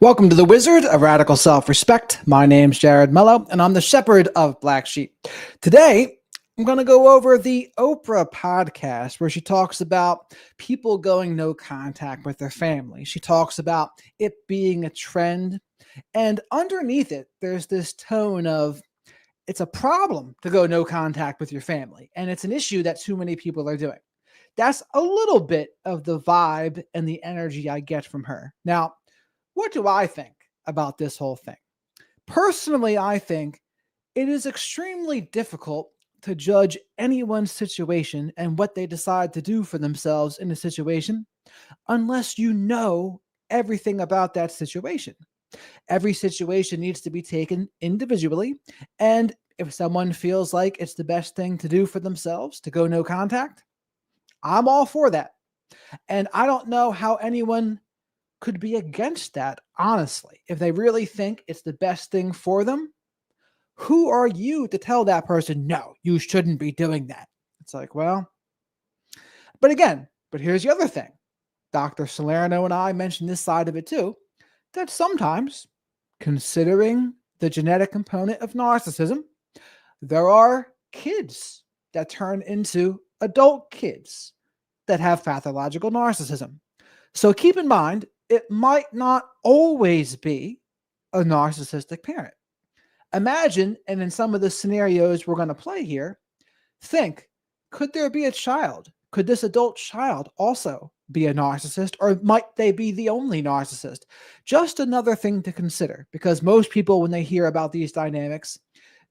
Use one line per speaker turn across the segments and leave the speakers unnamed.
Welcome to the Wizard of Radical Self-Respect. My name's Jared Mello, and I'm the Shepherd of Black Sheep. Today, I'm going to go over the Oprah podcast where she talks about people going no contact with their family. She talks about it being a trend, and underneath it, there's this tone of it's a problem to go no contact with your family, and it's an issue that too many people are doing. That's a little bit of the vibe and the energy I get from her. Now, what do I think about this whole thing? Personally, I think it is extremely difficult to judge anyone's situation and what they decide to do for themselves in a situation unless you know everything about that situation. Every situation needs to be taken individually. And if someone feels like it's the best thing to do for themselves to go no contact, I'm all for that. And I don't know how anyone could be against that, honestly. If they really think it's the best thing for them, who are you to tell that person, no, you shouldn't be doing that? It's like, well, but here's the other thing. Dr. Salerno and I mentioned this side of it too, that sometimes, considering the genetic component of narcissism, there are kids that turn into adult kids that have pathological narcissism. So keep in mind, it might not always be a narcissistic parent. Imagine, and in some of the scenarios we're going to play here, think, could there be a child? Could this adult child also be a narcissist, or might they be the only narcissist? Just another thing to consider, because most people, when they hear about these dynamics,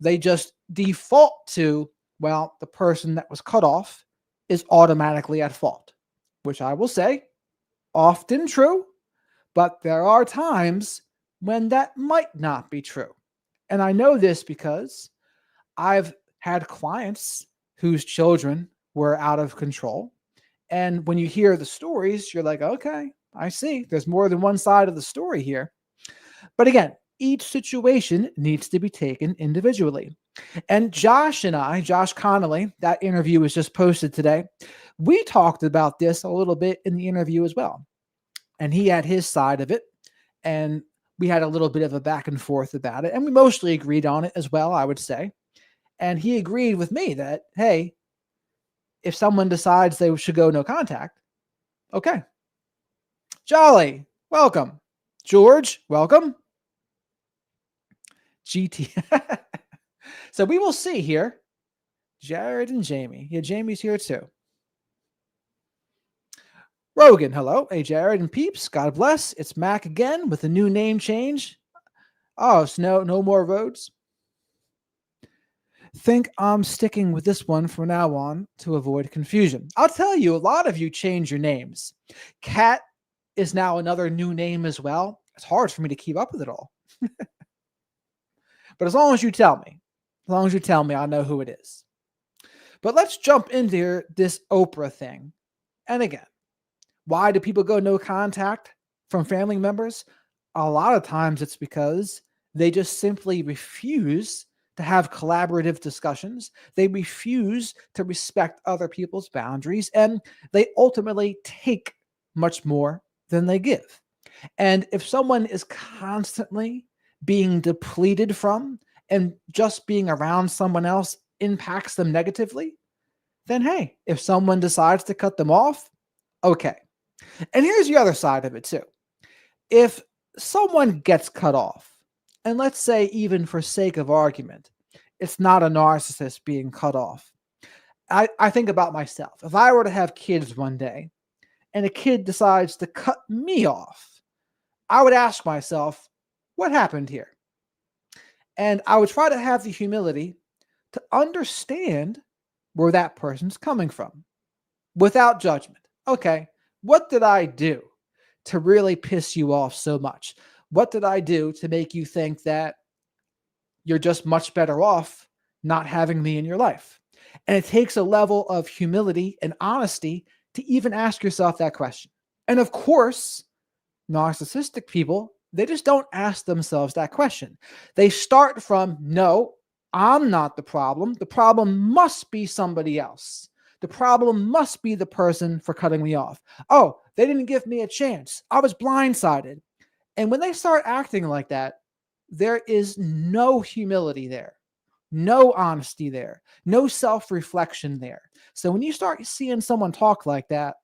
they just default to, well, the person that was cut off is automatically at fault, which I will say, often true, but there are times when that might not be true. And I know this because I've had clients whose children were out of control. And when you hear the stories, you're like, okay, I see. There's more than one side of the story here. But again, each situation needs to be taken individually. And Josh Connolly, that interview was just posted today. We talked about this a little bit in the interview as well. And he had his side of it. And we had a little bit of a back and forth about it. And we mostly agreed on it as well, I would say. And he agreed with me that, hey, if someone decides they should go no contact, okay. Jolly, welcome. George, welcome. GT. So we will see here. Jared and Jamie. Yeah, Jamie's here too. Rogan, hello. Hey, Jared and peeps. God bless. It's Mac again with a new name change. Oh, so no more roads. Think I'm sticking with this one from now on to avoid confusion. I'll tell you, a lot of you change your names. Cat is now another new name as well. It's hard for me to keep up with it all. But as long as you tell me, I know who it is. But let's jump into this Oprah thing. And again, why do people go no contact from family members? A lot of times it's because they just simply refuse to have collaborative discussions. They refuse to respect other people's boundaries, and they ultimately take much more than they give. And if someone is constantly being depleted from and just being around someone else impacts them negatively, then hey, if someone decides to cut them off, okay. And here's the other side of it too. If someone gets cut off, and let's say even for sake of argument, it's not a narcissist being cut off. I think about myself. If I were to have kids one day and a kid decides to cut me off, I would ask myself, what happened here? And I would try to have the humility to understand where that person's coming from without judgment. Okay, what did I do to really piss you off so much? What did I do to make you think that you're just much better off not having me in your life? And it takes a level of humility and honesty to even ask yourself that question. And of course, narcissistic people, they just don't ask themselves that question. They start from, no, I'm not the problem. The problem must be somebody else. The problem must be the person for cutting me off. Oh, they didn't give me a chance. I was blindsided. And when they start acting like that, there is no humility there, no honesty there, no self reflection there. So when you start seeing someone talk like that,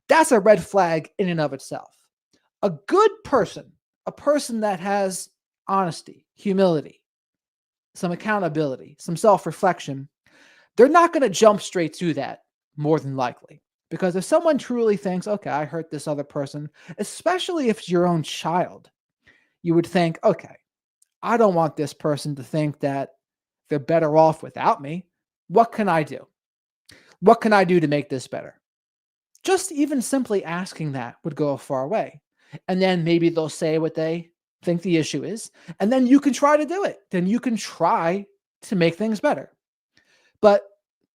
that's a red flag in and of itself. A good person, a person that has honesty, humility, some accountability, some self reflection, they're not going to jump straight to that more than likely. Because if someone truly thinks, okay, I hurt this other person, especially if it's your own child, you would think, okay, I don't want this person to think that they're better off without me. What can I do? What can I do to make this better? Just even simply asking that would go a far way. And then maybe they'll say what they think the issue is, and then you can try to do it. Then you can try to make things better. But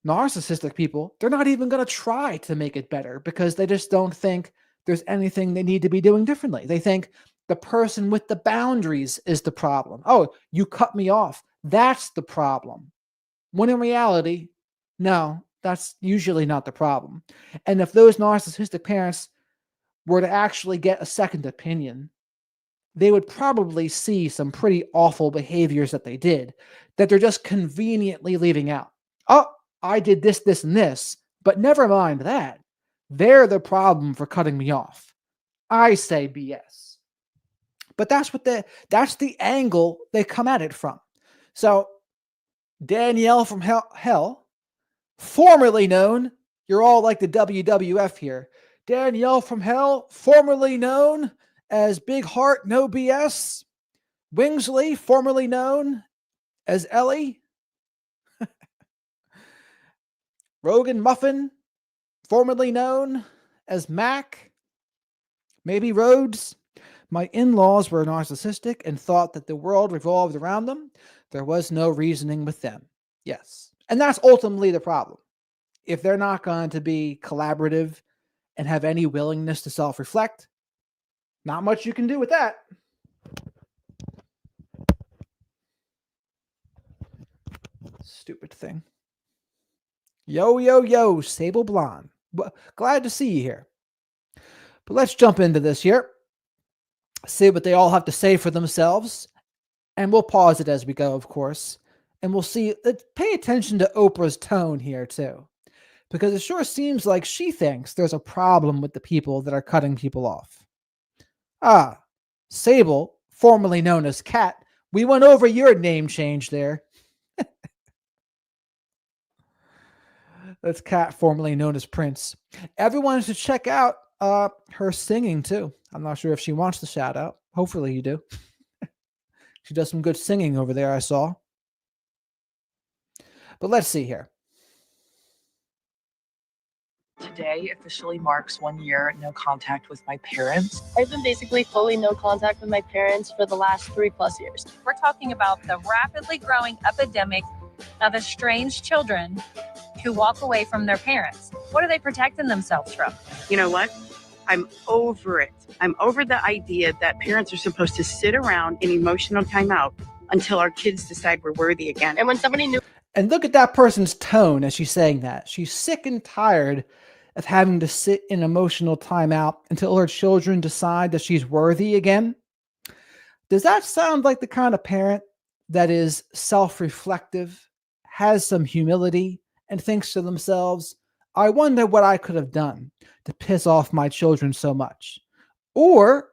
narcissistic people, they're not even going to try to make it better because they just don't think there's anything they need to be doing differently. They think the person with the boundaries is the problem. Oh, you cut me off. That's the problem. When in reality, no, that's usually not the problem. And if those narcissistic parents were to actually get a second opinion, they would probably see some pretty awful behaviors that they did that they're just conveniently leaving out. Oh, I did this, this, and this, but never mind that. They're the problem for cutting me off. I say BS. But that's the angle they come at it from. So Danielle from hell, formerly known, you're all like the WWF here. Danielle from hell, formerly known as Big Heart No BS. Wingsley, formerly known as Ellie. Rogan Muffin, formerly known as Mac. Maybe Rhodes. My in-laws were narcissistic and thought that the world revolved around them. There was no reasoning with them. Yes. And that's ultimately the problem. If they're not going to be collaborative and have any willingness to self-reflect, not much you can do with that. Stupid thing. Yo, yo, yo, Sable Blonde. Glad to see you here. But let's jump into this here. See what they all have to say for themselves. And we'll pause it as we go, of course. And we'll see. Pay attention to Oprah's tone here, too. Because it sure seems like she thinks there's a problem with the people that are cutting people off. Ah, Sable, formerly known as Cat. We went over your name change there. That's Cat, formerly known as Prince. Everyone should check out her singing, too. I'm not sure if she wants the shout out. Hopefully you do. She does some good singing over there, I saw. But let's see here.
Today officially marks 1 year no contact with my parents.
I've been basically fully no contact with my parents for the last 3+ years.
We're talking about the rapidly growing epidemic of estranged children who walk away from their parents. What are they protecting themselves from?
You know what? I'm over it. I'm over the idea that parents are supposed to sit around in emotional timeout until our kids decide we're worthy again.
And when somebody new...
And look at that person's tone as she's saying that. She's sick and tired of having to sit in emotional timeout until her children decide that she's worthy again. Does that sound like the kind of parent that is self-reflective, has some humility, and thinks to themselves, I wonder what I could have done to piss off my children so much? Or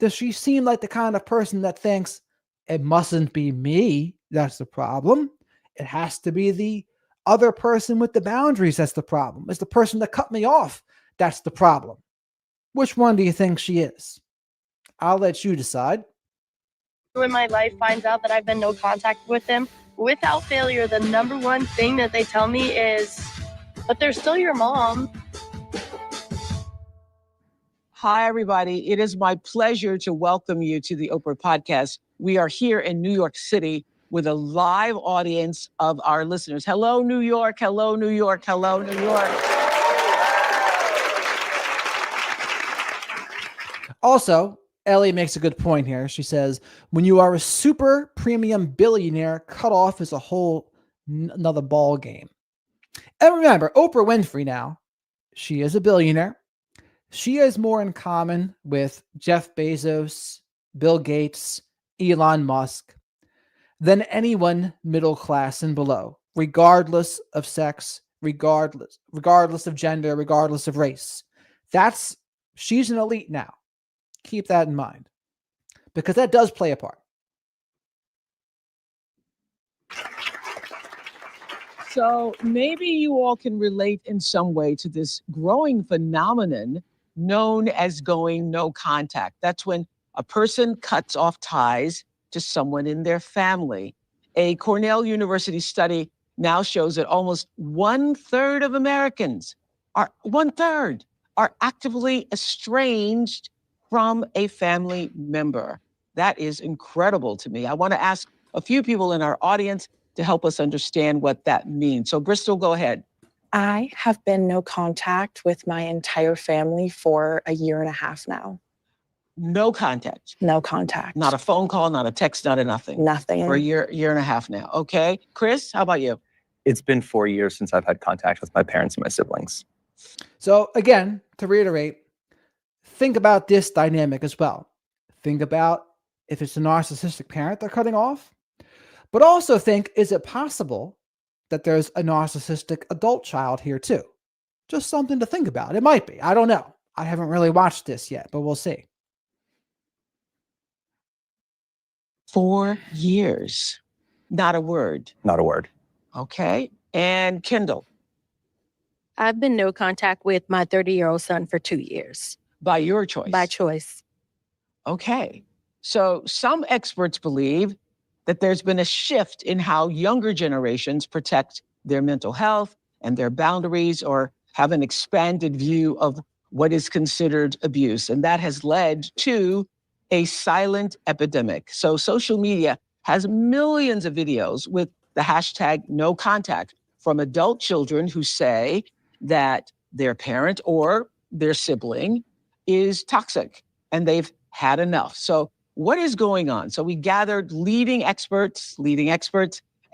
does she seem like the kind of person that thinks, it mustn't be me that's the problem. It has to be the other person with the boundaries that's the problem. It's the person that cut me off that's the problem. Which one do you think she is? I'll let you decide.
in my life finds out that I've been no contact with them, without failure, the number one thing that they tell me is, but they're still your mom.
Hi, everybody. It is my pleasure to welcome you to the Oprah podcast. We are here in New York City with a live audience of our listeners. Hello, New York. Hello, New York. Hello, New York.
Also, Ellie makes a good point here. She says, when you are a super premium billionaire, cut off is a whole another ball game. And remember, Oprah Winfrey now, she is a billionaire. She has more in common with Jeff Bezos Bill Gates, Elon Musk, than anyone middle class and below, regardless of sex, regardless of gender, regardless of race. She's an elite now. Keep that in mind, because that does play a part.
So maybe you all can relate in some way to this growing phenomenon known as going no contact. That's when a person cuts off ties to someone in their family. A Cornell University study now shows that almost 1/3 of Americans are actively estranged from a family member. That is incredible to me. I want to ask a few people in our audience to help us understand what that means. So Bristol, go ahead.
I have been no contact with my entire family for a year and a half now.
No contact.
No contact.
Not a phone call, not a text, not a nothing.
Nothing.
For a year and a half now. Okay. Chris, how about you?
It's been 4 years since I've had contact with my parents and my siblings.
So again, to reiterate, think about this dynamic as well. Think about if it's a narcissistic parent they're cutting off, but also think, is it possible that there's a narcissistic adult child here too? Just something to think about. It might be. I don't know. I haven't really watched this yet, but we'll see.
4 years. Not a word.
Not a word.
Okay. And Kendall,
I've been no contact with my 30-year-old son for 2 years.
by your choice.
By choice.
Okay. So some experts believe that there's been a shift in how younger generations protect their mental health and their boundaries, or have an expanded view of what is considered abuse. And that has led to a silent epidemic. So social media has millions of videos with the hashtag no contact from adult children who say that their parent or their sibling is toxic and they've had enough. So what is going on? So we gathered leading experts,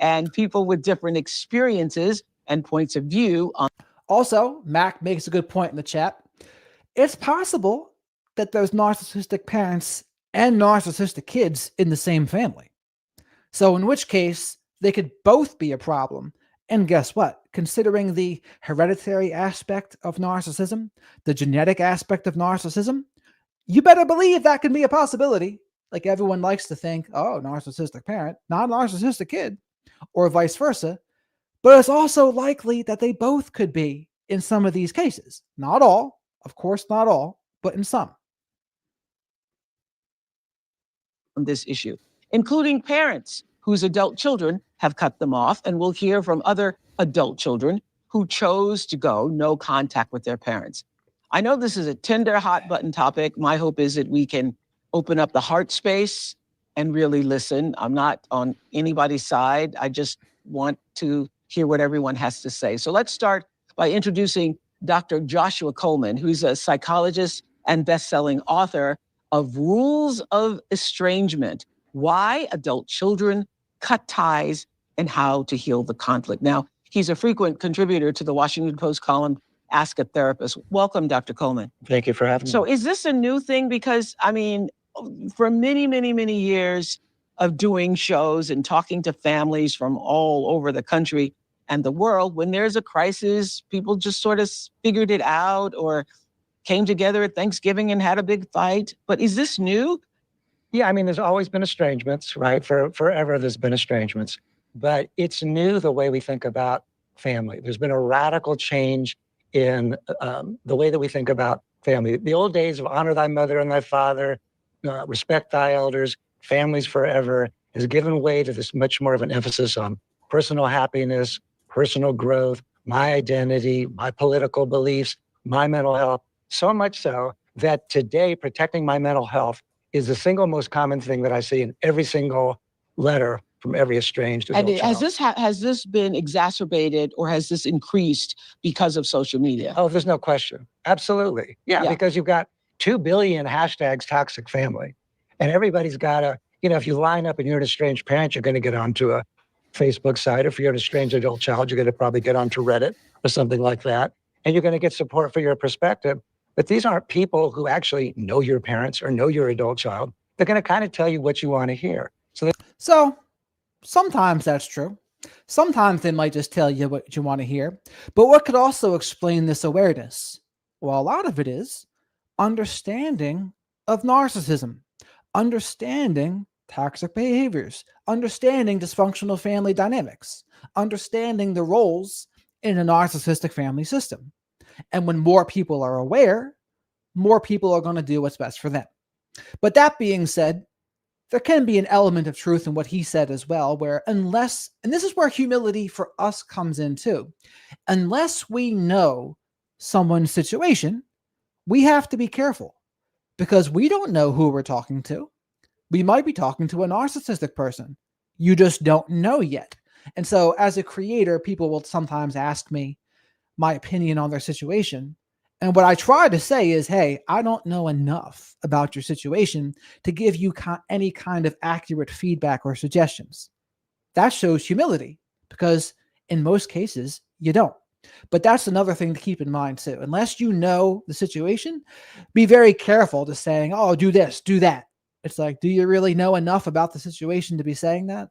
and people with different experiences and points of view on.
Also, Mac makes a good point in the chat. It's possible that there's narcissistic parents and narcissistic kids in the same family. So in which case, they could both be a problem. And guess what? Considering the hereditary aspect of narcissism, the genetic aspect of narcissism, you better believe that can be a possibility. Like everyone likes to think, oh, narcissistic parent, not narcissistic kid, or vice versa. But it's also likely that they both could be in some of these cases. Not all, of course, not all, but in some.
On this issue, including parents whose adult children have cut them off. And we'll hear from other adult children who chose to go no contact with their parents. I know this is a tender, hot button topic. My hope is that we can open up the heart space and really listen. I'm not on anybody's side. I just want to hear what everyone has to say. So let's start by introducing Dr. Joshua Coleman, who's a psychologist and best-selling author of Rules of Estrangement: Why Adult Children Cut Ties and How to Heal the Conflict. Now, he's a frequent contributor to the Washington Post column, Ask a Therapist. Welcome, Dr. Coleman.
Thank you for having me.
So is this a new thing? Because, I mean, for many, many, many years of doing shows and talking to families from all over the country and the world, when there's a crisis, people just sort of figured it out or came together at Thanksgiving and had a big fight. But is this new?
Yeah, I mean, there's always been estrangements, right? Forever there's been estrangements. But it's new the way we think about family. There's been a radical change in the way that we think about family. The old days of honor thy mother and thy father, respect thy elders, families forever, has given way to this much more of an emphasis on personal happiness, personal growth, my identity, my political beliefs, my mental health. So much so that today protecting my mental health is the single most common thing that I see in every single letter from every estranged adult
And
child.
has this been exacerbated or has this increased because of social media?
Oh, there's no question. Absolutely. Yeah, because you've got 2 billion hashtags toxic family. And everybody's got a, if you line up and you're an estranged parent, you're going to get onto a Facebook site. If you're an estranged adult child, you're going to probably get onto Reddit or something like that. And you're going to get support for your perspective. But these aren't people who actually know your parents or know your adult child. they're going to kind of tell you what you want to hear.
So sometimes that's true. Sometimes they might just tell you what you want to hear. But what could also explain this awareness? Well, a lot of it is understanding of narcissism, understanding toxic behaviors, understanding dysfunctional family dynamics, understanding the roles in a narcissistic family system. And when more people are aware, more people are going to do what's best for them. But that being said, there can be an element of truth in what he said as well, where unless, and this is where humility for us comes in too, unless we know someone's situation, we have to be careful because we don't know who we're talking to. We might be talking to a narcissistic person. You just don't know yet. And so as a creator, people will sometimes ask me my opinion on their situation. And what I try to say is, hey, I don't know enough about your situation to give you any kind of accurate feedback or suggestions. That shows humility because in most cases, you don't. But that's another thing to keep in mind too. Unless you know the situation, be very careful to saying, oh, do this, do that. It's like, do you really know enough about the situation to be saying that?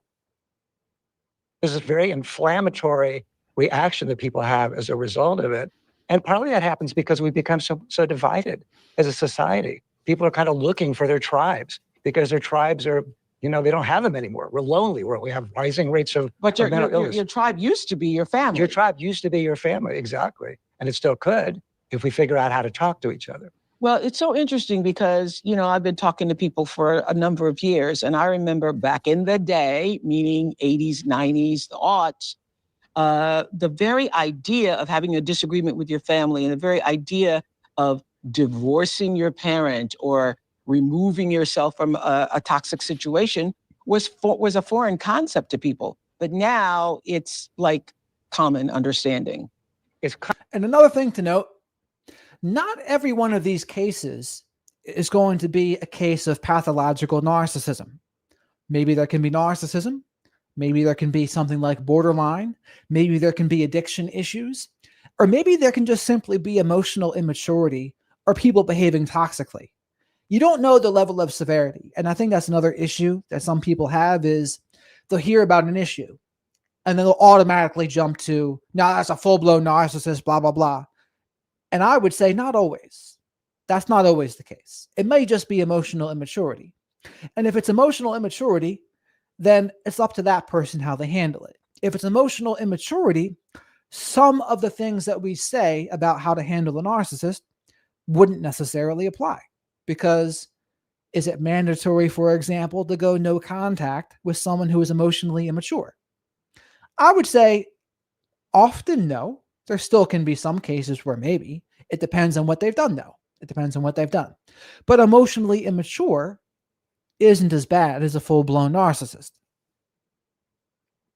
There's this very inflammatory reaction that people have as a result of it. And partly that happens because we've become so divided as a society. People are kind of looking for their tribes because their tribes are, they don't have them anymore. We're lonely. We have rising rates of mental illness.
Your tribe used to be your family.
Your tribe used to be your family, exactly. And it still could if we figure out how to talk to each other.
Well, it's so interesting because, I've been talking to people for a number of years. And I remember back in the day, meaning 80s, 90s, the aughts, the very idea of having a disagreement with your family and the very idea of divorcing your parent or removing yourself from a toxic situation was a foreign concept to people. But now it's like common understanding.
And another thing to note, not every one of these cases is going to be a case of pathological narcissism. Maybe there can be narcissism. Maybe there can be something like borderline. Maybe there can be addiction issues. Or maybe there can just simply be emotional immaturity or people behaving toxically. You don't know the level of severity. And I think that's another issue that some people have is they'll hear about an issue and then they'll automatically jump to, no, that's a full-blown narcissist, blah, blah, blah. And I would say not always. That's not always the case. It may just be emotional immaturity. And if it's emotional immaturity, then it's up to that person how they handle it. If it's emotional immaturity, some of the things that we say about how to handle a narcissist wouldn't necessarily apply. Because is it mandatory, for example, to go no contact with someone who is emotionally immature? I would say often no. There still can be some cases where maybe. It depends on what they've done, though. It depends on what they've done. But emotionally immature isn't as bad as a full-blown narcissist.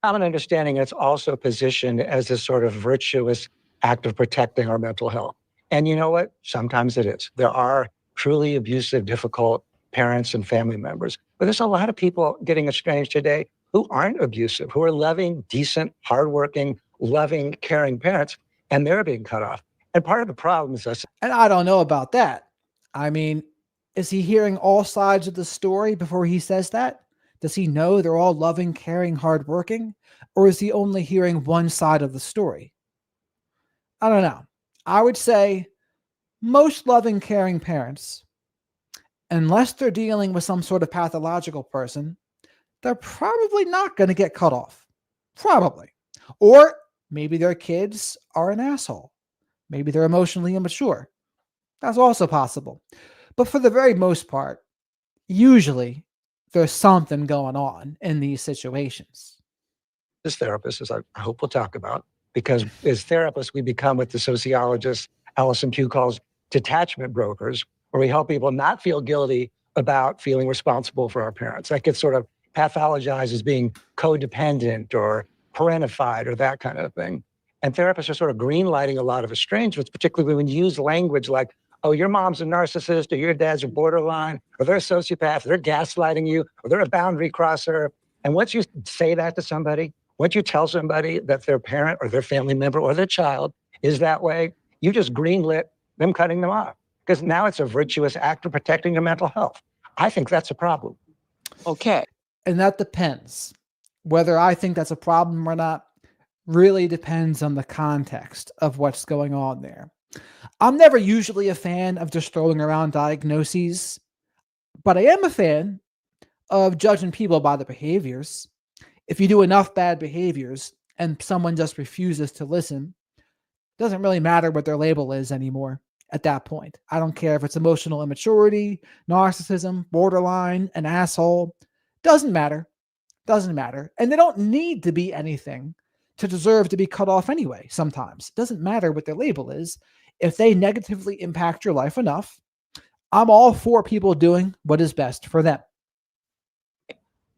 Common understanding it's also positioned as a sort of virtuous act of protecting our mental health. And you know what? Sometimes it is. There are truly abusive, difficult parents and family members. But there's a lot of people getting estranged today who aren't abusive, who are loving, decent, hardworking, loving, caring parents, and they're being cut off. And part of the problem is this.
And I don't know about that. I mean, is he hearing all sides of the story before he says that? Does he know they're all loving, caring, hardworking? Or is he only hearing one side of the story? I don't know. I would say most loving, caring parents, unless they're dealing with some sort of pathological person, they're probably not going to get cut off. Probably. Or maybe their kids are an asshole. Maybe they're emotionally immature. That's also possible. But for the very most part, usually there's something going on in these situations.
As therapists, as I hope we'll talk about, because as therapists, we become what the sociologist Alison Pugh calls detachment brokers, where we help people not feel guilty about feeling responsible for our parents. That gets sort of pathologized as being codependent or parentified or that kind of thing. And therapists are sort of greenlighting a lot of estrangements, particularly when you use language like, oh, your mom's a narcissist, or your dad's a borderline, or they're a sociopath, they're gaslighting you, or they're a boundary crosser. And once you say that to somebody, once you tell somebody that their parent or their family member or their child is that way, you just greenlit them cutting them off. Because now it's a virtuous act of protecting your mental health. I think that's a problem.
Okay.
And that depends. Whether I think that's a problem or not really depends on the context of what's going on there. I'm never usually a fan of just throwing around diagnoses, but I am a fan of judging people by the behaviors. If you do enough bad behaviors and someone just refuses to listen, it doesn't really matter what their label is anymore at that point. I don't care if it's emotional immaturity, narcissism, borderline, an asshole. Doesn't matter. Doesn't matter. And they don't need to be anything to deserve to be cut off anyway, sometimes. It doesn't matter what their label is. If they negatively impact your life enough, I'm all for people doing what is best for them.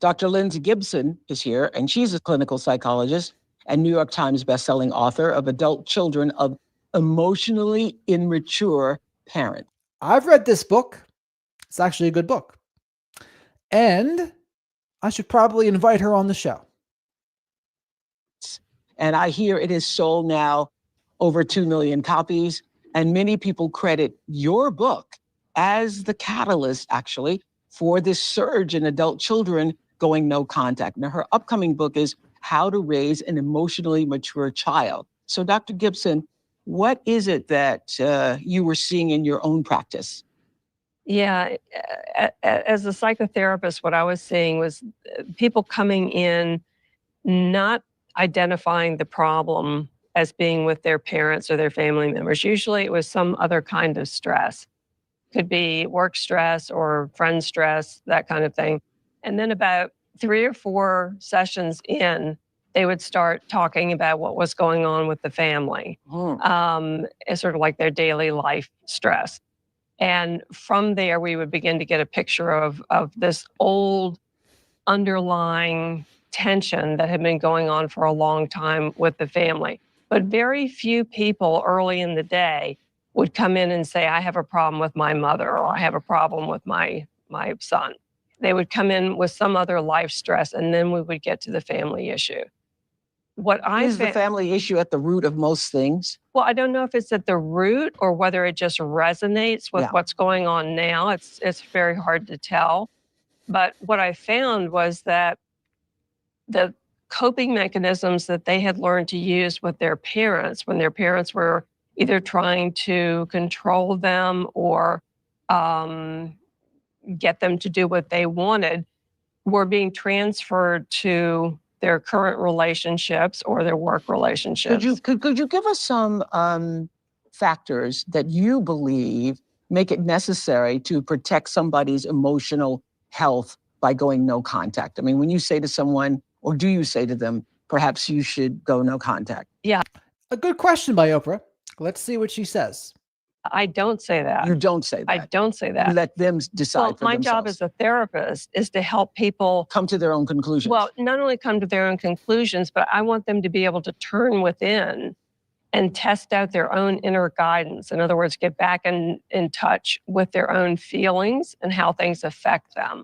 Dr. Lindsay Gibson is here, and she's a clinical psychologist and New York Times bestselling author of Adult Children of Emotionally Immature Parents.
I've read this book. It's actually a good book. And I should probably invite her on the show.
And I hear it has sold now over 2 million copies. And many people credit your book as the catalyst, actually, for this surge in adult children going no contact. Now, her upcoming book is How to Raise an Emotionally Mature Child. So, Dr. Gibson, what is it that you were seeing in your own practice?
Yeah, as a psychotherapist, what I was seeing was people coming in not identifying the problem as being with their parents or their family members. Usually it was some other kind of stress. Could be work stress or friend stress, that kind of thing. And then about 3 or 4 sessions in, they would start talking about what was going on with the family, as sort of like their daily life stress. And from there, we would begin to get a picture of this old underlying tension that had been going on for a long time with the family. But very few people early in the day would come in and say, I have a problem with my mother, or I have a problem with my son. They would come in with some other life stress, and then we would get to the family issue.
Is the family issue at the root of most things?
Well, I don't know if it's at the root or whether it just resonates with what's going on now. It's very hard to tell. But what I found was that the coping mechanisms that they had learned to use with their parents, when their parents were either trying to control them or get them to do what they wanted, were being transferred to their current relationships or their work relationships.
Could you give us some factors that you believe make it necessary to protect somebody's emotional health by going no contact? I mean, when you say to someone, or do you say to them, perhaps you should go no contact?
Yeah.
A good question by Oprah. Let's see what she says.
I don't say that.
You don't say that.
I don't say that.
You let them decide for
my
themselves.
job as a therapist is to help people
come to their own conclusions.
Well, not only come to their own conclusions, but I want them to be able to turn within and test out their own inner guidance. In other words, get back in touch with their own feelings and how things affect them.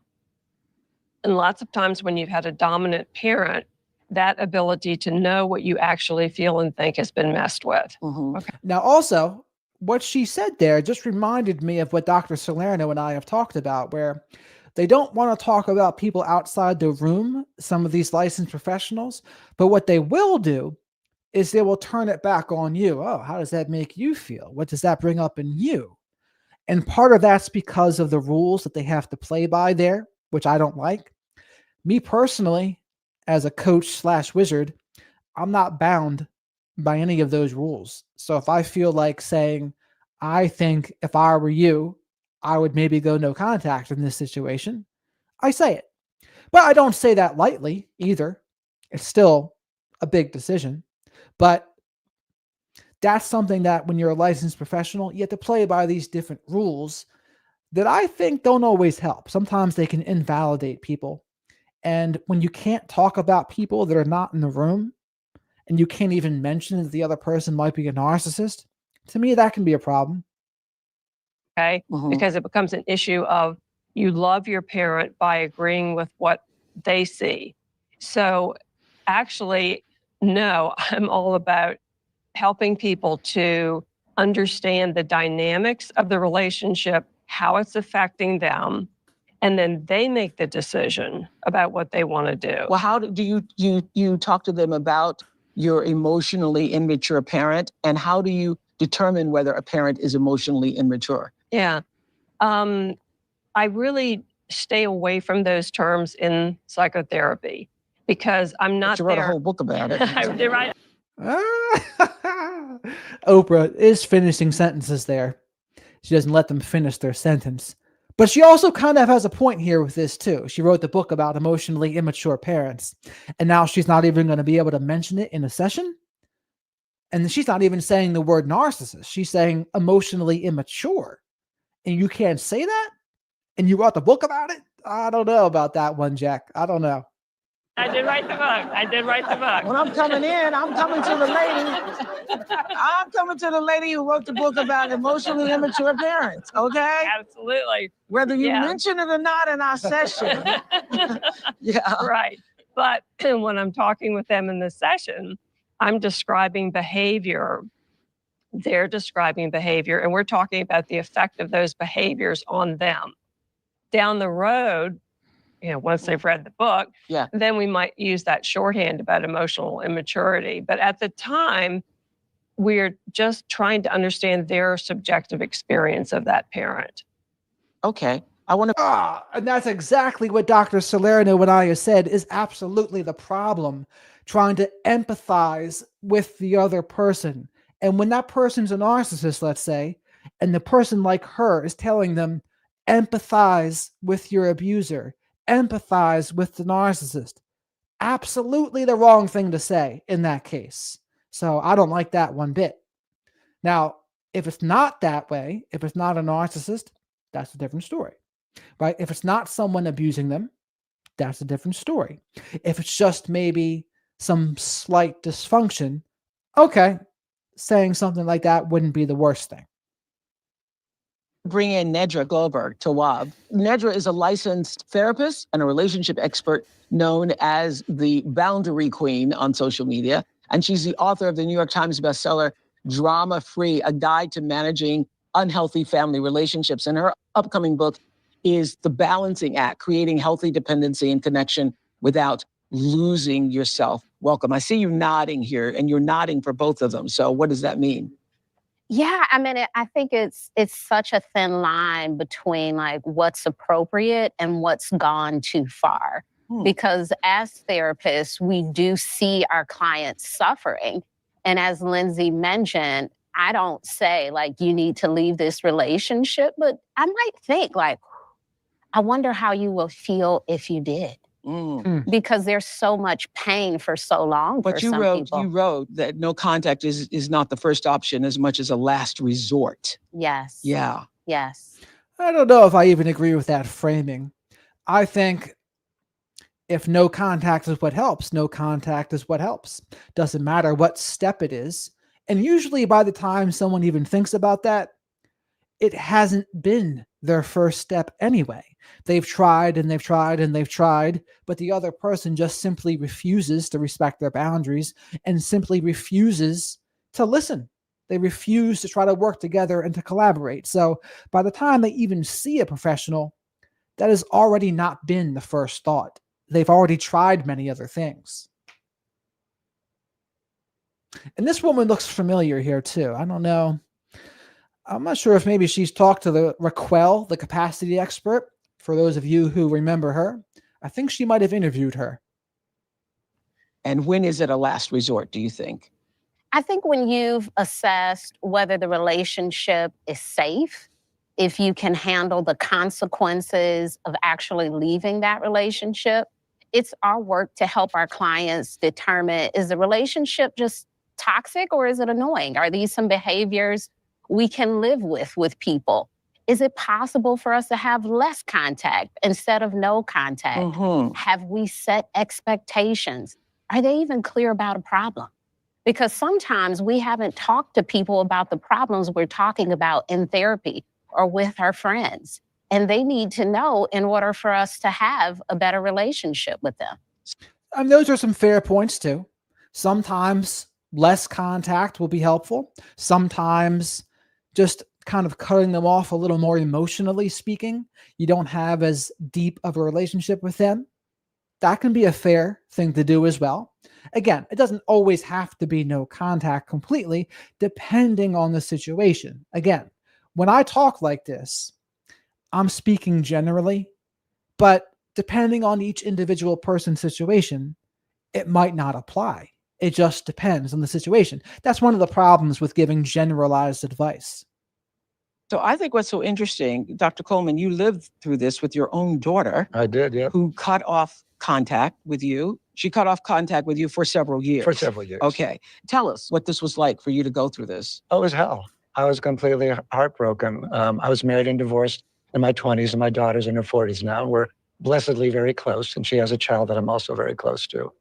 And lots of times when you've had a dominant parent, that ability to know what you actually feel and think has been messed with.
Okay. Now, also, what she said there just reminded me of what Dr. Salerno and I have talked about, where they don't want to talk about people outside the room, some of these licensed professionals, but what they will do is they will turn it back on you. Oh, how does that make you feel? What does that bring up in you? And part of that's because of the rules that they have to play by there, which I don't like. Me personally, as a coach / wizard, I'm not bound by any of those rules. So if I feel like saying, I think if I were you, I would maybe go no contact in this situation, I say it. But I don't say that lightly either. It's still a big decision. But that's something that when you're a licensed professional, you have to play by these different rules that I think don't always help. Sometimes they can invalidate people. And when you can't talk about people that are not in the room, and you can't even mention that the other person might be a narcissist, to me, that can be a problem.
Okay? Because it becomes an issue of you love your parent by agreeing with what they see. So actually, no, I'm all about helping people to understand the dynamics of the relationship, how it's affecting them, and then they make the decision about what they want to do.
Well, how do you talk to them about your emotionally immature parent, and how do you determine whether a parent is emotionally immature?
Yeah. I really stay away from those terms in psychotherapy because I'm not
But you wrote a
there.
whole book about it.
I did, right?
Oprah is finishing sentences there. She doesn't let them finish their sentence. But she also kind of has a point here with this too. She wrote the book about emotionally immature parents, and now she's not even going to be able to mention it in a session. And she's not even saying the word narcissist. She's saying emotionally immature. And you can't say that? And you wrote the book about it? I don't know about that one, Jack. I don't know.
I did write the book.
When I'm coming in, I'm coming to the lady. I'm coming to the lady who wrote the book about emotionally immature parents, okay?
Absolutely.
Whether you mention it or not in our session. Yeah.
Right. But when I'm talking with them in the session, I'm describing behavior. They're describing behavior, and we're talking about the effect of those behaviors on them. Down the road, once they've read the book, then we might use that shorthand about emotional immaturity. But at the time, we're just trying to understand their subjective experience of that parent.
Okay. I want to.
And that's exactly what Dr. Salerno and I have said is absolutely the problem, trying to empathize with the other person. And when that person's a narcissist, let's say, and the person like her is telling them, empathize with your abuser, empathize with the narcissist. Absolutely the wrong thing to say in that case. So I don't like that one bit. Now, if it's not that way, if it's not a narcissist, that's a different story, right? If it's not someone abusing them, that's a different story. If it's just maybe some slight dysfunction, okay, saying something like that wouldn't be the worst thing.
Bring in Nedra Goldberg to WAB. Nedra is a licensed therapist and a relationship expert known as the Boundary Queen on social media. And she's the author of the New York Times bestseller, Drama Free, A Guide to Managing Unhealthy Family Relationships. And her upcoming book is The Balancing Act, Creating Healthy Dependency and Connection Without Losing Yourself. Welcome. I see you nodding here, and you're nodding for both of them. So what does that mean?
Yeah, I mean, I think it's such a thin line between like what's appropriate and what's gone too far. Because as therapists, we do see our clients suffering. And as Lindsay mentioned, I don't say like you need to leave this relationship, but I might think like, I wonder how you will feel if you did. Because there's so much pain for so long.
But you wrote that no contact is not the first option as much as a last resort.
Yes.
Yeah.
Yes.
I don't know if I even agree with that framing. I think if no contact is what helps, no contact is what helps. Doesn't matter what step it is. And usually by the time someone even thinks about that, it hasn't been their first step anyway. They've tried and they've tried and they've tried, but the other person just simply refuses to respect their boundaries and simply refuses to listen. They refuse to try to work together and to collaborate. So by the time they even see a professional, that has already not been the first thought. They've already tried many other things. And this woman looks familiar here too. I don't know. I'm not sure if maybe she's talked to the Raquel, the capacity expert. For those of you who remember her, I think she might have interviewed her.
And when is it a last resort, do you think?
I think when you've assessed whether the relationship is safe, if you can handle the consequences of actually leaving that relationship, it's our work to help our clients determine, is the relationship just toxic or is it annoying? Are these some behaviors we can live with people? Is it possible for us to have less contact instead of no contact? Have we set expectations? Are they even clear about a problem? Because sometimes we haven't talked to people about the problems we're talking about in therapy or with our friends. And they need to know in order for us to have a better relationship with them.
And those are some fair points too. Sometimes less contact will be helpful. Sometimes just kind of cutting them off a little more emotionally speaking. You don't have as deep of a relationship with them. That can be a fair thing to do as well. Again, it doesn't always have to be no contact completely, depending on the situation. Again, when I talk like this, I'm speaking generally, but depending on each individual person's situation, it might not apply. It just depends on the situation. That's one of the problems with giving generalized advice.
So I think what's so interesting, Dr. Coleman, you lived through this with your own daughter.
I did, yeah.
Who cut off contact with you. She cut off contact with you for several years.
For several years.
Okay. Tell us what this was like for you to go through this.
Oh, it was hell. I was completely heartbroken. I was married and divorced in my 20s, and my daughter's in her 40s now. We're blessedly very close, and she has a child that I'm also very close to.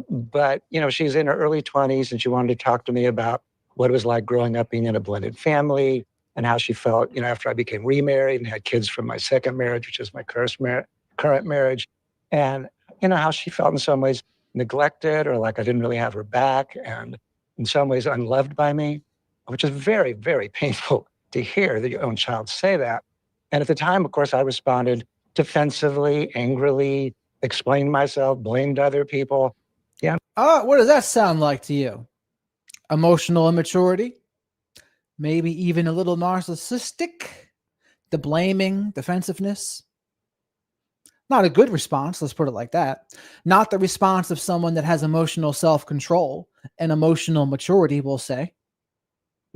But, she's in her early 20s, and she wanted to talk to me about what it was like growing up being in a blended family and how she felt, after I became remarried and had kids from my second marriage, which is my current marriage. And, how she felt in some ways neglected or like I didn't really have her back and in some ways unloved by me, which is very, very painful to hear that your own child say that. And at the time, of course, I responded defensively, angrily, explained myself, blamed other people. Yeah.
What does that sound like to you? Emotional immaturity? Maybe even a little narcissistic? The blaming, defensiveness? Not a good response, let's put it like that. Not the response of someone that has emotional self-control and emotional maturity, we'll say.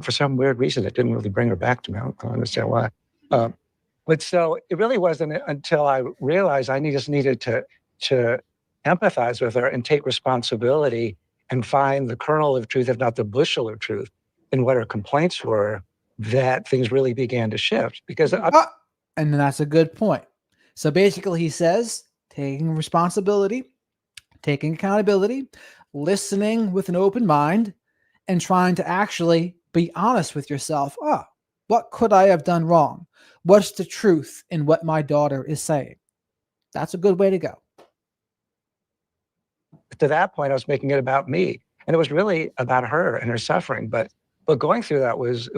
For some weird reason, it didn't really bring her back to me. I don't understand why. But so it really wasn't until I realized I just needed to empathize with her and take responsibility and find the kernel of truth, if not the bushel of truth, in what her complaints were, that things really began to shift. Because
and that's a good point. So basically, he says, taking responsibility, taking accountability, listening with an open mind, and trying to actually be honest with yourself. What could I have done wrong? What's the truth in what my daughter is saying? That's a good way to go.
To that point, I was making it about me. And it was really about her and her suffering. But going through that was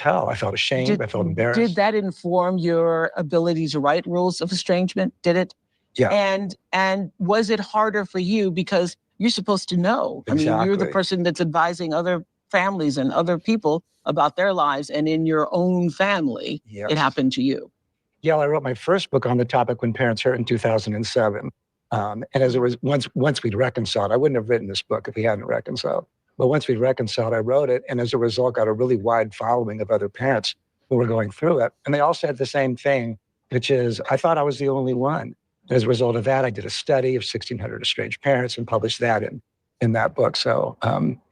hell. I felt ashamed. I felt embarrassed.
Did that inform your ability to write rules of estrangement? Did it?
Yeah.
And was it harder for you because you're supposed to know?
Exactly.
I mean, you're the person that's advising other families and other people about their lives, and in your own family,
Yes.
It happened to you.
Yeah, I wrote my first book on the topic, When Parents Hurt, in 2007. And as it was, once we'd reconciled, I wouldn't have written this book if we hadn't reconciled. But once we'd reconciled, I wrote it, and as a result, got a really wide following of other parents who were going through it. And they all said the same thing, which is, I thought I was the only one. And as a result of that, I did a study of 1,600 estranged parents and published that in that book. So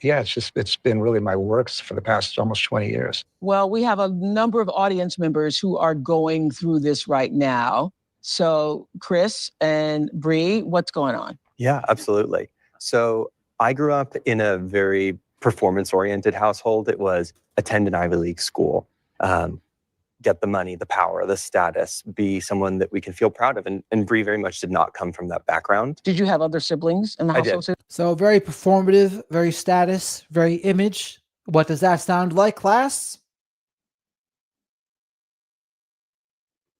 it's been really my works for the past almost 20 years.
Well, we have a number of audience members who are going through this right now. So Chris and Bree, what's going on?
Yeah, absolutely. So I grew up in a very performance-oriented household. It was attend an Ivy League school, get the money, the power, the status, be someone that we can feel proud of. And Bree very much did not come from that background.
Did you have other siblings in the household?
did.
So very performative, very status, very image. What does that sound like, class?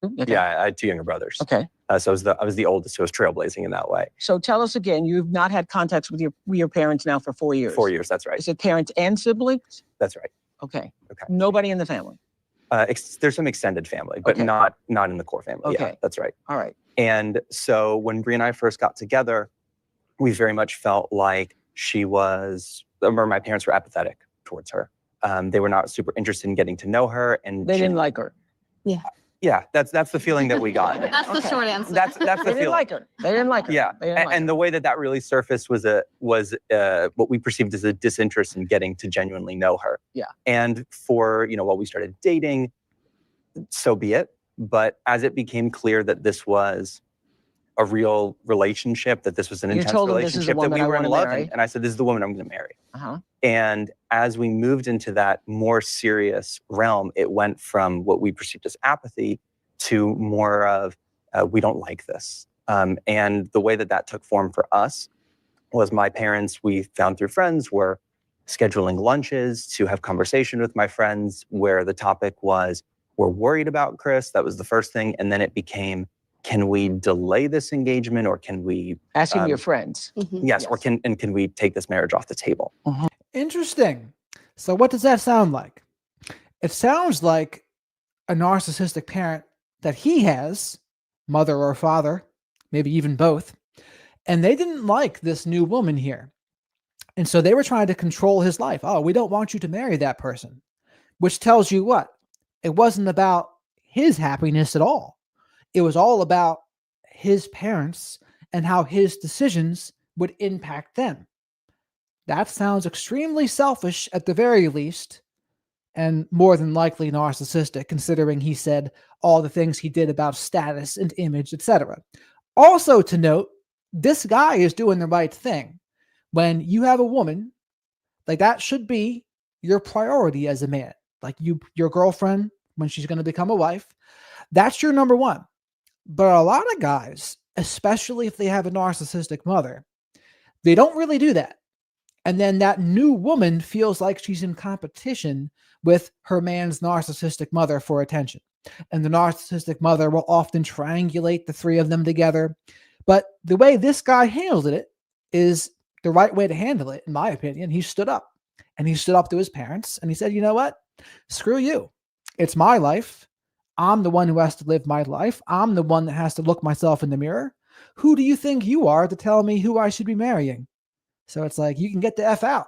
Okay.
Yeah, I had two younger brothers.
Okay.
So I was the oldest, who was trailblazing in that way.
So tell us again, you've not had contacts with your parents now for 4 years.
4 years, that's right.
Is it parents and siblings?
That's right.
Okay.
Okay.
Nobody in the family?
There's some extended family, but
Okay.
not in the core family.
Okay.
Yeah, that's right.
All right.
And so when Bree and I first got together, we very much felt like my parents were apathetic towards her. They were not super interested in getting to know her. And
They didn't like her.
Yeah, that's the feeling that we got.
That's the short answer.
That's the
They
feeling.
didn't like her. They didn't like her.
Yeah,
They didn't like
and the way that really surfaced was what we perceived as a disinterest in getting to genuinely know her.
Yeah.
And for while we started dating, so be it. But as it became clear that this was a real relationship, that this was an
You
intense
told them, "This is the
relationship, that
woman
we
I
were in
wanna
love,
marry."
and I said, "This is the woman I'm going to marry."
Uh-huh.
And as we moved into that more serious realm, it went from what we perceived as apathy to more of, we don't like this. And the way that took form for us was my parents, we found through friends, were scheduling lunches to have conversation with my friends where the topic was, we're worried about Chris. That was the first thing. And then it became, can we delay this engagement, or can we
Asking your friends.
yes, or can we take this marriage off the table?
Interesting. So what does that sound like? It sounds like a narcissistic parent that he has, mother or father, maybe even both, and they didn't like this new woman here. And so they were trying to control his life. Oh, we don't want you to marry that person, which tells you what? It wasn't about his happiness at all. It was all about his parents and how his decisions would impact them. That sounds extremely selfish at the very least, and more than likely narcissistic, considering he said all the things he did about status and image, etc. Also to note, this guy is doing the right thing. When you have a woman, like, that should be your priority as a man. Like, your girlfriend, when she's going to become a wife, that's your number one. But a lot of guys, especially if they have a narcissistic mother, they don't really do that. And then that new woman feels like she's in competition with her man's narcissistic mother for attention. And the narcissistic mother will often triangulate the three of them together. But the way this guy handled it is the right way to handle it, in my opinion. He stood up, and he stood up to his parents, and he said, you know what? Screw you. It's my life. I'm the one who has to live my life. I'm the one that has to look myself in the mirror. Who do you think you are to tell me who I should be marrying? So it's like, you can get the F out.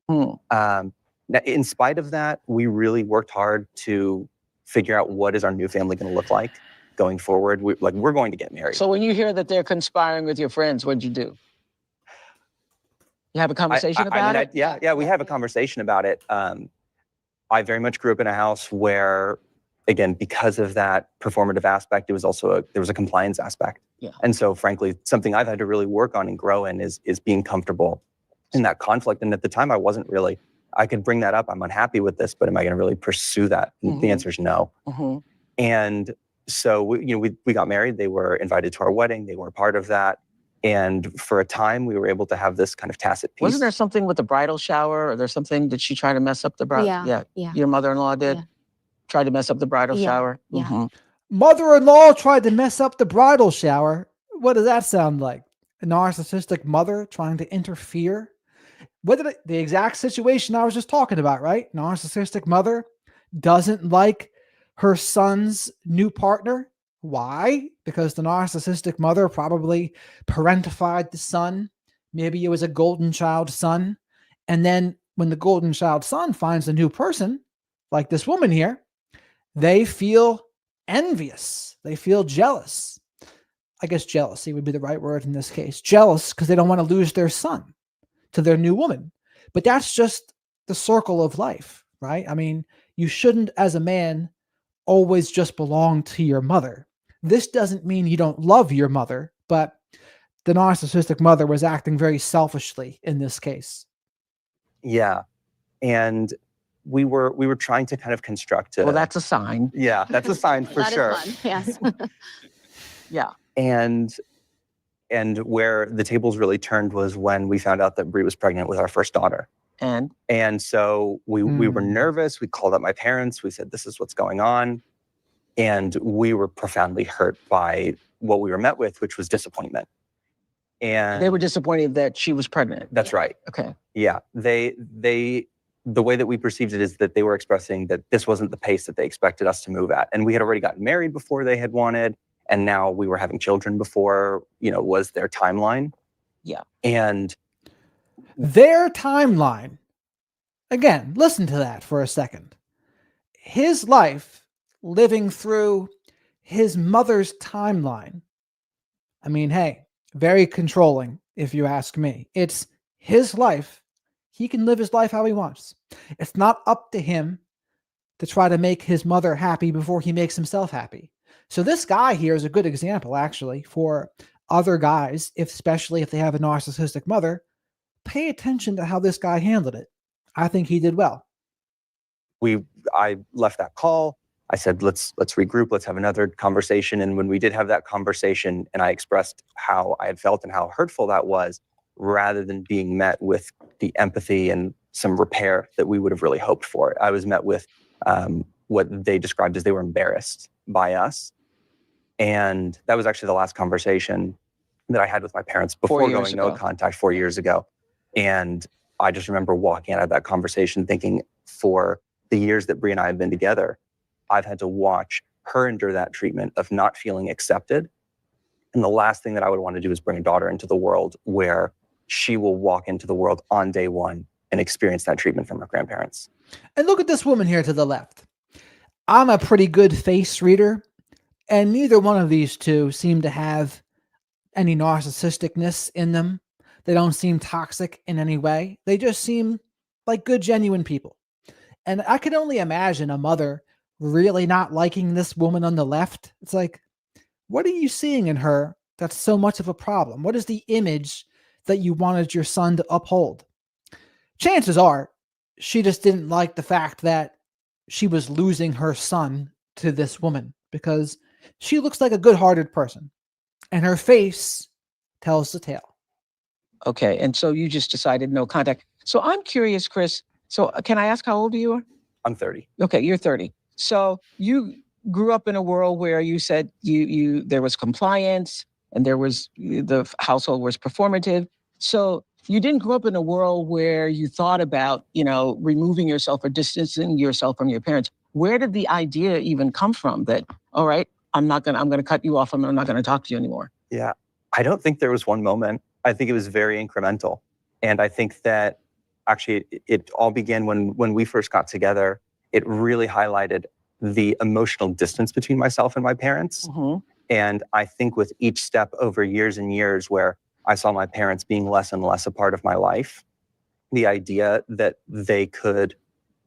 In spite of that, we really worked hard to figure out what is our new family going to look like going forward. We're going to get married.
So when you hear that they're conspiring with your friends, what'd you do? You have a conversation about it?
Yeah, we have a conversation about it. I very much grew up in a house where, again, because of that performative aspect, it was also there was a compliance aspect.
Yeah.
And so, frankly, something I've had to really work on and grow in is being comfortable in that conflict. And at the time, I wasn't really. I could bring that up. I'm unhappy with this, but am I going to really pursue that? The answer is no. And so, we got married. They were invited to our wedding. They were a part of that. And for a time, we were able to have this kind of tacit peace.
Wasn't there something with the bridal shower? Or there's something, did she try to mess up the bridal?
Yeah.
Your mother-in-law did?
Yeah.
Tried to mess up the bridal shower?
Yeah.
Mother-in-law tried to mess up the bridal shower. What does that sound like? A narcissistic mother trying to interfere? The exact situation I was just talking about, right? Narcissistic mother doesn't like her son's new partner. Why? Because the narcissistic mother probably parentified the son. Maybe it was a golden child son. And then when the golden child son finds a new person, like this woman here, they feel envious. They feel jealous. I guess jealousy would be the right word in this case. Jealous because they don't want to lose their son to their new woman. But that's just the circle of life, right? I mean, you shouldn't, as a man, always just belong to your mother. This doesn't mean you don't love your mother, but the narcissistic mother was acting very selfishly in this case.
Yeah. And we were trying to kind of construct
Well, that's a sign.
Yeah, that's a sign for sure.
Yes.
Yeah.
And where the tables really turned was when we found out that Brie was pregnant with our first daughter. And so we were nervous. We called up my parents. We said, this is what's going on. And we were profoundly hurt by what we were met with, which was disappointment. And
they were disappointed that she was pregnant.
That's right.
Okay.
Yeah. The way that we perceived it is that they were expressing that this wasn't the pace that they expected us to move at. And we had already gotten married before they had wanted. And now we were having children before, was their timeline.
Yeah.
And
their timeline, again, listen to that for a second. His life living through his mother's timeline. I mean, hey, very controlling, if you ask me. It's his life. He can live his life how he wants. It's not up to him to try to make his mother happy before he makes himself happy. So this guy here is a good example, actually, for other guys, especially if they have a narcissistic mother. Pay attention to how this guy handled it. I think he did well.
I left that call. I said, let's regroup. Let's have another conversation. And when we did have that conversation and I expressed how I had felt and how hurtful that was, rather than being met with the empathy and some repair that we would have really hoped for. I was met with what they described as they were embarrassed by us. And that was actually the last conversation that I had with my parents before going no contact 4 years ago. And I just remember walking out of that conversation thinking, for the years that Brie and I have been together, I've had to watch her endure that treatment of not feeling accepted. And the last thing that I would want to do is bring a daughter into the world where she will walk into the world on day one and experience that treatment from her grandparents.
And look at this woman here to the left. I'm a pretty good face reader, and neither one of these two seem to have any narcissisticness in them. They don't seem toxic in any way. They just seem like good, genuine people. And I could only imagine a mother really not liking this woman on the left. It's like, what are you seeing in her that's so much of a problem? What is the image that you wanted your son to uphold? Chances are she just didn't like the fact that she was losing her son to this woman, because she looks like a good-hearted person and her face tells the tale.
Okay, and so you just decided no contact. So I'm curious, Chris. So can I ask how old you are?
I'm 30.
Okay, you're 30. So you grew up in a world where you said there was compliance and the household was performative. So you didn't grow up in a world where you thought about, removing yourself or distancing yourself from your parents. Where did the idea even come from that, all right, I'm going to cut you off. I'm not going to talk to you anymore?
Yeah, I don't think there was one moment. I think it was very incremental. And I think that actually it all began when we first got together. It really highlighted the emotional distance between myself and my parents.
Mm-hmm.
And I think with each step over years and years where I saw my parents being less and less a part of my life, the idea that they could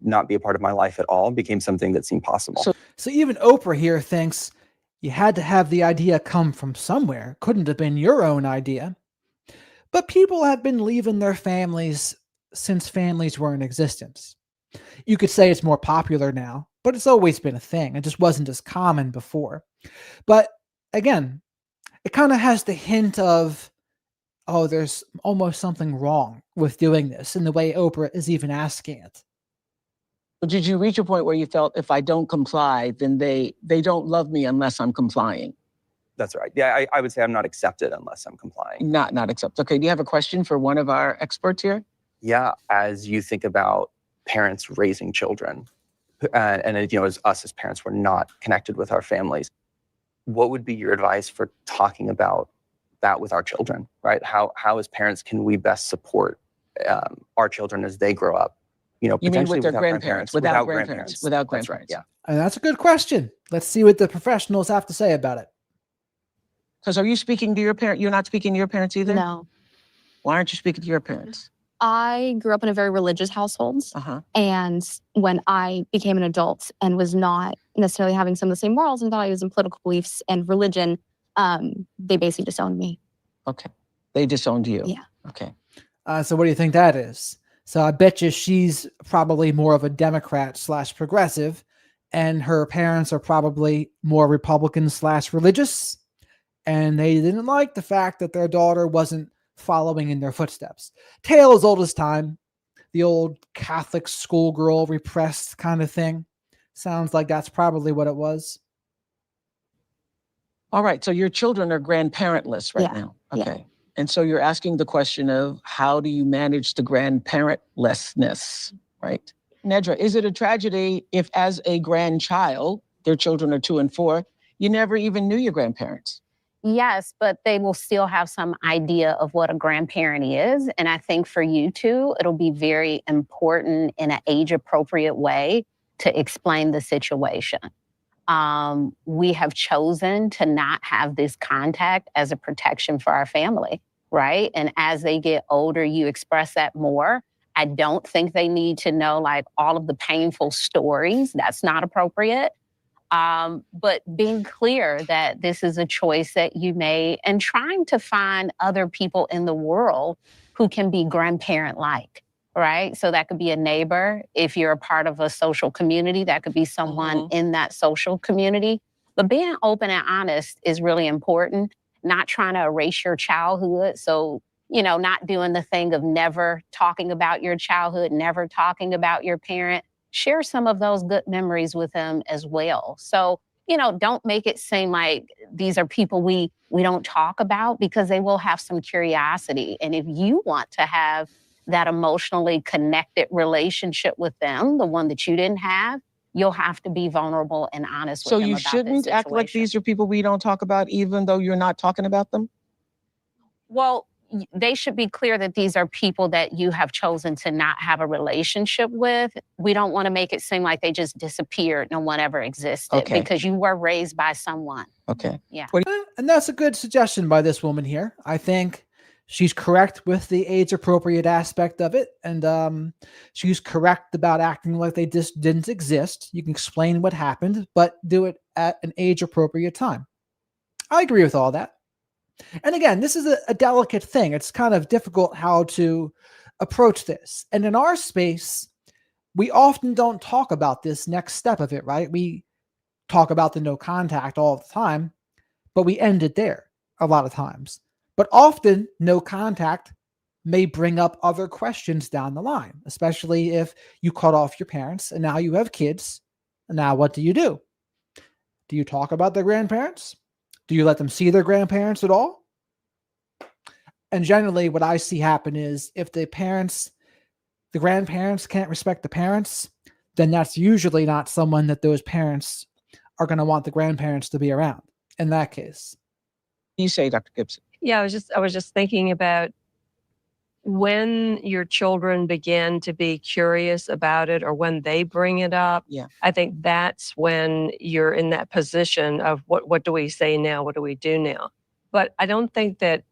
not be a part of my life at all became something that seemed possible.
So even Oprah here thinks you had to have the idea come from somewhere. Couldn't have been your own idea. But people have been leaving their families since families were in existence. You could say it's more popular now, but it's always been a thing. It just wasn't as common before. But again, it kind of has the hint of, oh, there's almost something wrong with doing this in the way Oprah is even asking it.
But did you reach a point where you felt if I don't comply, then they don't love me unless I'm complying?
That's right. Yeah, I would say I'm not accepted unless I'm complying.
Not accepted. Okay, do you have a question for one of our experts here?
Yeah, as you think about parents raising children, and as us as parents, we're not connected with our families, what would be your advice for talking about that with our children, right? How as parents can we best support our children as they grow up?
You mean with their grandparents, without grandparents.
That's right, yeah.
And that's a good question. Let's see what the professionals have to say about it.
Because are you speaking to your parent? You're not speaking to your parents either?
No.
Why aren't you speaking to your parents?
I grew up in a very religious household.
Uh-huh.
And when I became an adult and was not necessarily having some of the same morals and values and political beliefs and religion, they basically disowned me.
Okay. They disowned you?
Yeah.
Okay.
So what do you think that is? So I bet you she's probably more of a Democrat / progressive, and her parents are probably more Republican / religious. And they didn't like the fact that their daughter wasn't following in their footsteps. Tale as old as time. The old Catholic schoolgirl repressed kind of thing. Sounds like that's probably what it was.
All right. So your children are grandparentless right now. Okay.
Yeah.
And so you're asking the question of how do you manage the grandparentlessness, right? Nedra, is it a tragedy if as a grandchild, their children are 2 and 4, you never even knew your grandparents?
Yes, but they will still have some idea of what a grandparent is. And I think for you too, it'll be very important in an age-appropriate way to explain the situation. We have chosen to not have this contact as a protection for our family, right? And as they get older, you express that more. I don't think they need to know like all of the painful stories. That's not appropriate. But being clear that this is a choice that you made and trying to find other people in the world who can be grandparent-like, right? So that could be a neighbor. If you're a part of a social community, that could be someone in that social community. But being open and honest is really important, not trying to erase your childhood. So, not doing the thing of never talking about your childhood, never talking about your parent. Share some of those good memories with them as well. So, don't make it seem like these are people we don't talk about, because they will have some curiosity. And if you want to have that emotionally connected relationship with them, the one that you didn't have, you'll have to be vulnerable and honest with
So
them
you
about this
shouldn't act like
situation.
these are people we don't talk about, even though you're not talking about them?
Well, they should be clear that these are people that you have chosen to not have a relationship with. We don't want to make it seem like they just disappeared, no one ever existed,
Okay.
because you were raised by someone.
Okay.
Yeah.
And that's a good suggestion by this woman here. I think she's correct with the age appropriate aspect of it. And she's correct about acting like they just didn't exist. You can explain what happened, but do it at an age appropriate time. I agree with all that. And again, this is a delicate thing. It's kind of difficult how to approach this. And in our space, we often don't talk about this next step of it, right? We talk about the no contact all the time, but we end it there a lot of times. But often, no contact may bring up other questions down the line, especially if you cut off your parents and now you have kids. And now what do? Do you talk about their grandparents? Do you let them see their grandparents at all? And generally, what I see happen is if the grandparents can't respect the parents, then that's usually not someone that those parents are going to want the grandparents to be around in that case.
You say, Dr. Gibson.
Yeah, I was just thinking about when your children begin to be curious about it, or when they bring it up.
Yeah.
I think that's when you're in that position of what do we say now? What do we do now? But I don't think that,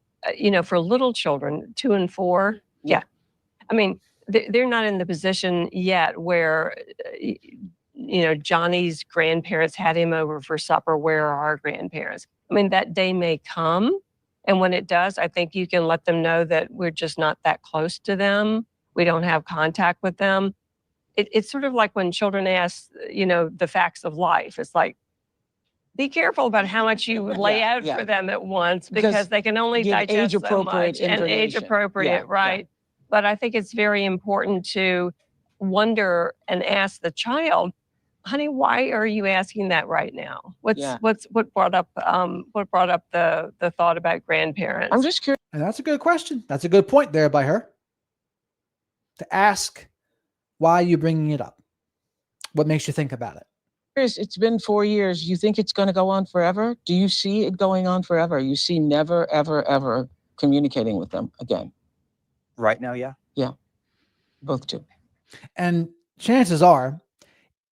for little children, 2 and 4, yeah. I mean, they're not in the position yet where, Johnny's grandparents had him over for supper. Where are our grandparents? I mean, that day may come. And when it does, I think you can let them know that we're just not that close to them. We don't have contact with them. It's sort of like when children ask, the facts of life. It's like, be careful about how much you lay out for them at once, because they can only
give
digest so much, and
information.
age appropriate,
Yeah,
right? But I think it's very important to wonder and ask the child, honey, why are you asking that right now? What brought up the thought about grandparents?
I'm just curious.
And that's a good question. That's a good point there by her. To ask, why are you bringing it up? What makes you think about it?
It's been 4 years. You think it's going to go on forever? Do you see it going on forever? You see never, ever, ever communicating with them again?
Right now, yeah.
Yeah, both do.
And chances are,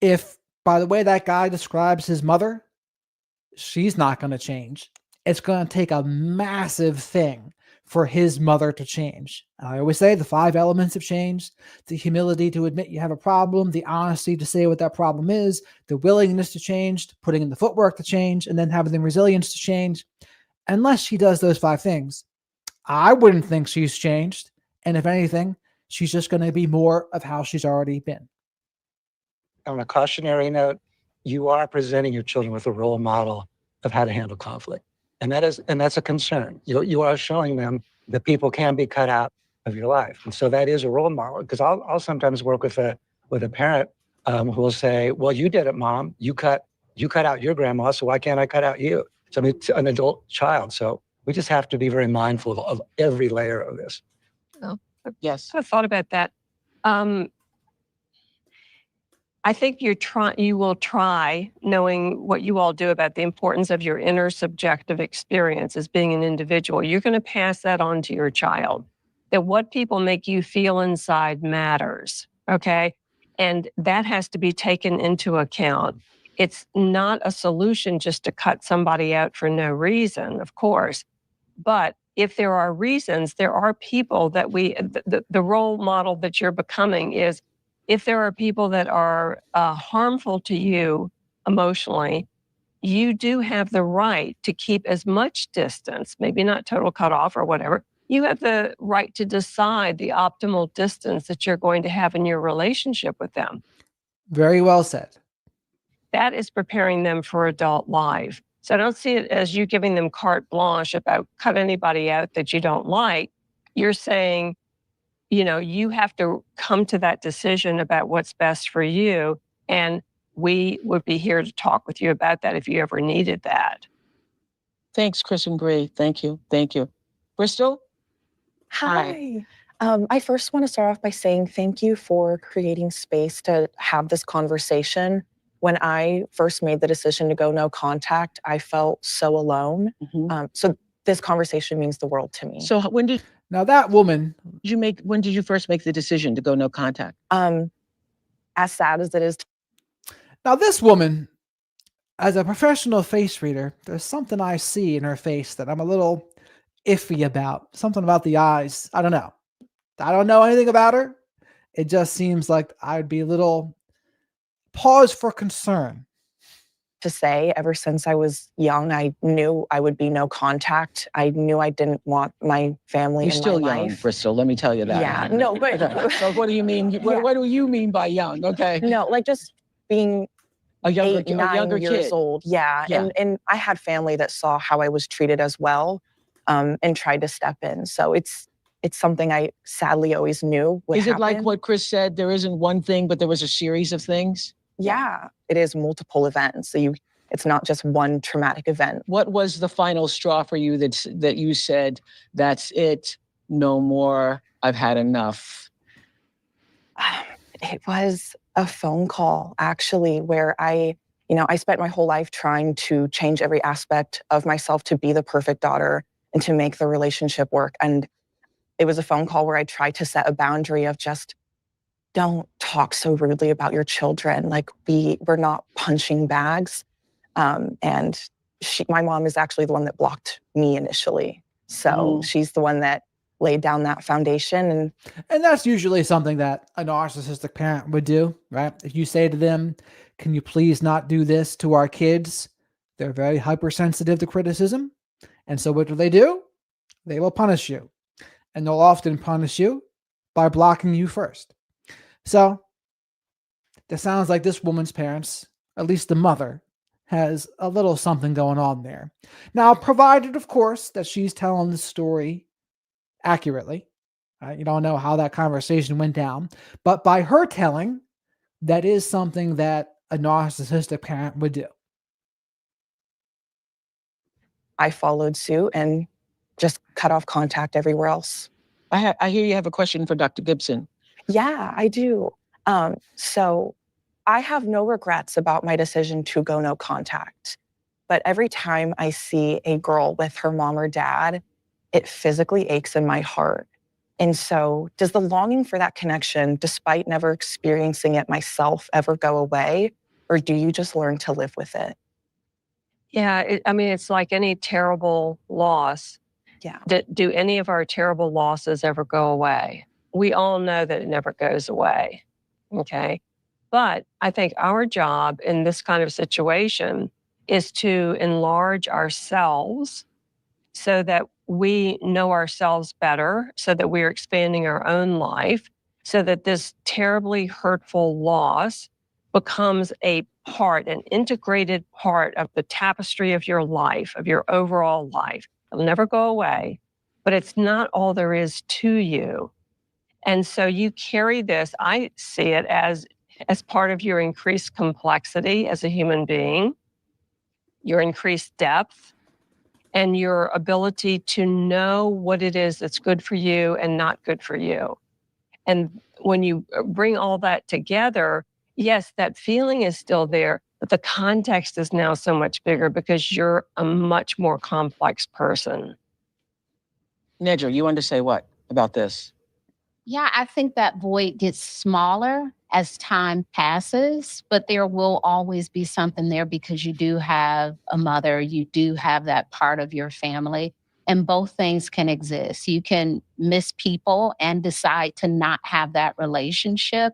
if by the way that guy describes his mother, she's not going to change. It's going to take a massive thing for his mother to change. I always say the 5 elements of change: the humility to admit you have a problem, the honesty to say what that problem is, the willingness to change, putting in the footwork to change, and then having the resilience to change. Unless she does those 5 things, I wouldn't think she's changed. And if anything, she's just going to be more of how she's already been.
On a cautionary note, you are presenting your children with a role model of how to handle conflict. And that's a concern. You are showing them that people can be cut out of your life. And so that is a role model, because I'll sometimes work with a parent who will say, well, you did it, Mom. You cut out your grandma, so why can't I cut out you? So I mean, it's an adult child. So we just have to be very mindful of every layer of this.
Oh,
yes.
I thought about that. I think you will try, knowing what you all do about the importance of your inner subjective experience as being an individual. You're going to pass that on to your child, that what people make you feel inside matters. Okay. And that has to be taken into account. It's not a solution just to cut somebody out for no reason, of course. But if there are reasons, there are people that the role model that you're becoming is, if there are people that are harmful to you emotionally, you do have the right to keep as much distance, maybe not total cutoff or whatever. You have the right to decide the optimal distance that you're going to have in your relationship with them.
Very well said.
That is preparing them for adult life. So I don't see it as you giving them carte blanche about cut anybody out that you don't like. You're saying, you have to come to that decision about what's best for you. And we would be here to talk with you about that if you ever needed that.
Thanks, Chris and Bree. Thank you. Thank you. Bristol?
Hi. I first want to start off by saying thank you for creating space to have this conversation. When I first made the decision to go no contact, I felt so alone. So this conversation means the world to me.
So when did
Now that woman,
when did you first make the decision to go no contact?
As sad as it is,
now this woman, as a professional face reader, there's something I see in her face that I'm a little iffy about. Something about the eyes. I don't know. I don't know anything about her. It just seems like I'd be a little pause for concern.
to say ever since I was young, I knew I would be no contact. I knew I didn't want my family
You're
in
still
my
young,
life.
Bristol. Let me tell you that.
Yeah, no, but
Okay. So what do you mean? What do you mean by young? Okay.
no, like just being
A younger
9 years
kid.
old. Yeah.
Yeah.
And I had family that saw how I was treated as well, and tried to step in. So it's something I sadly always knew would
Is it
happen.
like what Chris said? There isn't one thing, but there was a series of things?
Yeah, it is multiple events. So it's not just one traumatic event.
What was the final straw for you that you said, that's it, no more, I've had enough?
It was a phone call, actually, where I spent my whole life trying to change every aspect of myself to be the perfect daughter and to make the relationship work. And it was a phone call where I tried to set a boundary of just don't talk so rudely about your children. Like we're not punching bags. And my mom is actually the one that blocked me initially. So she's the one that laid down that foundation.
And that's usually something that a narcissistic parent would do, right? If you say to them, can you please not do this to our kids? They're very hypersensitive to criticism. And so what do? They will punish you. And they'll often punish you by blocking you first. So it sounds like this woman's parents, at least the mother, has a little something going on there. Now, provided, of course, that she's telling the story accurately. You don't know how that conversation went down, but by her telling, that is something that a narcissistic parent would do.
I followed suit and just cut off contact everywhere else.
I hear you have a question for Dr. Gibson.
Yeah, I do. So I have no regrets about my decision to go no contact. But every time I see a girl with her mom or dad, it physically aches in my heart. And so does the longing for that connection, despite never experiencing it myself, ever go away? Or do you just learn to live with it?
Yeah, it's like any terrible loss.
Yeah.
Do any of our terrible losses ever go away? We all know that it never goes away. Okay. But I think our job in this kind of situation is to enlarge ourselves so that we know ourselves better, so that we're expanding our own life, so that this terribly hurtful loss becomes an integrated part of the tapestry of your life, of your overall life. It'll never go away, but it's not all there is to you. And so you carry this, I see it as part of your increased complexity as a human being, your increased depth, and your ability to know what it is that's good for you and not good for you. And when you bring all that together, yes, that feeling is still there, but the context is now so much bigger because you're a much more complex person.
Nedra, you wanted to say what about this?
Yeah, I think that void gets smaller as time passes, but there will always be something there because you do have a mother, you do have that part of your family, and both things can exist. You can miss people and decide to not have that relationship,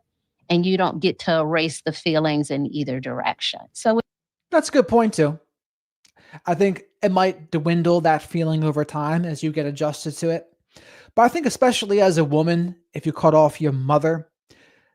and you don't get to erase the feelings in either direction. So
That's a good point, too. I think it might dwindle that feeling over time as you get adjusted to it. But I think especially as a woman, if you cut off your mother,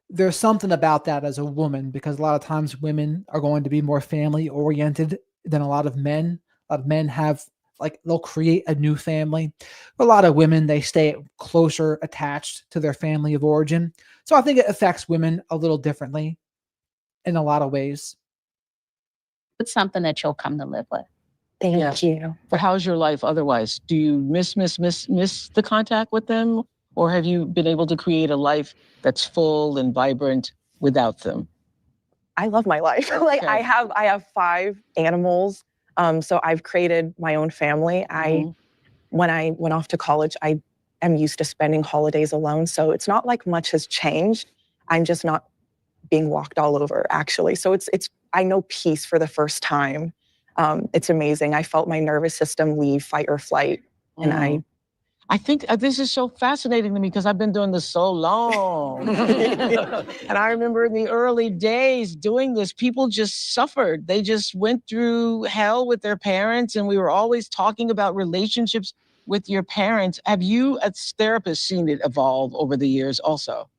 there's something about that as a woman because a lot of times women are going to be more family oriented than a lot of men. A lot of men have like they'll create a new family. A lot of women, they stay closer attached to their family of origin. So I think it affects women a little differently in a lot of ways.
It's something that you'll come to live with.
Thank you.
But how's your life otherwise? Do you miss the contact with them? Or have you been able to create a life that's full and vibrant without them?
I love my life. Like
Okay.
I have 5 animals. So I've created my own family. When I went off to college, I am used to spending holidays alone. So it's not like much has changed. I'm just not being walked all over, actually. So it's I know peace for the first time. It's amazing. I felt my nervous system leave fight or flight, and
I think this is so fascinating to me because I've been doing this so long. And I remember in the early days doing this, people just suffered. They just went through hell with their parents, and we were always talking about relationships with your parents. Have you, as therapists, seen it evolve over the years also?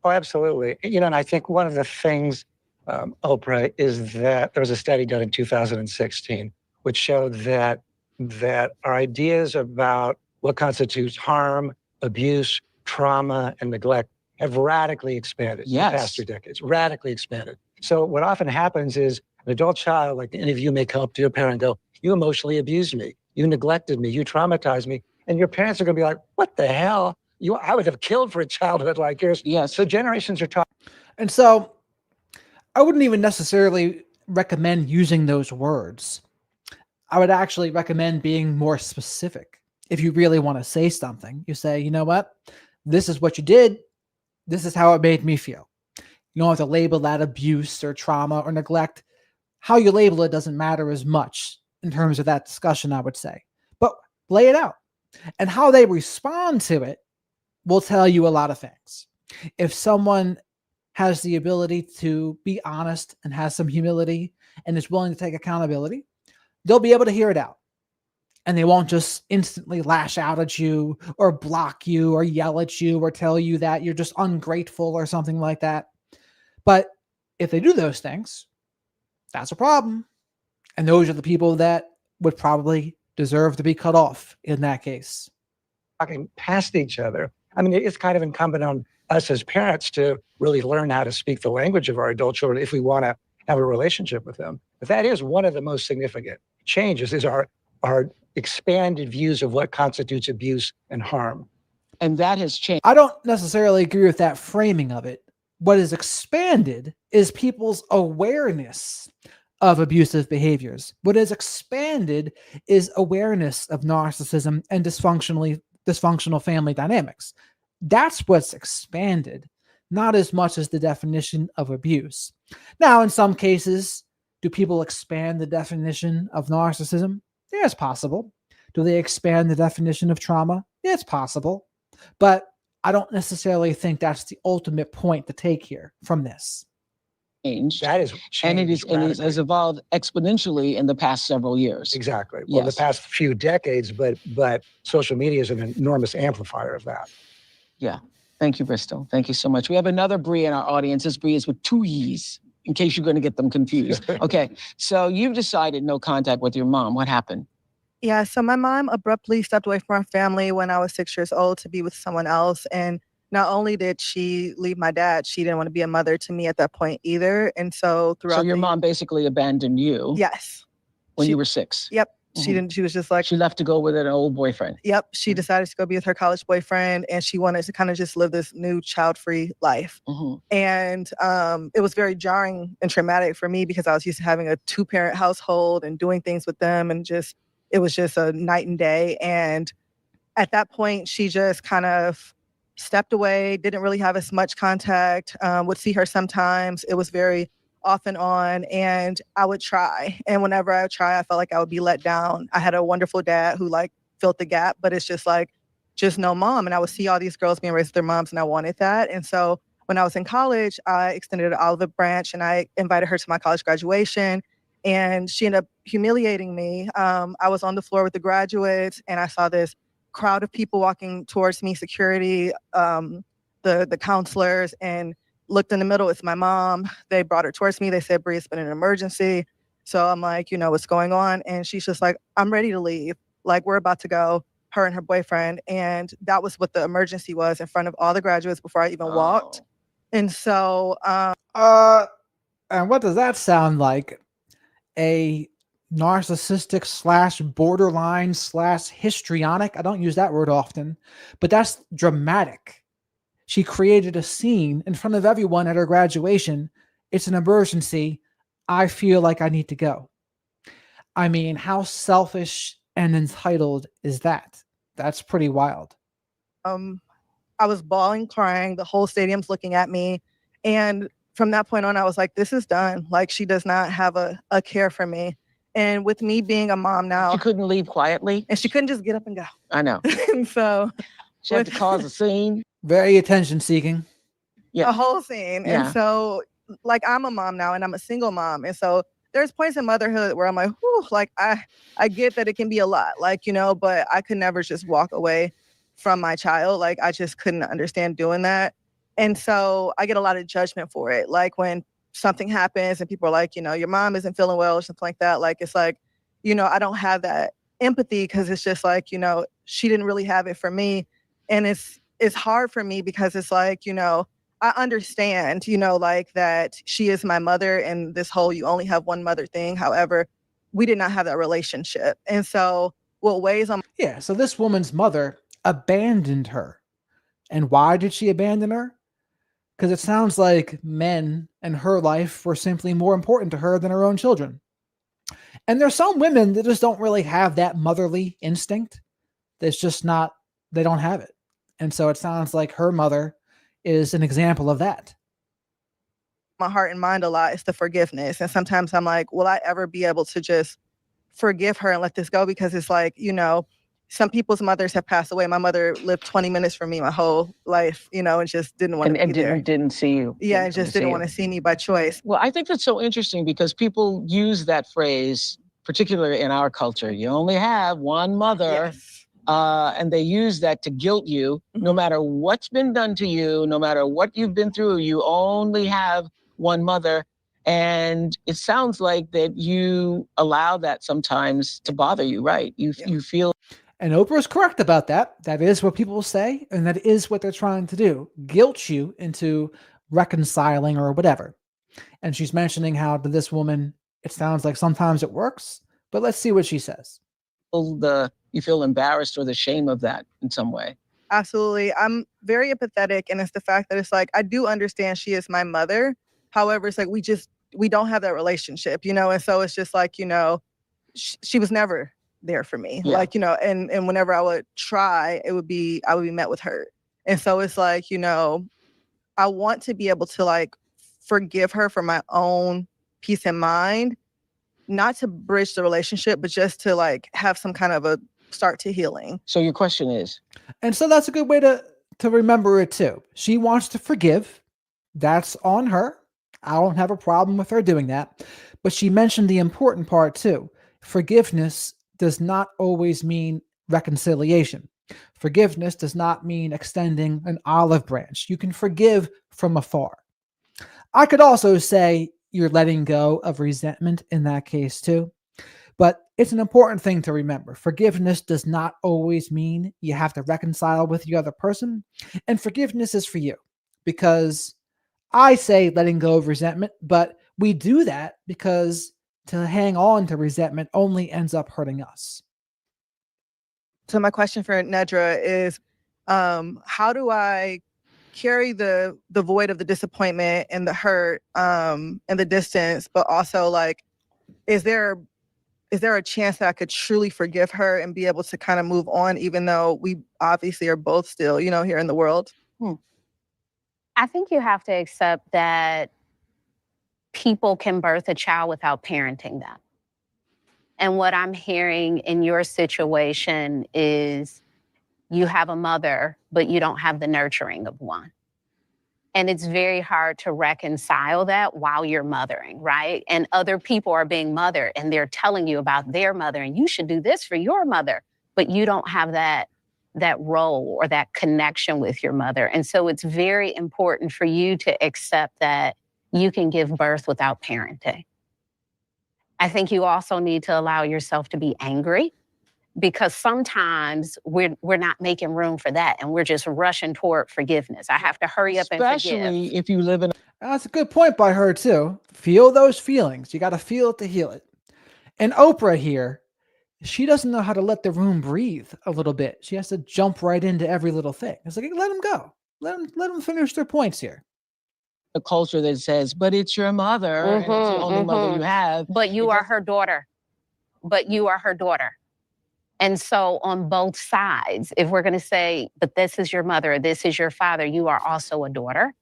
Oh, absolutely. And I think one of the things, Oprah, is that there was a study done in 2016 which showed that our ideas about what constitutes harm, abuse, trauma, and neglect have radically expanded in the past 3 decades, radically expanded. So what often happens is an adult child, like any of you, may come up to your parent and go, "You emotionally abused me, you neglected me, you traumatized me." And your parents are going to be like, "What the hell? I would have killed for a childhood like yours."
Yes.
So generations are taught.
And so I wouldn't even necessarily recommend using those words. I would actually recommend being more specific. If you really want to say something, you say, you know what? This is what you did. This is how it made me feel. You don't have to label that abuse or trauma or neglect. How you label it doesn't matter as much in terms of that discussion, I would say. But lay it out. And how they respond to it will tell you a lot of things. If someone has the ability to be honest and has some humility and is willing to take accountability, they'll be able to hear it out. And they won't just instantly lash out at you or block you or yell at you or tell you that you're just ungrateful or something like that. But if they do those things, that's a problem. And those are the people that would probably deserve to be cut off in that case.
Talking past each other. I mean, it's kind of incumbent on us as parents to really learn how to speak the language of our adult children if we want to have a relationship with them. But that is one of the most significant changes, is our expanded views of what constitutes abuse and harm.
And that has changed.
I don't necessarily agree with that framing of it. What is expanded is people's awareness of abusive behaviors. What is expanded is awareness of narcissism and dysfunctional family dynamics. That's what's expanded, not as much as the definition of abuse. Now, in some cases, do people expand the definition of narcissism? Yeah, it's possible. Do they expand the definition of trauma? Yeah, it's possible. But I don't necessarily think that's the ultimate point to take here from this.
Changed.
That is changed.
And it has evolved exponentially in the past several years.
Exactly. Well, the past few decades, but social media is an enormous amplifier of that.
Yeah. Thank you, Bristol. Thank you so much. We have another Bree in our audience. This Bree is with 2 E's, in case you're going to get them confused. Okay. So you've decided no contact with your mom. What happened?
Yeah, so my mom abruptly stepped away from our family when I was 6 years old to be with someone else. And not only did she leave my dad, she didn't want to be a mother to me at that point either. And so throughout
So your mom basically abandoned you.
Yes.
When you were 6.
Yep. She didn't, she was just like,
she left to go with an old boyfriend.
Yep. She decided to go be with her college boyfriend, and she wanted to kind of just live this new child-free life. And it was very jarring and traumatic for me because I was used to having a 2-parent household and doing things with them, and just, it was just a night and day. And at that point, she just kind of stepped away, didn't really have as much contact, would see her sometimes. It was very off and on, and I would try. And whenever I would try, I felt like I would be let down. I had a wonderful dad who like filled the gap, but it's just like, just no mom. And I would see all these girls being raised with their moms, and I wanted that. And so when I was in college, I extended an olive branch, and I invited her to my college graduation, and she ended up humiliating me. I was on the floor with the graduates, and I saw this crowd of people walking towards me, security, the counselors, and looked in the middle. It's my mom. They brought her towards me. They said, "Bree, it's been an emergency." So I'm like, you know, what's going on? And she's just like, "I'm ready to leave." Like, we're about to go, her and her boyfriend. And that was what the emergency was in front of all the graduates before I even walked. And so,
and what does that sound like? A narcissistic / borderline / histrionic? I don't use that word often, but that's dramatic. She created a scene in front of everyone at her graduation. It's an emergency. I feel like I need to go. I mean, how selfish and entitled is that? That's pretty wild.
I was bawling, crying. The whole stadium's looking at me. And from that point on, I was like, this is done. Like, she does not have a care for me. And with me being a mom now.
She couldn't leave quietly?
And she couldn't just get up and go.
I know.
And so.
She had to cause a scene.
Very attention seeking.
Yeah.
A whole scene.
Yeah.
And so, like, I'm a mom now and I'm a single mom. And so there's points in motherhood where I'm like, whew, like, I get that it can be a lot, like, you know, but I could never just walk away from my child. Like, I just couldn't understand doing that. And so I get a lot of judgment for it. Like, when something happens and people are like, you know, your mom isn't feeling well or something like that. Like, it's like, you know, I don't have that empathy because it's just like, you know, she didn't really have it for me. And it's hard for me because it's like, you know, I understand, you know, like, that she is my mother and this whole you only have one mother thing. However, we did not have that relationship. And so what weighs on.
Yeah, so this woman's mother abandoned her. And why did she abandon her? Because it sounds like men and her life were simply more important to her than her own children. And there's some women that just don't really have that motherly instinct. That's just not, they don't have it. And so it sounds like her mother is an example of that.
My heart and mind a lot is the forgiveness. And sometimes I'm like, will I ever be able to just forgive her and let this go? Because it's like, you know, some people's mothers have passed away. My mother lived 20 minutes from me my whole life, you know, and just didn't want to be there.
And didn't see you.
Yeah, and just didn't want to see me by choice.
Well, I think that's so interesting because people use that phrase, particularly in our culture. You only have one mother.
Yes.
And they use that to guilt you. No matter what's been done to you, no matter what you've been through, you only have one mother. And it sounds like that you allow that sometimes to bother you, right? You feel.
And Oprah's correct about that. That is what people say, and that is what they're trying to do. Guilt you into reconciling or whatever. And she's mentioning how to this woman, it sounds like sometimes it works, but let's see what she says.
You feel embarrassed or the shame of that in some way.
Absolutely. I'm very empathetic. And it's the fact that it's like, I do understand she is my mother. However, it's like, we don't have that relationship, you know? And so it's just like, you know, she was never there for me.
Yeah.
Like, you know, and whenever I would try, I would be met with hurt. And so it's like, you know, I want to be able to like forgive her for my own peace of mind, not to bridge the relationship, but just to like have some kind of a start to healing.
So your question is?
And so that's a good way to remember it too. She wants to forgive. That's on her. I don't have a problem with her doing that. But she mentioned the important part too. Forgiveness does not always mean reconciliation. Forgiveness does not mean extending an olive branch. You can forgive from afar. I could also say you're letting go of resentment in that case too. But it's an important thing to remember. Forgiveness does not always mean you have to reconcile with the other person. And forgiveness is for you. Because I say letting go of resentment, but we do that because to hang on to resentment only ends up hurting us.
So my question for Nedra is, how do I carry the void of the disappointment and the hurt and the distance, but also like, is there a chance that I could truly forgive her and be able to kind of move on, even though we obviously are both still, you know, here in the world?
I think you have to accept that people can birth a child without parenting them. And what I'm hearing in your situation is you have a mother, but you don't have the nurturing of one. And it's very hard to reconcile that while you're mothering, right? And other people are being mothered and they're telling you about their mother and you should do this for your mother, but you don't have that role or that connection with your mother. And so it's very important for you to accept that you can give birth without parenting. I think you also need to allow yourself to be angry because sometimes we're not making room for that and we're just rushing toward forgiveness. I have to hurry up and forgive.
Especially if you live in.
That's a good point by her too. Feel those feelings. You got to feel it to heal it. And Oprah here, she doesn't know how to let the room breathe a little bit. She has to jump right into every little thing. It's like, let them go. Let them finish their points here.
A culture that says, but it's your mother, and it's the only mother you have.
But you are her daughter. But you are her daughter. And so on both sides, if we're going to say, but this is your mother, or this is your father, you are also a daughter.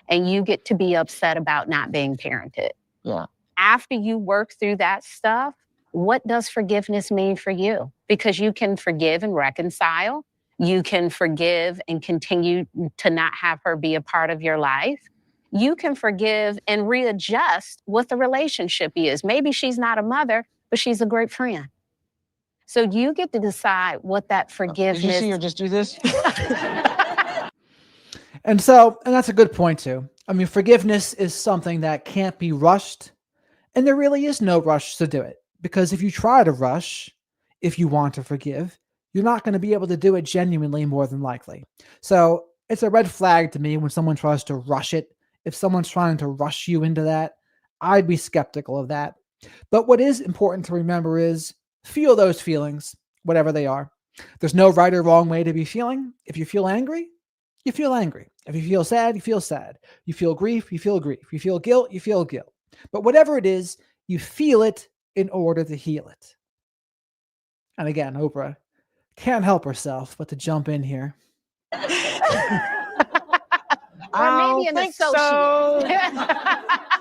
And you get to be upset about not being parented.
Yeah.
After you work through that stuff, what does forgiveness mean for you? Because you can forgive and reconcile. You can forgive and continue to not have her be a part of your life. You can forgive and readjust what the relationship is. Maybe she's not a mother, but she's a great friend. So you get to decide what that forgiveness.
Did you see her just do this?
And that's a good point too. I mean, forgiveness is something that can't be rushed, and there really is no rush to do it. Because if you try to rush, if you want to forgive, you're not going to be able to do it genuinely, more than likely. So it's a red flag to me when someone tries to rush it. If someone's trying to rush you into that, I'd be skeptical of that. But what is important to remember is feel those feelings, whatever they are. There's no right or wrong way to be feeling. If you feel angry, you feel angry. If you feel sad, you feel sad. You feel grief, you feel grief. You feel guilt, you feel guilt. But whatever it is, you feel it in order to heal it. And again, Oprah can't help herself but to jump in here.
Or maybe an associate.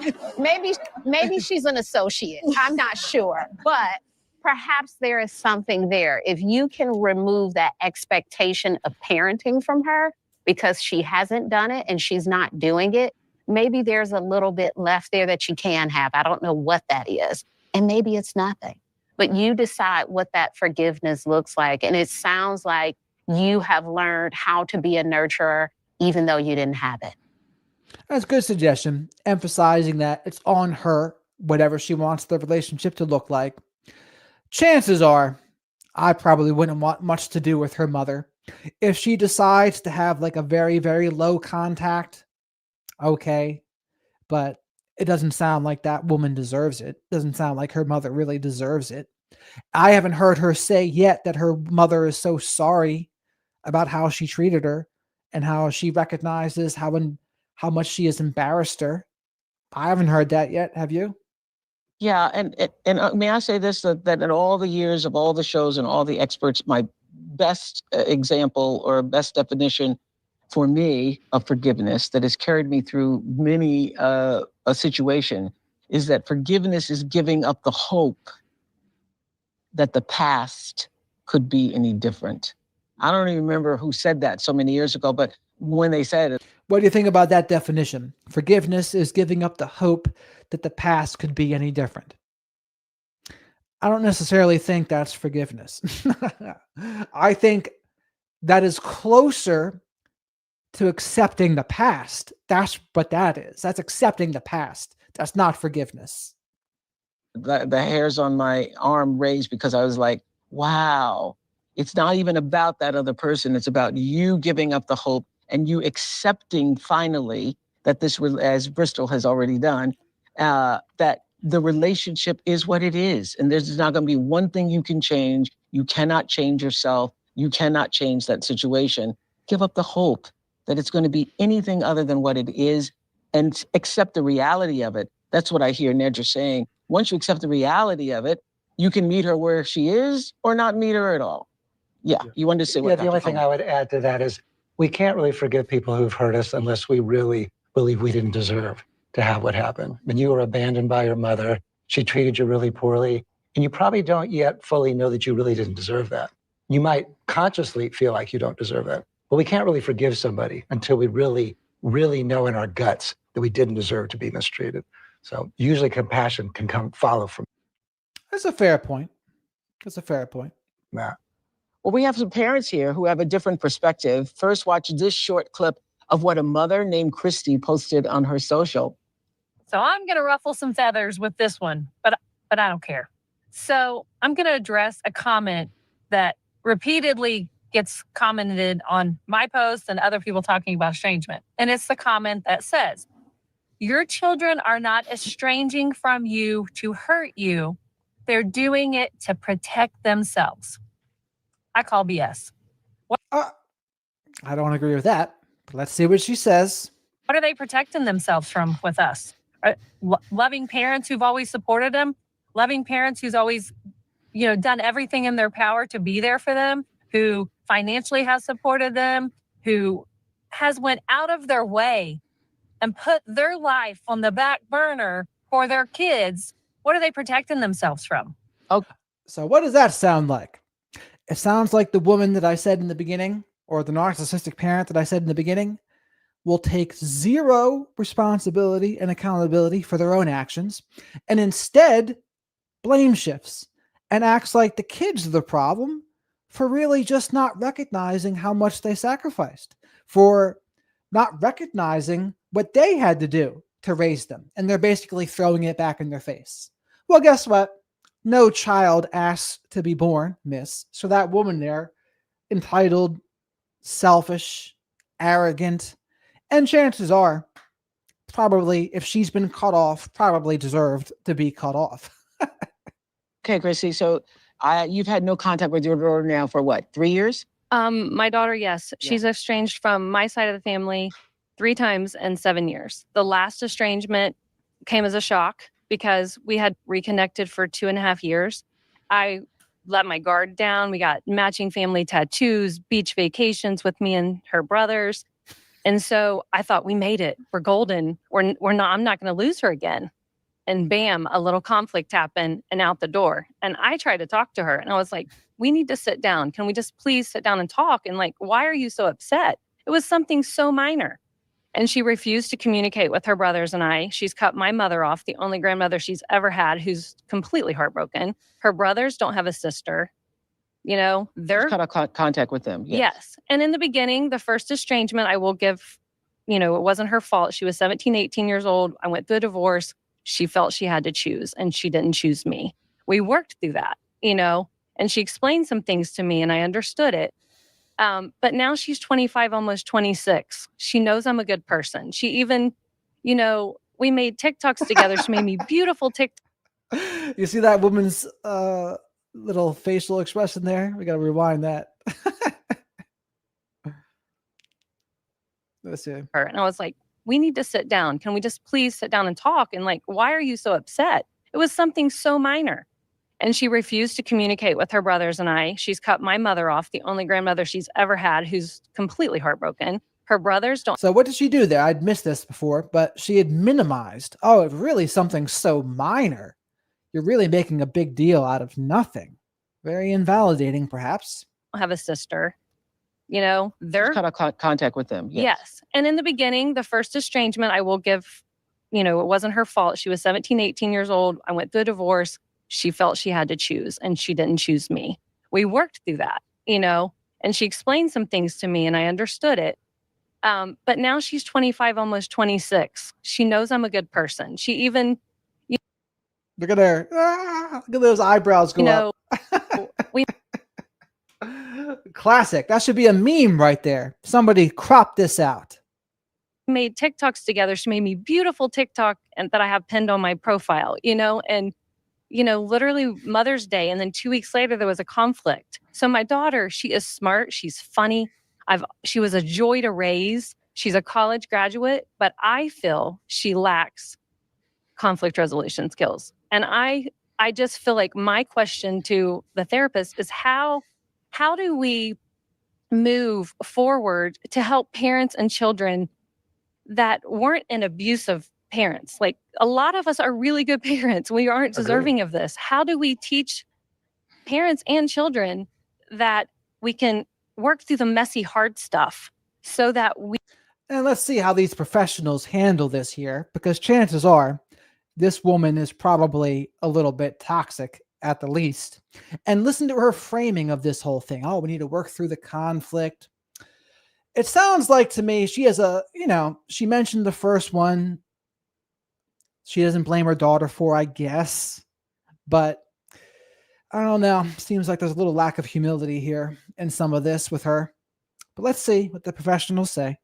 So.
maybe she's an associate. I'm not sure. But perhaps there is something there. If you can remove that expectation of parenting from her because she hasn't done it and she's not doing it, maybe there's a little bit left there that you can have. I don't know what that is. And maybe it's nothing. But you decide what that forgiveness looks like. And it sounds like you have learned how to be a nurturer even though you didn't have it.
That's a good suggestion, emphasizing that it's on her, whatever she wants the relationship to look like. Chances are, I probably wouldn't want much to do with her mother. If she decides to have like a very, very low contact, okay, but it doesn't sound like that woman deserves it. Doesn't sound like her mother really deserves it. I haven't heard her say yet that her mother is so sorry about how she treated her and how she recognizes how much she has embarrassed her. I haven't heard that yet. Have you?
Yeah, and may I say this, that in all the years of all the shows and all the experts, my best example or best definition for me of forgiveness that has carried me through many a situation is that forgiveness is giving up the hope that the past could be any different. I don't even remember who said that so many years ago, but when they said it.
What do you think about that definition? Forgiveness is giving up the hope that the past could be any different. I don't necessarily think that's forgiveness. I think that is closer to accepting the past. That's what that is. That's accepting the past. That's not forgiveness.
The hairs on my arm raised because I was like, wow, it's not even about that other person. It's about you giving up the hope and you accepting finally that this, as Bristol has already done, that the relationship is what it is. And there's not going to be one thing you can change. You cannot change yourself. You cannot change that situation. Give up the hope that it's going to be anything other than what it is and accept the reality of it. That's what I hear Nedra saying. Once you accept the reality of it, you can meet her where she is or not meet her at all. Yeah, you wanted to say what?
Yeah, the only thing I would add to that is we can't really forgive people who've hurt us unless we really believe we didn't deserve to have what happened. When you were abandoned by your mother, she treated you really poorly, and you probably don't yet fully know that you really didn't deserve that. You might consciously feel like you don't deserve that, but we can't really forgive somebody until we really, really know in our guts that we didn't deserve to be mistreated. So usually compassion can follow from.
That's a fair point. That's a fair point.
Nah.
Well, we have some parents here who have a different perspective. First, watch this short clip of what a mother named Christy posted on her social.
So I'm going to ruffle some feathers with this one, but I don't care. So I'm going to address a comment that repeatedly gets commented on my posts and other people talking about estrangement. And it's the comment that says, your children are not estranging from you to hurt you. They're doing it to protect themselves. I call BS.
I don't agree with that. But let's see what she says.
What are they protecting themselves from with us? Loving parents who've always supported them, loving parents who's always, done everything in their power to be there for them, who financially has supported them, who has went out of their way and put their life on the back burner for their kids. What are they protecting themselves from?
So what does that sound like? It sounds like the woman that I said in the beginning, or the narcissistic parent that I said in the beginning, will take zero responsibility and accountability for their own actions, and instead blame shifts and acts like the kids are the problem for really just not recognizing how much they sacrificed, for not recognizing what they had to do to raise them. And they're basically throwing it back in their face. Well, guess what? No child asks to be born, miss. So that woman there, entitled, selfish, arrogant, and chances are, probably, if she's been cut off, probably deserved to be cut off.
Okay, Chrissy. So you've had no contact with your daughter now for what, 3 years?
My daughter, yes. She's estranged from my side of the family 3 times in 7 years. The last estrangement came as a shock because we had reconnected for 2.5 years. I let my guard down. We got matching family tattoos, beach vacations with me and her brothers. And so I thought, we made it. We're golden. We're not, I'm not going to lose her again. And bam, a little conflict happened and out the door. And I tried to talk to her and I was like, we need to sit down. Can we just please sit down and talk? And like, why are you so upset? It was something so minor. And she refused to communicate with her brothers and I. She's cut my mother off, the only grandmother she's ever had, who's completely heartbroken. Her brothers don't have a sister. They're
cut off contact with them.
Yes. And in the beginning, the first estrangement, I will give, it wasn't her fault. She was 17, 18 years old. I went through a divorce. She felt she had to choose and she didn't choose me. We worked through that, and she explained some things to me and I understood it. But now she's 25, almost 26. She knows I'm a good person. She even, we made TikToks together. She made me beautiful TikToks.
You see that woman's little facial expression there? We got to rewind that. Let's see.
And I was like, we need to sit down. Can we just please sit down and talk? And like, why are you so upset? It was something so minor. And she refused to communicate with her brothers and I. She's cut my mother off, the only grandmother she's ever had, who's completely heartbroken. Her brothers don't.
So what did she do there? I'd missed this before, but she had minimized. Oh, it's really something so minor. You're really making a big deal out of nothing. Very invalidating, perhaps.
Have a sister. They're
cut off contact with them.
Yes. And in the beginning, the first estrangement, I will give, it wasn't her fault. She was 17, 18 years old. I went through a divorce. She felt she had to choose and she didn't choose me. We worked through that, and she explained some things to me and I understood it. But now she's 25, almost 26. She knows I'm a good person. She even,
look at her. Look at those eyebrows go up. Classic. That should be a meme right there. Somebody crop this out.
Made TikToks together. She made me beautiful TikTok and that I have pinned on my profile, and literally Mother's Day. And then 2 weeks later, there was a conflict. So my daughter, she is smart. She's funny. She was a joy to raise. She's a college graduate, but I feel she lacks conflict resolution skills. And I just feel like my question to the therapist is how do we move forward to help parents and children that weren't in abusive parents? Like, a lot of us are really good parents. We aren't deserving of this. How do we teach parents and children that we can work through the messy, hard stuff so that we...
And let's see how these professionals handle this here, because chances are this woman is probably a little bit toxic at the least. And listen to her framing of this whole thing. Oh, we need to work through the conflict. It sounds like to me she has she mentioned the first one. She doesn't blame her daughter for, I guess. But I don't know. Seems like there's a little lack of humility here in some of this with her. But let's see what the professionals say.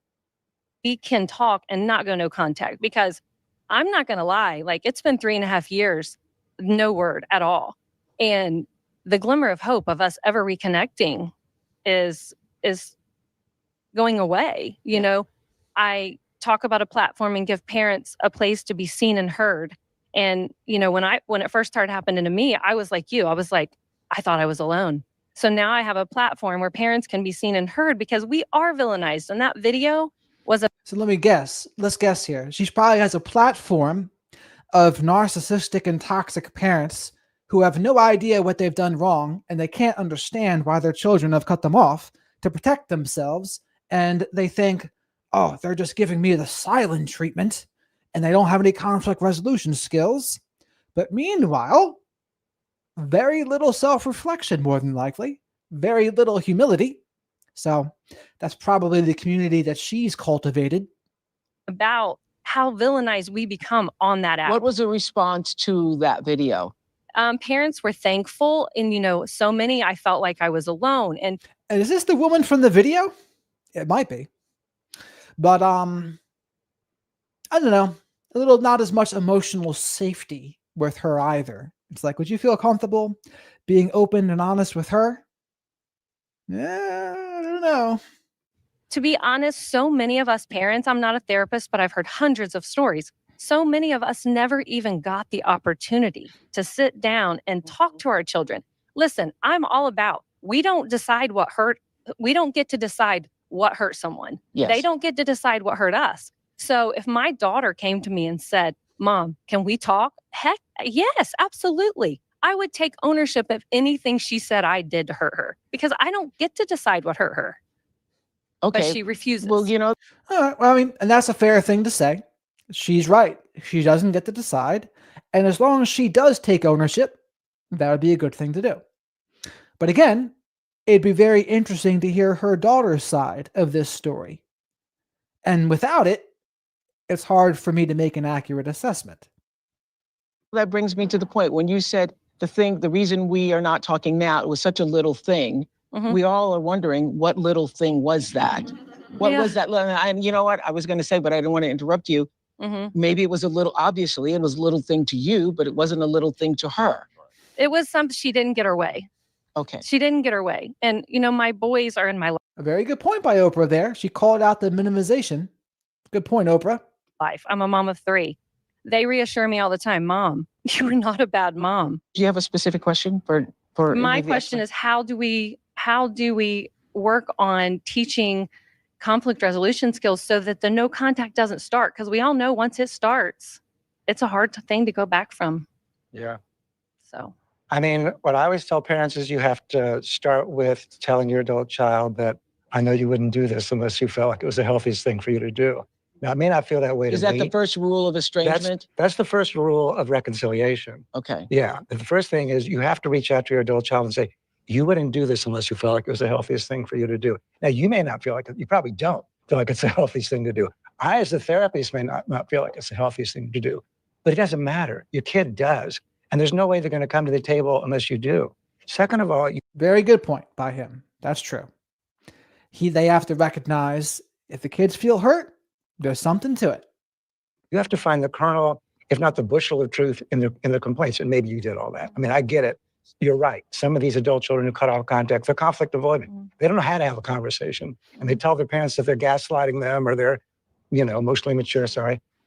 We can talk and not go no contact, because I'm not going to lie. Like, it's been 3.5 years, no word at all. And the glimmer of hope of us ever reconnecting is going away. You know, I talk about a platform and give parents a place to be seen and heard. And, you know, when it first started happening to me, I was like you. I was like, I thought I was alone. So now I have a platform where parents can be seen and heard, because we are villainized. And that video was a
So let me guess. Let's guess here. She probably has a platform of narcissistic and toxic parents who have no idea what they've done wrong, and they can't understand why their children have cut them off to protect themselves. And they think, oh, they're just giving me the silent treatment, and they don't have any conflict resolution skills. But meanwhile, very little self-reflection, more than likely, very little humility. So that's probably the community that she's cultivated.
about how villainized we become on that app.
What was the response to that video?
Parents were thankful, and, you know, so many, I felt like I was alone. And
Is this the woman from the video? It might be. But I don't know. A little not as much emotional safety with her either. It's like, would you feel comfortable being open and honest with her? Yeah, I don't know.
to be honest, so many of us parents, I'm not a therapist, but I've heard hundreds of stories. So many of us never even got the opportunity to sit down and talk to our children. Listen, I'm all about, we don't decide what hurt, we don't get to decide what hurt someone.
Yes.
They don't get to decide what hurt us. So if my daughter came to me and said, Mom, can we talk? Heck, yes, absolutely. I would take ownership of anything she said I did to hurt her, because I don't get to decide what hurt her.
Okay.
But she refuses.
Well, you know,
All right, well, I mean, and that's a fair thing to say. She's right. She doesn't get to decide. And as long as she does take ownership, that would be a good thing to do. But again, it'd be very interesting to hear her daughter's side of this story. And without it, it's hard for me to make an accurate assessment.
that brings me to the point when you said the reason we are not talking now, it was such a little thing.
Mhm.
We all are wondering, what little thing was that? What
Yeah.
was that? And you know what? I was going to say, but I didn't want to interrupt you.
Mhm.
Maybe it was obviously, it was a little thing to you, but it wasn't a little thing to her.
It was something, she didn't get her way.
Okay.
She didn't get her way. And, you know, my boys are in my
A very good point by Oprah there. She called out the minimization. Good point, Oprah.
life. I'm a mom of 3. They reassure me all the time, Mom, you're not a bad mom.
Do you have a specific question for
My
any of the
question
experts?
is, how do we work on teaching conflict resolution skills so that the no contact doesn't start? Because we all know once it starts, it's a hard thing to go back from.
Yeah.
So
I mean, what I always tell parents is you have to start with telling your adult child that I know you wouldn't do this unless you felt like it was the healthiest thing for you to do. Now, it may not feel that way to
Is that
me.
the first rule of estrangement?
That's the first rule of reconciliation.
Okay.
Yeah. The first thing is you have to reach out to your adult child and say, you wouldn't do this unless you felt like it was the healthiest thing for you to do. Now, you may not feel like it. You probably don't feel like it's the healthiest thing to do. I, as a therapist, may not feel like it's the healthiest thing to do. But it doesn't matter. Your kid does. And there's no way they're going to come to the table unless you do. Second of all,
Very good point by him. That's true. They have to recognize if the kids feel hurt, there's something to it.
you have to find the kernel, if not the bushel of truth in the complaints. And maybe you did all that. I mean, I get it. You're right. Some of these adult children who cut off contact, they're conflict avoidant. They don't know how to have a conversation. And they tell their parents that they're gaslighting them or they're, emotionally mature,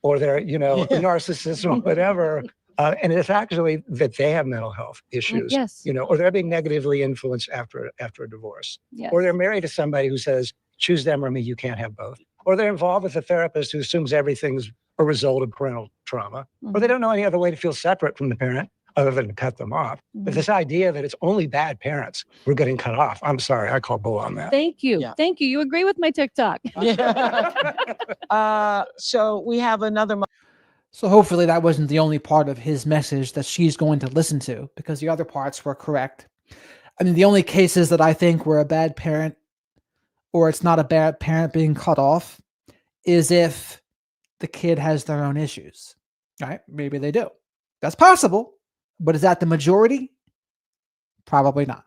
or they're, narcissists or whatever. And it's actually that they have mental health issues,
yes.
Or they're being negatively influenced after a divorce.
Yes.
Or they're married to somebody who says, choose them or me, you can't have both. Or they're involved with a therapist who assumes everything's a result of parental trauma. Or they don't know any other way to feel separate from the parent other than to cut them off. But this idea that it's only bad parents who are getting cut off, I'm sorry, I call bull on that.
Thank you.
Yeah.
Thank you. You agree with my TikTok.
So we have another.
So hopefully that wasn't the only part of his message that she's going to listen to, because the other parts were correct. I mean, the only cases that I think were a bad parent, or it's not a bad parent being cut off, is if the kid has their own issues, right? Maybe they do. That's possible, but is that the majority? Probably not.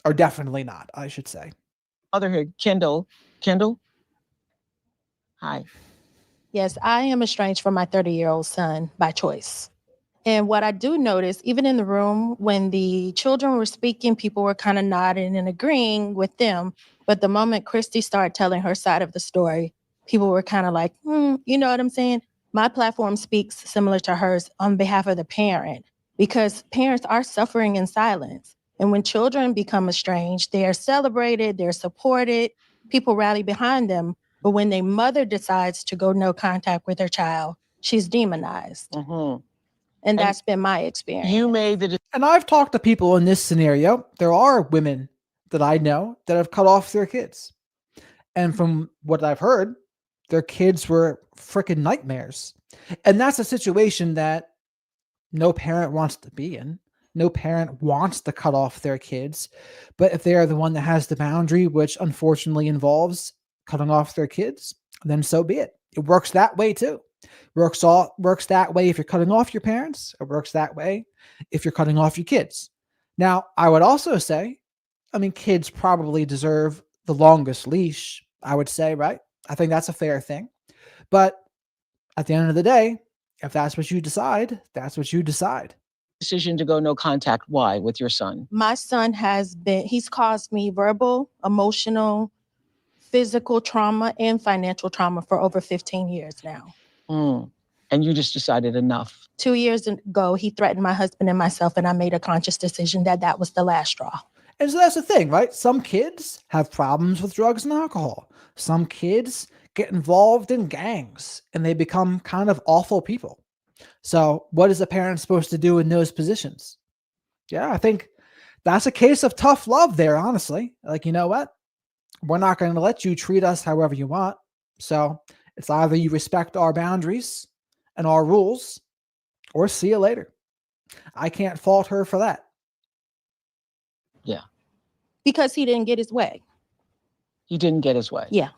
Or definitely not, I should say.
Other here, Kendall. Kendall? Hi.
Yes, I am estranged from my 30-year-old son by choice. And what I do notice, even in the room, when the children were speaking, people were kind of nodding and agreeing with them. But the moment Christy started telling her side of the story, people were kind of like, you know what I'm saying? My platform speaks similar to hers on behalf of the parent, because parents are suffering in silence. And when children become estranged, they are celebrated, they're supported, people rally behind them. But when their mother decides to go no contact with her child, she's demonized. And that's been my experience.
You made the
And I've talked to people in this scenario. There are women that I know that have cut off their kids. And from what I've heard, their kids were freaking nightmares. And that's a situation that no parent wants to be in. No parent wants to cut off their kids. But if they are the one that has the boundary, which unfortunately involves cutting off their kids, then so be it. It works that way too. Works that way if you're cutting off your parents. It works that way if you're cutting off your kids. Now, I would also say, I mean, kids probably deserve the longest leash, I would say, right? I think that's a fair thing. But at the end of the day, if that's what you decide, that's what you decide.
decision to go no contact. Why with your son?
My son he's caused me verbal, emotional, physical trauma, and financial trauma for over 15 years now.
And you just decided enough.
2 years ago, he threatened my husband and myself, and I made a conscious decision that was the last straw.
And so that's the thing, right? Some kids have problems with drugs and alcohol. Some kids get involved in gangs and they become kind of awful people. So what is a parent supposed to do in those positions? Yeah, I think that's a case of tough love there, honestly. Like, you know what? We're not going to let you treat us however you want. So it's either you respect our boundaries and our rules, or see you later. I can't fault her for that.
Yeah.
Because he didn't get his way.
He didn't get his way.
Yeah.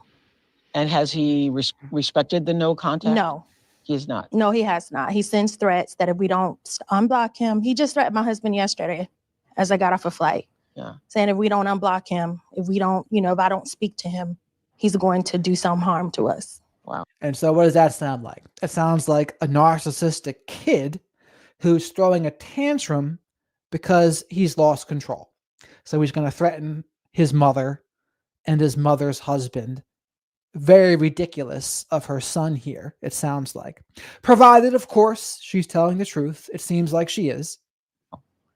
And has he respected the no contact?
No.
He has not.
No, he has not. He sends threats that if we don't unblock him, he just threatened my husband yesterday as I got off a flight.
Yeah.
Saying if we don't unblock him, if I don't speak to him, he's going to do some harm to us.
Wow.
And so what does that sound like? It sounds like a narcissistic kid who's throwing a tantrum because he's lost control. So he's going to threaten his mother and his mother's husband. Very ridiculous of her son here, it sounds like. Provided, of course, she's telling the truth. It seems like she is.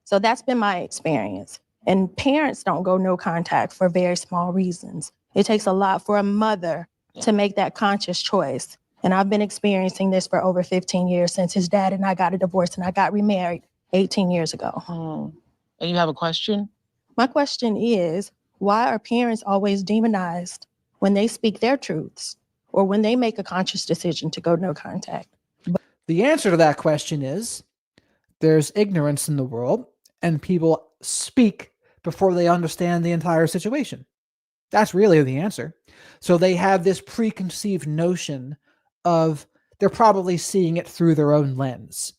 So that's been my experience. And parents don't go no contact for very small reasons. It takes a lot for a mother to make that conscious choice. And I've been experiencing this for over 15 years since his dad and I got a divorce and I got remarried 18 years ago.
And you have a question?
My question is, why are parents always demonized when they speak their truths or when they make a conscious decision to go no contact?
The answer to that question is there's ignorance in the world and people speak before they understand the entire situation. That's really the answer. So they have this preconceived notion of they're probably seeing it through their own lens.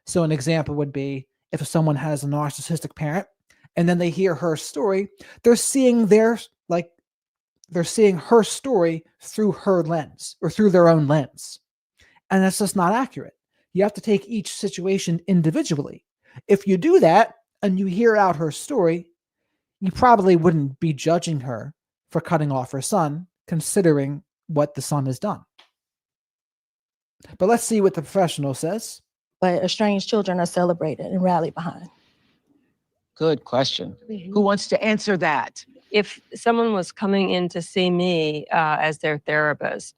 So an example would be if someone has a narcissistic parent and then they hear her story, they're seeing her story through her lens or through their own lens. And that's just not accurate. You have to take each situation individually. If you do that and you hear out her story, you probably wouldn't be judging her for cutting off her son, considering what the son has done. But let's see what the professional says.
But estranged children are celebrated and rallied behind.
Good question. Who wants to answer that?
If someone was coming in to see me as their therapist,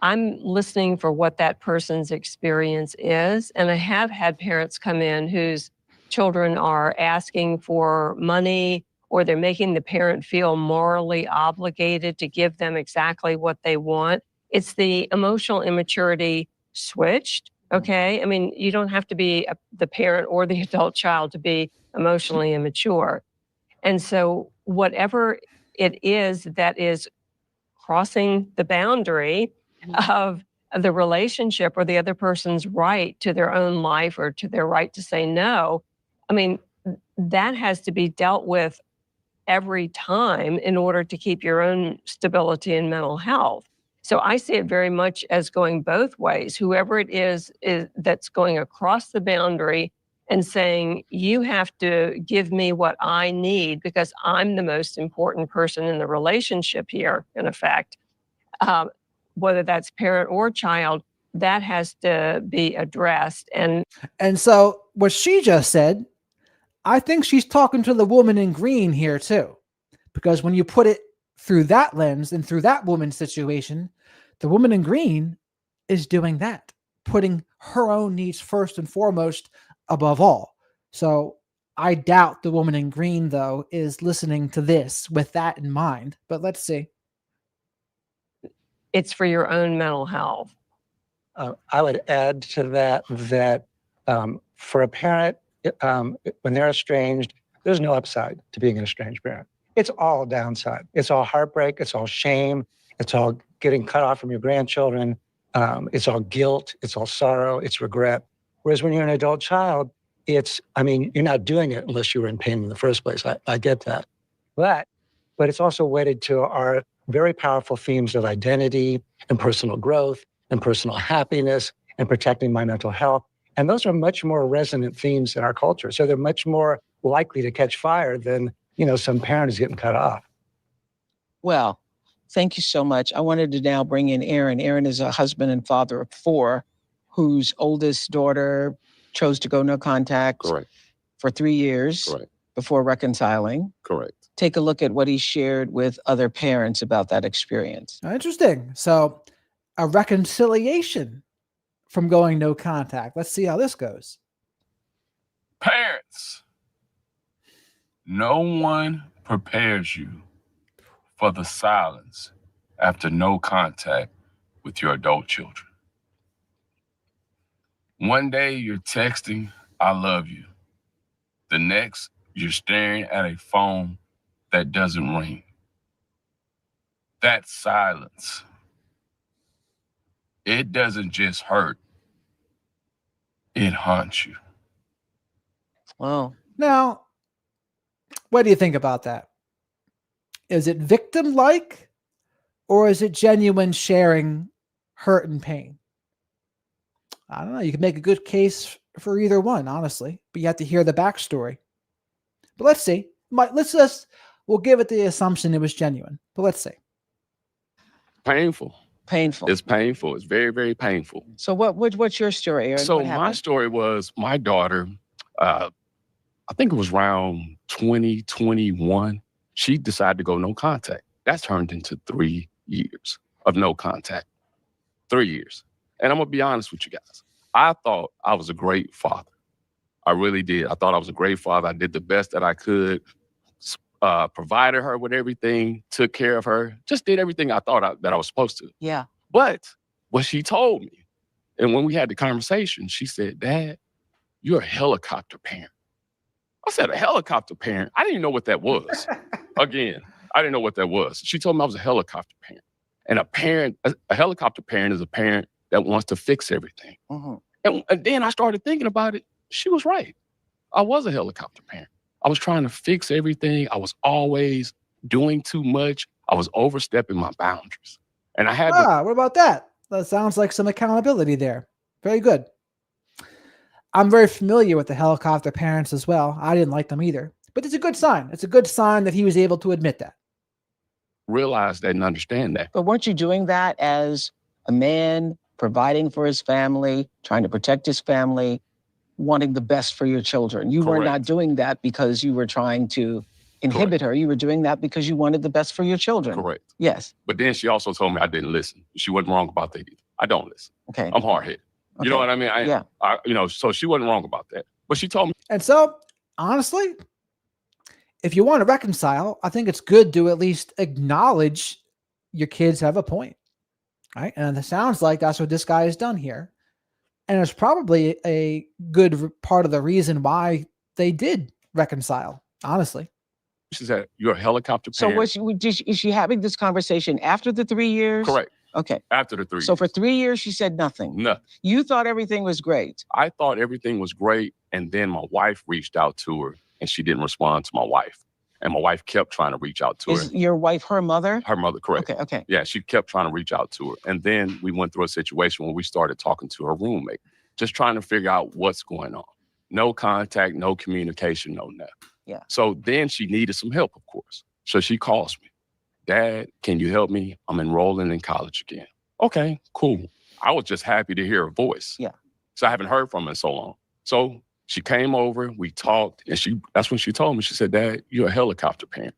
I'm listening for what that person's experience is. And I have had parents come in whose children are asking for money, or they're making the parent feel morally obligated to give them exactly what they want. It's the emotional immaturity switched, okay? I mean, you don't have to be the parent or the adult child to be emotionally immature. And so whatever it is that is crossing the boundary of the relationship or the other person's right to their own life or to their right to say no, I mean, that has to be dealt with every time in order to keep your own stability and mental health. So I see it very much as going both ways. Whoever it is that's going across the boundary and saying, you have to give me what I need because I'm the most important person in the relationship here, in effect, whether that's parent or child, that has to be addressed.
And so what she just said, I think she's talking to the woman in green here too. Because when you put it through that lens and through that woman's situation, the woman in green is doing that, putting her own needs first and foremost above all. So I doubt the woman in green, though, is listening to this with that in mind. But let's see.
It's for your own mental health.
I would add to that for a parent, when they're estranged, there's no upside to being an estranged parent. It's all downside. It's all heartbreak. It's all shame. It's all getting cut off from your grandchildren. It's all guilt. It's all sorrow. It's regret. Whereas when you're an adult child, you're not doing it unless you were in pain in the first place. I get that. But it's also wedded to our very powerful themes of identity and personal growth and personal happiness and protecting my mental health. And those are much more resonant themes in our culture. So they're much more likely to catch fire than, some parent is getting cut off.
Well, thank you so much. I wanted to now bring in Aaron. Aaron is a husband and father of 4, whose oldest daughter chose to go no contact for 3 years before reconciling.
Correct.
Take a look at what he shared with other parents about that experience.
Interesting. So a reconciliation from going no contact. Let's see how this goes.
Parents, no one prepares you for the silence after no contact with your adult children. One day you're texting, I love you. The next, you're staring at a phone that doesn't ring. That silence, it doesn't just hurt, it haunts you.
Wow.
Now, what do you think about that? Is it victim-like, or is it genuine sharing hurt and pain? I don't know. You can make a good case for either one, honestly, but you have to hear the backstory. But let's see. We'll give it the assumption it was genuine, but let's see.
Painful.
Painful.
It's painful. It's very, very painful.
So what's your story, Aaron?
So my story was my daughter, I think it was around 2021, she decided to go no contact. That turned into 3 years of no contact. 3 years. And I'm going to be honest with you guys. I thought I was a great father. I really did. I thought I was a great father. I did the best that I could, provided her with everything, took care of her, just did everything I thought that I was supposed to.
Yeah.
But what she told me, and when we had the conversation, she said, Dad, you're a helicopter parent. I said, a helicopter parent? I didn't even know what that was. Again, I didn't know what that was. She told me I was a helicopter parent. And a helicopter parent is a parent that wants to fix everything.
Mm-hmm.
And then I started thinking about it. She was right. I was a helicopter parent. I was trying to fix everything. I was always doing too much. I was overstepping my boundaries. And I had
what about that? That sounds like some accountability there. Very good. I'm very familiar with the helicopter parents as well. I didn't like them either. But it's a good sign. It's a good sign that he was able to admit that.
Realize that and understand that.
But weren't you doing that as a man, providing for his family, trying to protect his family, wanting the best for your children? You were not doing that because you were trying to inhibit her. You were doing that because you wanted the best for your children.
Correct.
Yes.
But then she also told me I didn't listen. She wasn't wrong about that either. I don't listen.
Okay.
I'm hard-headed.
Okay.
You know what I mean?
Yeah.
So she wasn't wrong about that. But she told me.
And so, honestly, if you want to reconcile, I think it's good to at least acknowledge your kids have a point. Right? And it sounds like that's what this guy has done here. And it's probably a good part of the reason why they did reconcile, honestly.
She said, you're a helicopter parent.
So is she having this conversation after the 3 years?
Correct.
Okay.
After the 3 years.
So for 3 years, she said nothing?
Nothing.
You thought everything was great?
I thought everything was great. And then my wife reached out to her and she didn't respond to my wife. And my wife kept trying to reach out to her.
Is your wife her mother?
Her mother, correct.
Okay.
Yeah, she kept trying to reach out to her. And then we went through a situation where we started talking to her roommate, just trying to figure out what's going on. No contact, no communication, no nothing.
Yeah.
So then she needed some help, of course. So she calls me. Dad, can you help me? I'm enrolling in college again. Okay, cool. I was just happy to hear her voice.
Yeah.
So I haven't heard from her in so long. So she came over, we talked, and that's when she told me, she said, Dad, you're a helicopter parent.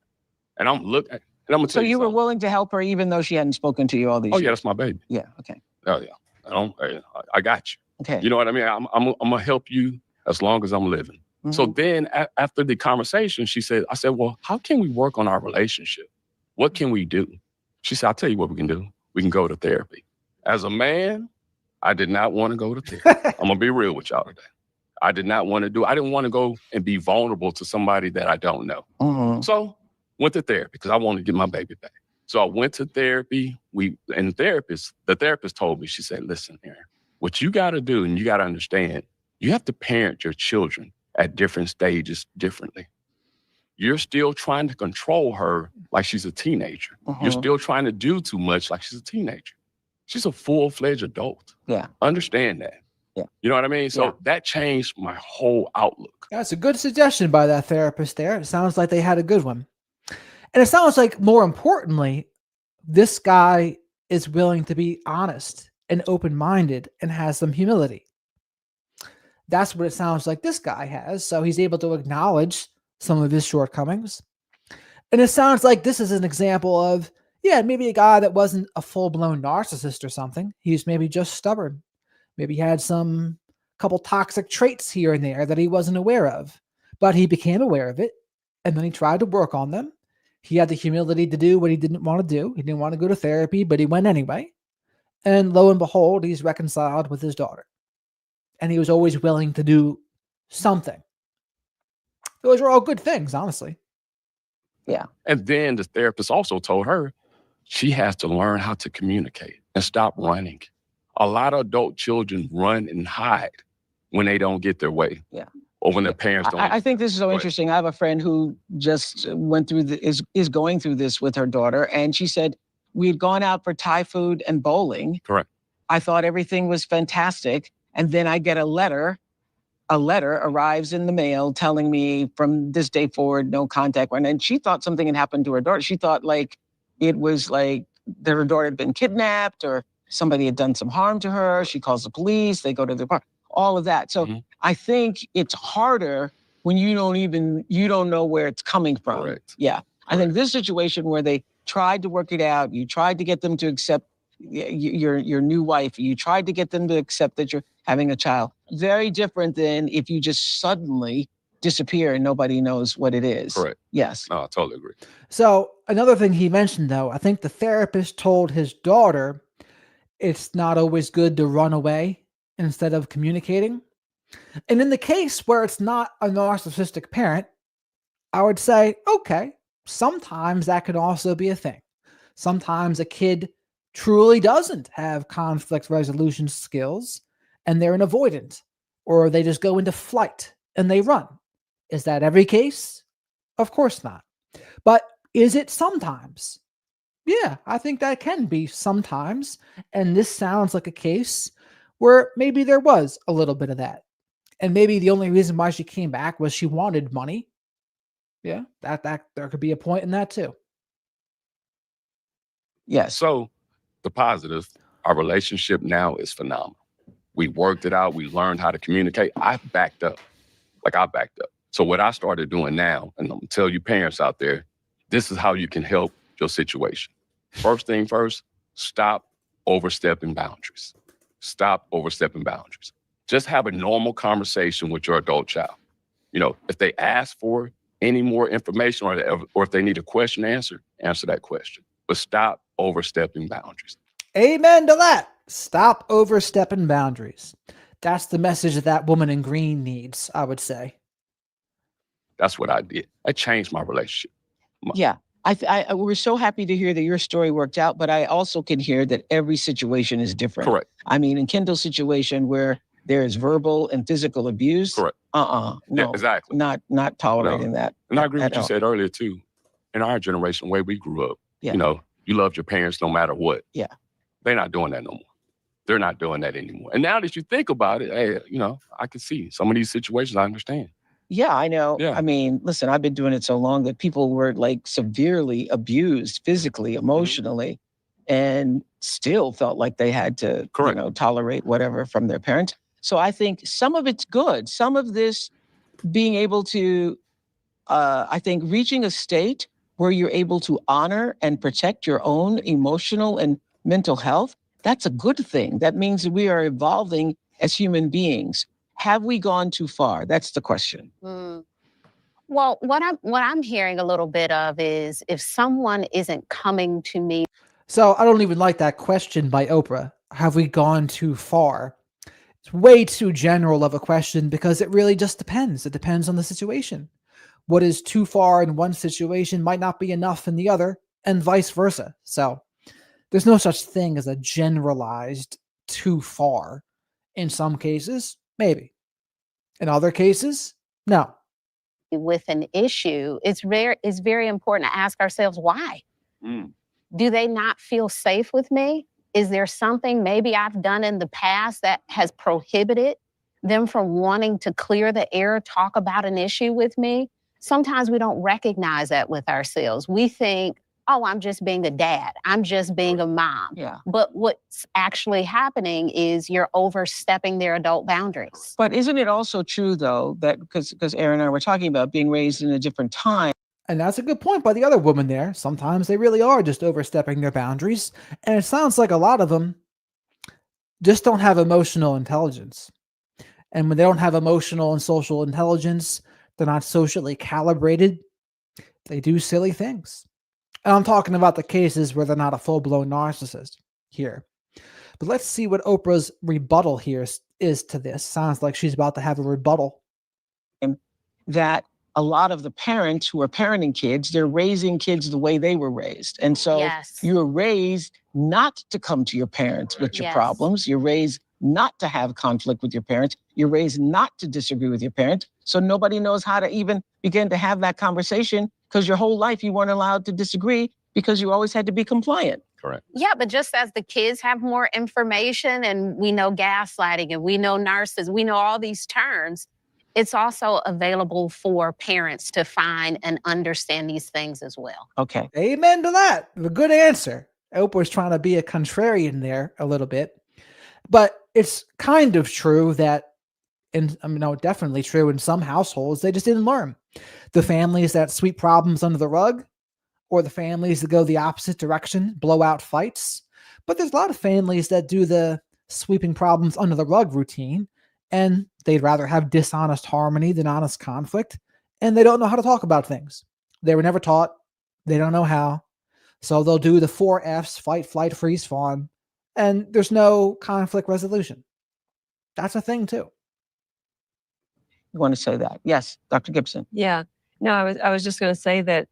And I'm looking, and I'm gonna tell
So you were
something.
willing to help her even though she hadn't spoken to you all these
Oh
years?
yeah, that's my baby.
Yeah, okay.
Oh yeah. I got you.
Okay.
You know what I mean? I'm gonna help you as long as I'm living. So then after the conversation, I said, well, how can we work on our relationship? What can we do? She said, I'll tell you what we can do. We can go to therapy. As a man, I did not want to go to therapy. I'm gonna be real with y'all today. I didn't want to go and be vulnerable to somebody that I don't know. So went to therapy because I wanted to get my baby back. So I went to therapy. The therapist told me, she said, listen, Aaron, what you got to do, and you got to understand, you have to parent your children at different stages differently. You're still trying to control her like she's a teenager. You're still trying to do too much like she's a teenager. She's a full-fledged adult.
Yeah.
Understand that.
Yeah.
You know what I mean? So that changed my whole outlook.
That's a good suggestion by that therapist there. It sounds like they had a good one. And it sounds like, more importantly, this guy is willing to be honest and open-minded and has some humility. That's what it sounds like this guy has. So he's able to acknowledge some of his shortcomings. And it sounds like this is an example of, maybe a guy that wasn't a full-blown narcissist or something. He's maybe just stubborn. Maybe he had some couple toxic traits here and there that he wasn't aware of, but he became aware of it, and then he tried to work on them. He had the humility to do what he didn't want to do. He didn't want to go to therapy, but he went anyway. And lo and behold, he's reconciled with his daughter. And he was always willing to do something. Those are all good things, honestly.
Yeah.
And then the therapist also told her she has to learn how to communicate and stop running. A lot of adult children run and hide when they don't get their way.
Yeah.
Or when their parents don't.
I think this is so interesting. I have a friend who just went through is going through this with her daughter. And she said, we had gone out for Thai food and bowling.
Correct.
I thought everything was fantastic. And then I get a letter arrives in the mail telling me from this day forward, no contact. And she thought something had happened to her daughter. She thought it was like that her daughter had been kidnapped or somebody had done some harm to her. She calls the police, they go to the park, all of that. So I think it's harder when you don't know where it's coming from.
Correct.
Yeah. I think this situation where they tried to work it out, you tried to get them to accept your new wife, you tried to get them to accept that you're having a child. Very different than if you just suddenly disappear and nobody knows what it is.
Correct.
Yes.
No, I totally agree.
So another thing he mentioned, though, I think the therapist told his daughter it's not always good to run away instead of communicating. And in the case where it's not a narcissistic parent, I would say, okay, sometimes that can also be a thing. Sometimes a kid truly doesn't have conflict resolution skills and they're an avoidant, or they just go into flight and they run. Is that every case? Of course not. But is it sometimes? Yeah, I think that can be sometimes. And this sounds like a case where maybe there was a little bit of that. And maybe the only reason why she came back was she wanted money. Yeah, that there could be a point in that too.
Yes.
So the positive, our relationship now is phenomenal. We worked it out. We learned how to communicate. I backed up. So what I started doing now, and I'm gonna tell you parents out there, this is how you can help your situation. First thing first, stop overstepping boundaries. Stop overstepping boundaries. Just have a normal conversation with your adult child. You know, if they ask for any more information or if they need a question answered, answer that question. But stop overstepping boundaries.
Amen to that. Stop overstepping boundaries. That's the message that woman in green needs, I would say.
That's what I did. I changed my relationship.
Yeah. We're so happy to hear that your story worked out, but I also can hear that every situation is different.
Correct.
I mean, in Kendall's situation where there is verbal and physical abuse,
correct,
No,
Yeah, exactly.
not tolerating that.
And I agree with
at
what you
all.
said earlier too. In our generation, the way we grew up,
Yeah.
you know, you loved your parents no matter what.
Yeah.
They're not doing that no more. They're not doing that anymore. And now that you think about it, hey, you know, I can see some of these situations. I understand.
Yeah, I know.
Yeah.
I mean, listen, I've been doing it so long that people were like severely abused physically, emotionally, and still felt like they had to, tolerate whatever from their parents. So I think some of it's good. Some of this being able to, I think, reaching a state where you're able to honor and protect your own emotional and mental health, that's a good thing. That means that we are evolving as human beings. Have we gone too far? That's the question.
Well, what I'm hearing a little bit of is if someone isn't coming to me.
So I don't even like that question by Oprah. Have we gone too far? It's way too general of a question because it really just depends. It depends on the situation. What is too far in one situation might not be enough in the other, and vice versa. So there's no such thing as a generalized too far. In some cases, maybe. In other cases, no.
With an issue, it's very important to ask ourselves why. Do they not feel safe with me? Is there something maybe I've done in the past that has prohibited them from wanting to clear the air, talk about an issue with me? Sometimes we don't recognize that with ourselves. We think, oh, I'm just being a dad. I'm just being a mom.
Yeah.
But what's actually happening is you're overstepping their adult boundaries.
But isn't it also true, though, that because Aaron and I were talking about being raised in a different time?
And that's a good point by the other woman there. Sometimes they really are just overstepping their boundaries. And it sounds like a lot of them just don't have emotional intelligence. And when they don't have emotional and social intelligence, they're not socially calibrated. They do silly things. And I'm talking about the cases where they're not a full-blown narcissist here. But let's see what Oprah's rebuttal here is to this. Sounds like she's about to have a rebuttal.
That a lot of the parents who are parenting kids, they're raising kids the way they were raised. And so you're raised not to come to your parents with your problems. You're raised not to have conflict with your parents. You're raised not to disagree with your parents. So nobody knows how to even begin to have that conversation because your whole life you weren't allowed to disagree because you always had to be compliant.
Correct.
Yeah, but just as the kids have more information and we know gaslighting and we know narcissists, we know all these terms, it's also available for parents to find and understand these things as well.
Okay.
Amen to that. A good answer. Oprah's trying to be a contrarian there a little bit. But it's kind of true that, definitely true in some households, they just didn't learn. The families that sweep problems under the rug, or the families that go the opposite direction, blow out fights. But there's a lot of families that do the sweeping problems under the rug routine, and they'd rather have dishonest harmony than honest conflict, and they don't know how to talk about things. They were never taught. They don't know how. So they'll do the 4 Fs, fight, flight, freeze, fawn, and there's no conflict resolution. That's a thing too.
You want to say that? Yes, Dr. Gibson.
Yeah. No, I was just going to say that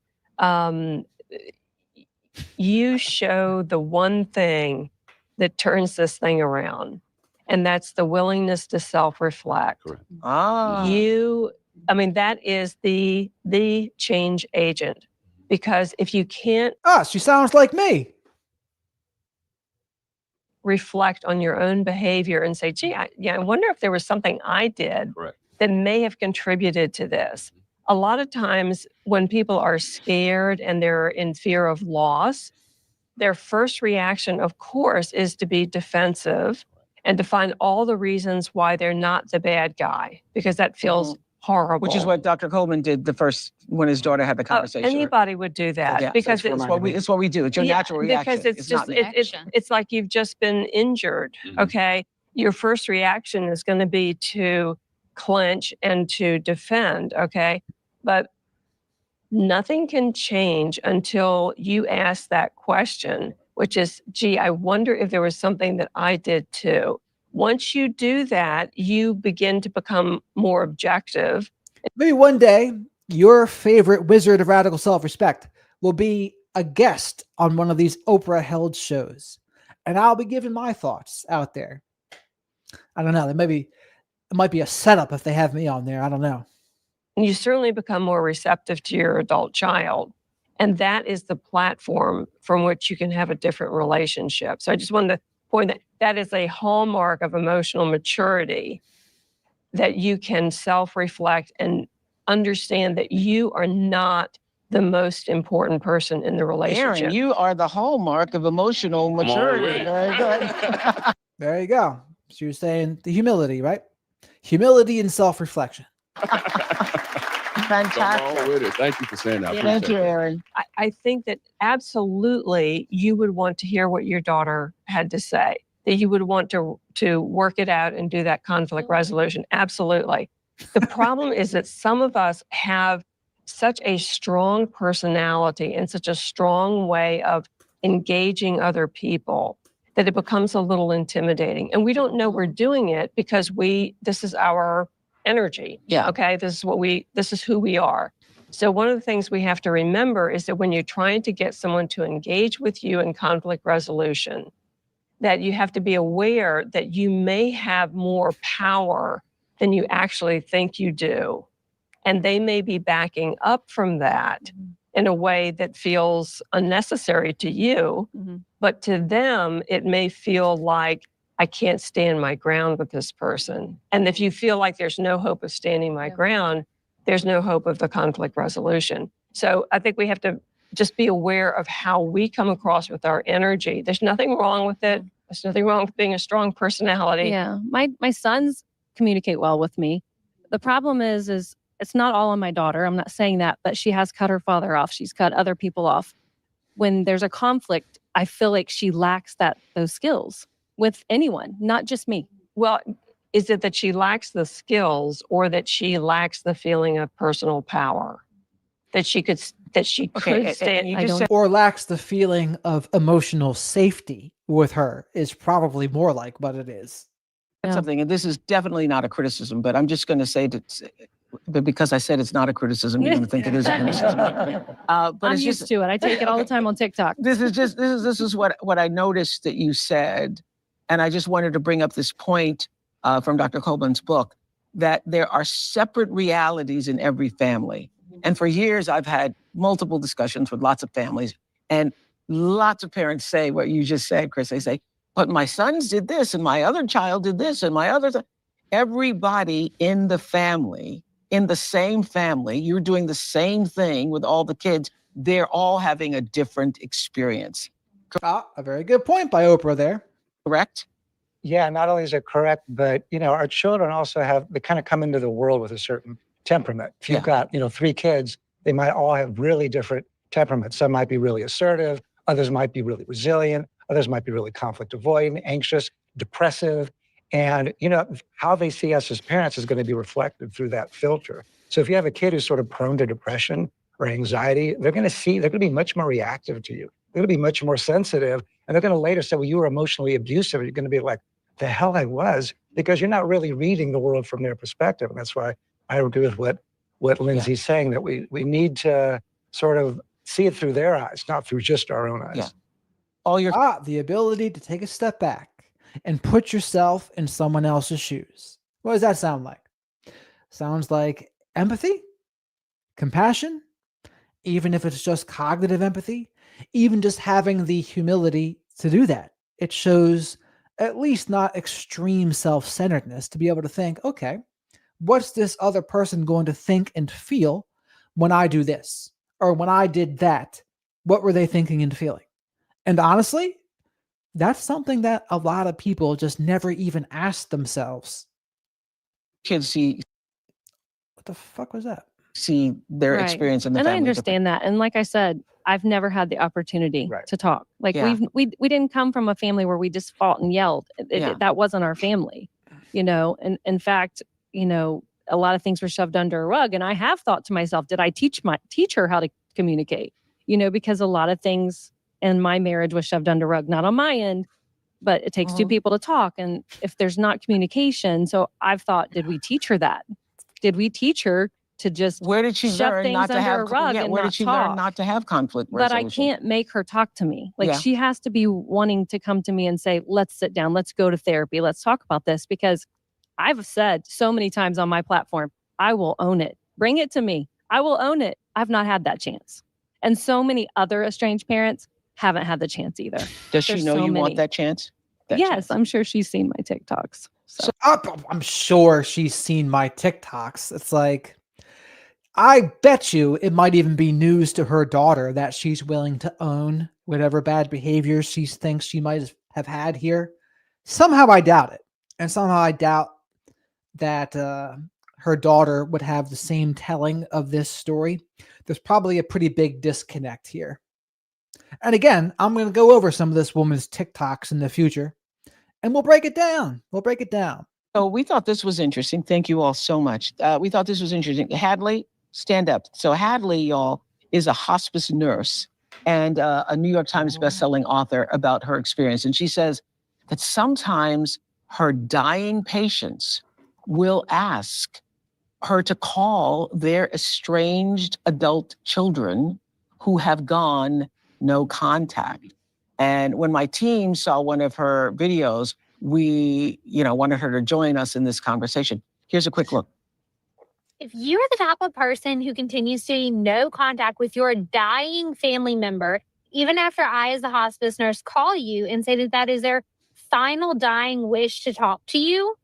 you show the one thing that turns this thing around, and that's the willingness to self-reflect. That is the change agent. Because if you can't...
she sounds like me.
Reflect on your own behavior and say, gee, I wonder if there was something I did that may have contributed to this. A lot of times when people are scared and they're in fear of loss, their first reaction, of course, is to be defensive and to find all the reasons why they're not the bad guy, because that feels horrible.
Which is what Dr. Coleman did when his daughter had the conversation.
Anybody would do that because
it's what we do. It's your natural reaction.
Because it's like you've just been injured. Okay, your first reaction is going to be to clench and to defend. Okay, but nothing can change until you ask that question, which is, gee, I wonder if there was something that I did too. Once you do that, you begin to become more objective.
Maybe one day, your favorite wizard of radical self-respect will be a guest on one of these Oprah-held shows. And I'll be giving my thoughts out there. I don't know, maybe it might be a setup if they have me on there. I don't know.
You certainly become more receptive to your adult child. And that is the platform from which you can have a different relationship. So I just wanted to point that that is a hallmark of emotional maturity, that you can self-reflect and understand that you are not the most important person in the relationship.
Aaron, you are the hallmark of emotional maturity. Very good.
There you go. So you're saying the humility, right? Humility and self-reflection.
Fantastic.
Come on with it. Thank you for saying that. I
Thank
appreciate
you,
that.
Aaron.
I think that absolutely you would want to hear what your daughter had to say, that you would want to work it out and do that conflict resolution. Absolutely. The problem is that some of us have such a strong personality and such a strong way of engaging other people that it becomes a little intimidating. And we don't know we're doing it because this is our energy.
Yeah.
Okay. This is who we are. So one of the things we have to remember is that when you're trying to get someone to engage with you in conflict resolution, that you have to be aware that you may have more power than you actually think you do. And they may be backing up from that in a way that feels unnecessary to you. But to them, it may feel like, I can't stand my ground with this person. And if you feel like there's no hope of standing my ground, there's no hope of the conflict resolution. So I think we have to just be aware of how we come across with our energy. There's nothing wrong with it. There's nothing wrong with being a strong personality.
Yeah. My sons communicate well with me. The problem is it's not all on my daughter. I'm not saying that, but she has cut her father off. She's cut other people off. When there's a conflict, I feel like she lacks those skills with anyone, not just me.
Well, is it that she lacks the skills or that she lacks the feeling of personal power? That she could stand.
Or lacks the feeling of emotional safety with her is probably more like what it is.
Something, and this is definitely not a criticism, but I'm just going to say that, but because I said it's not a criticism, you're going to think it is a criticism. But
I'm
it's
used
just,
to it. I take it all the time on TikTok.
this is what I noticed that you said, and I just wanted to bring up this point from Dr. Coleman's book, that there are separate realities in every family. And for years, I've had multiple discussions with lots of families, and lots of parents say what you just said, Chris. They say, but my sons did this, and my other child did this, and my other. Everybody in the family, in the same family, you're doing the same thing with all the kids. They're all having a different experience.
A very good point by Oprah there.
Correct?
Yeah, not only is it correct, but our children also they kind of come into the world with a certain temperament. If you've got, 3 kids, they might all have really different temperaments. Some might be really assertive, others might be really resilient, others might be really conflict avoidant, anxious, depressive. And, how they see us as parents is going to be reflected through that filter. So if you have a kid who's sort of prone to depression or anxiety, they're going to be much more reactive to you. They're going to be much more sensitive. And they're going to later say, well, you were emotionally abusive. You're going to be like, the hell I was, because you're not really reading the world from their perspective. And that's why I agree with what Lindsay's saying, that we need to sort of see it through their eyes, not through just our own eyes.
The ability to take a step back and put yourself in someone else's shoes. What does that sound like? Sounds like empathy, compassion, even if it's just cognitive empathy, even just having the humility to do that. It shows at least not extreme self-centeredness to be able to think, okay, what's this other person going to think and feel when I do this? Or when I did that, what were they thinking and feeling? And honestly, that's something that a lot of people just never even ask themselves.
Kids see.
What the fuck was that?
See their experience in the family.
And I understand that. And like I said, I've never had the opportunity to talk. Like we didn't come from a family where we just fought and yelled. That wasn't our family, And in fact, a lot of things were shoved under a rug. And I have thought to myself, did I teach her how to communicate? Because a lot of things in my marriage was shoved under a rug, not on my end, but it takes 2 people to talk. And if there's not communication, so I've thought, did we teach her that? Did we teach her to just
where did she
shove
learn
things
not to
under
have
a rug and
where
not
did she
talk?
learn not to have conflict
But
resolution?
I can't make her talk to me. Like she has to be wanting to come to me and say, let's sit down, let's go to therapy, let's talk about this, because I've said so many times on my platform, I will own it. Bring it to me. I will own it. I've not had that chance. And so many other estranged parents haven't had the chance either.
Does she know you want that chance?
Yes, I'm sure she's seen my TikToks. So
I'm sure she's seen my TikToks. It's like, I bet you it might even be news to her daughter that she's willing to own whatever bad behavior she thinks she might have had here. Somehow I doubt it. And somehow I doubt that her daughter would have the same telling of this story. There's probably a pretty big disconnect here. And again, I'm going to go over some of this woman's TikToks in the future, and we'll break it down.
So we thought this was interesting. Thank you all so much. We thought this was interesting. Hadley, stand up. So Hadley, y'all, is a hospice nurse and a New York Times bestselling author about her experience. And she says that sometimes her dying patients will ask her to call their estranged adult children who have gone no contact. And when my team saw one of her videos, we, wanted her to join us in this conversation. Here's a quick look.
If you're the type of person who continues to be no contact with your dying family member, even after I, as the hospice nurse, call you and say that that is their final dying wish to talk to you,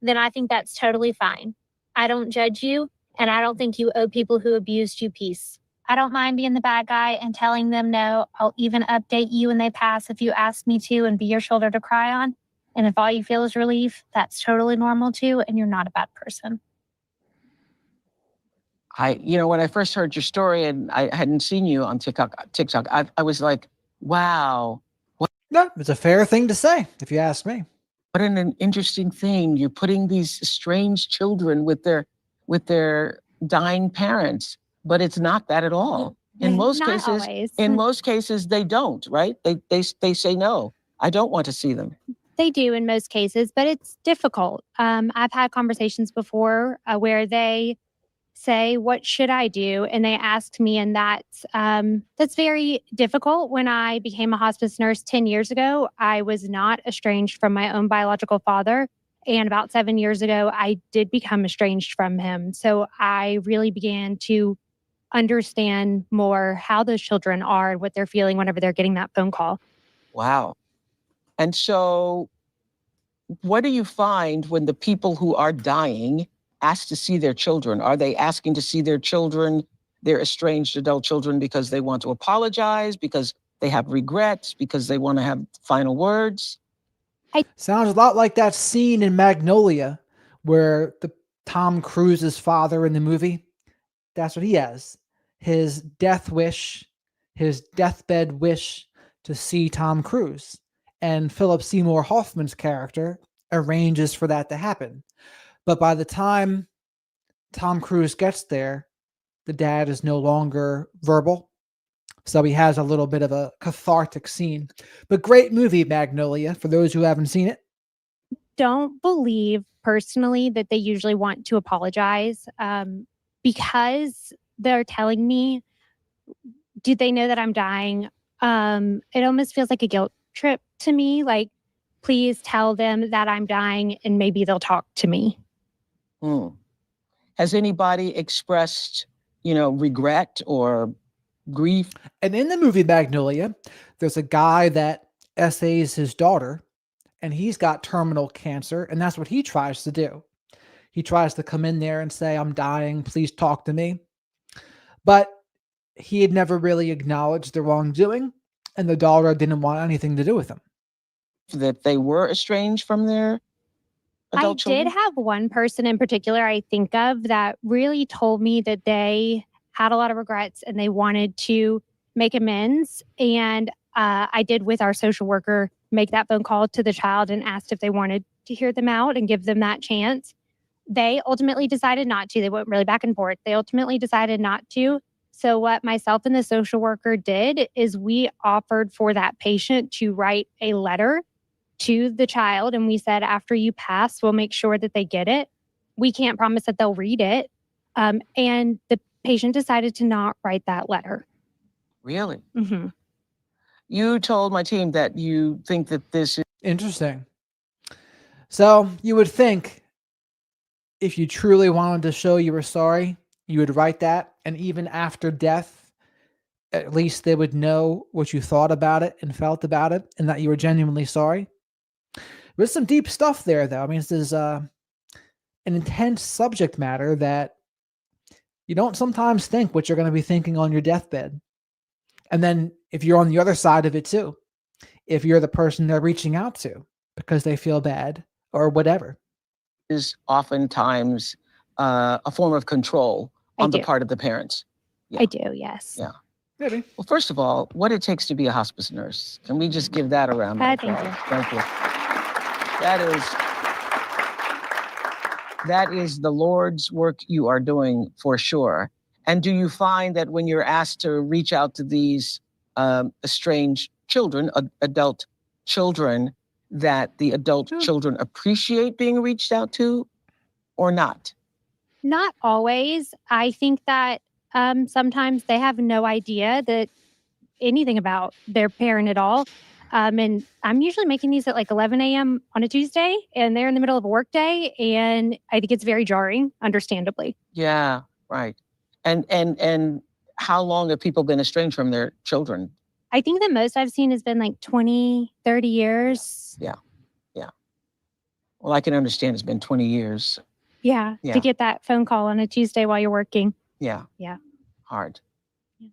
then I think that's totally fine. I don't judge you, and I don't think you owe people who abused you peace. I don't mind being the bad guy and telling them no. I'll even update you when they pass if you ask me to and be your shoulder to cry on. And if all you feel is relief, that's totally normal too, and you're not a bad person.
When I first heard your story and I hadn't seen you on TikTok, I was like, wow.
No, it's a fair thing to say, if you ask me.
What an interesting thing. You're putting these estranged children with their dying parents, but it's not that at all. In most
Not
cases,
always.
They don't, right? They say no. I don't want to see them.
They do in most cases, but it's difficult. I've had conversations before where they say, "What should I do?" And they asked me, and that's very difficult. When I became a hospice nurse 10 years ago, I was not estranged from my own biological father. And about 7 years ago, I did become estranged from him. So I really began to understand more how those children are and what they're feeling whenever they're getting that phone call.
Wow. And so what do you find when the people who are dying ask to see their children? Are they asking to see their children, their estranged adult children, because they want to apologize, because they have regrets, because they want to have final words?
Sounds a lot like that scene in Magnolia where Tom Cruise's father in the movie, that's what he has. His death wish, his deathbed wish to see Tom Cruise. And Philip Seymour Hoffman's character arranges for that to happen. But by the time Tom Cruise gets there, the dad is no longer verbal. So he has a little bit of a cathartic scene. But great movie, Magnolia, for those who haven't seen it.
Don't believe personally that they usually want to apologize because they're telling me, do they know that I'm dying? It almost feels like a guilt trip to me. Like, please tell them that I'm dying and maybe they'll talk to me.
Has anybody expressed, regret or grief?
And in the movie Magnolia, there's a guy that essays his daughter, and he's got terminal cancer, and that's what he tries to do. He tries to come in there and say, "I'm dying, please talk to me." But he had never really acknowledged the wrongdoing, and the daughter didn't want anything to do with him.
That they were estranged from their adult children?
I did have one person in particular I think of that really told me that they had a lot of regrets and they wanted to make amends. And I did, with our social worker, make that phone call to the child and asked if they wanted to hear them out and give them that chance. They ultimately decided not to. They went really back and forth. They ultimately decided not to. So what myself and the social worker did is we offered for that patient to write a letter to the child. And we said, after you pass, we'll make sure that they get it. We can't promise that they'll read it. And the patient decided to not write that letter.
Really?
Mm-hmm.
You told my team that you think that this is
interesting. So you would think if you truly wanted to show you were sorry, you would write that, and even after death, at least they would know what you thought about it and felt about it, and that you were genuinely sorry. There's some deep stuff there, though. I mean, this is an intense subject matter that you don't sometimes think what you're going to be thinking on your deathbed. And then if you're on the other side of it too, if you're the person they're reaching out to because they feel bad or whatever.
Is oftentimes a form of control
I
on the
do.
part of the parents.
I do, yes.
Yeah.
Maybe.
Well, first of all, what it takes to be a hospice nurse. Can we just give that a round of
Thank
applause?
you.
Thank you. That is the Lord's work you are doing for sure. And do you find that when you're asked to reach out to these estranged children, adult children, that the adult children appreciate being reached out to or not?
Not always. I think that sometimes they have no idea that anything about their parent at all. And I'm usually making these at like 11 a.m. on a Tuesday, and they're in the middle of a work day, and I think it's very jarring, understandably.
Yeah, right. And how long have people been estranged from their children?
I think the most I've seen has been like 20, 30 years.
Yeah. Well, I can understand it's been 20 years.
Yeah,
Yeah.
to get that phone call on a Tuesday while you're working.
Yeah.
Yeah.
Hard.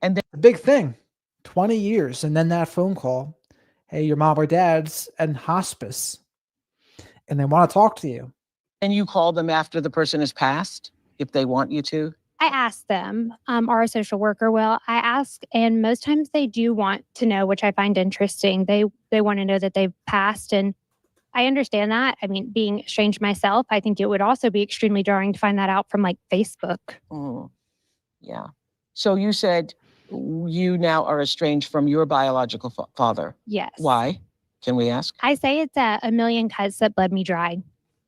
And then
A big thing. 20 years and then that phone call. Hey, your mom or dad's in hospice and they want to talk to you.
and you call them after the person has passed if they want you to?
I ask them, or a social worker will. I ask, and most times they do want to know, which I find interesting. They want to know that they've passed, and I understand that. I mean, being estranged myself, I think it would also be extremely jarring to find that out from like Facebook.
Yeah. So you said you now are estranged from your biological father.
Yes.
Why? Can we ask?
I say it's a million cuts that bled me dry.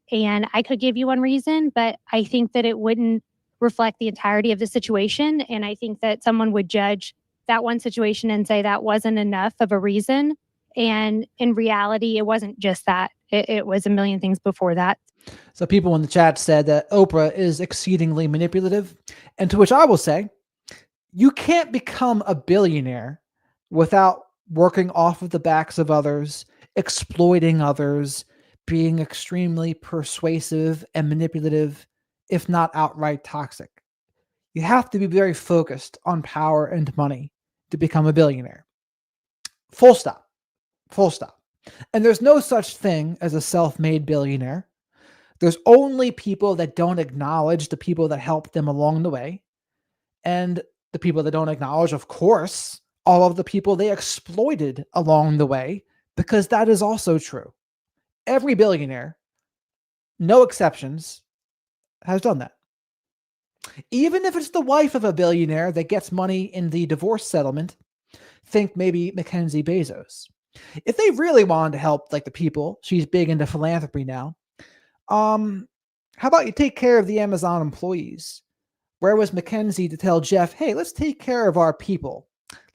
And I could give you one reason, but I think that it wouldn't reflect the entirety of the situation. And I think that someone would judge that one situation and say that wasn't enough of a reason. And in reality, it wasn't just that. It was a million things before that.
So people in the chat said that Oprah is exceedingly manipulative. And to which I will say, you can't become a billionaire without working off of the backs of others, exploiting others, being extremely persuasive and manipulative, if not outright toxic. You have to be very focused on power and money to become a billionaire. Full stop. Full stop. And there's no such thing as a self-made billionaire. There's only people that don't acknowledge the people that helped them along the way. And the people that don't acknowledge, of course, all of the people they exploited along the way, because that is also true. Every billionaire, no exceptions, has done that. Even if it's the wife of a billionaire that gets money in the divorce settlement, think maybe Mackenzie Bezos. If they really wanted to help like the people, she's big into philanthropy now. How about you take care of the Amazon employees? Where was Mackenzie to tell Jeff, hey, let's take care of our people.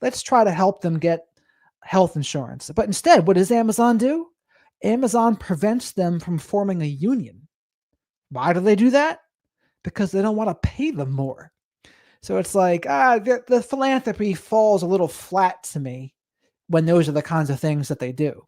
Let's try to help them get health insurance. But instead, what does Amazon do? Amazon prevents them from forming a union. Why do they do that? Because they don't want to pay them more. So it's like, the philanthropy falls a little flat to me when those are the kinds of things that they do.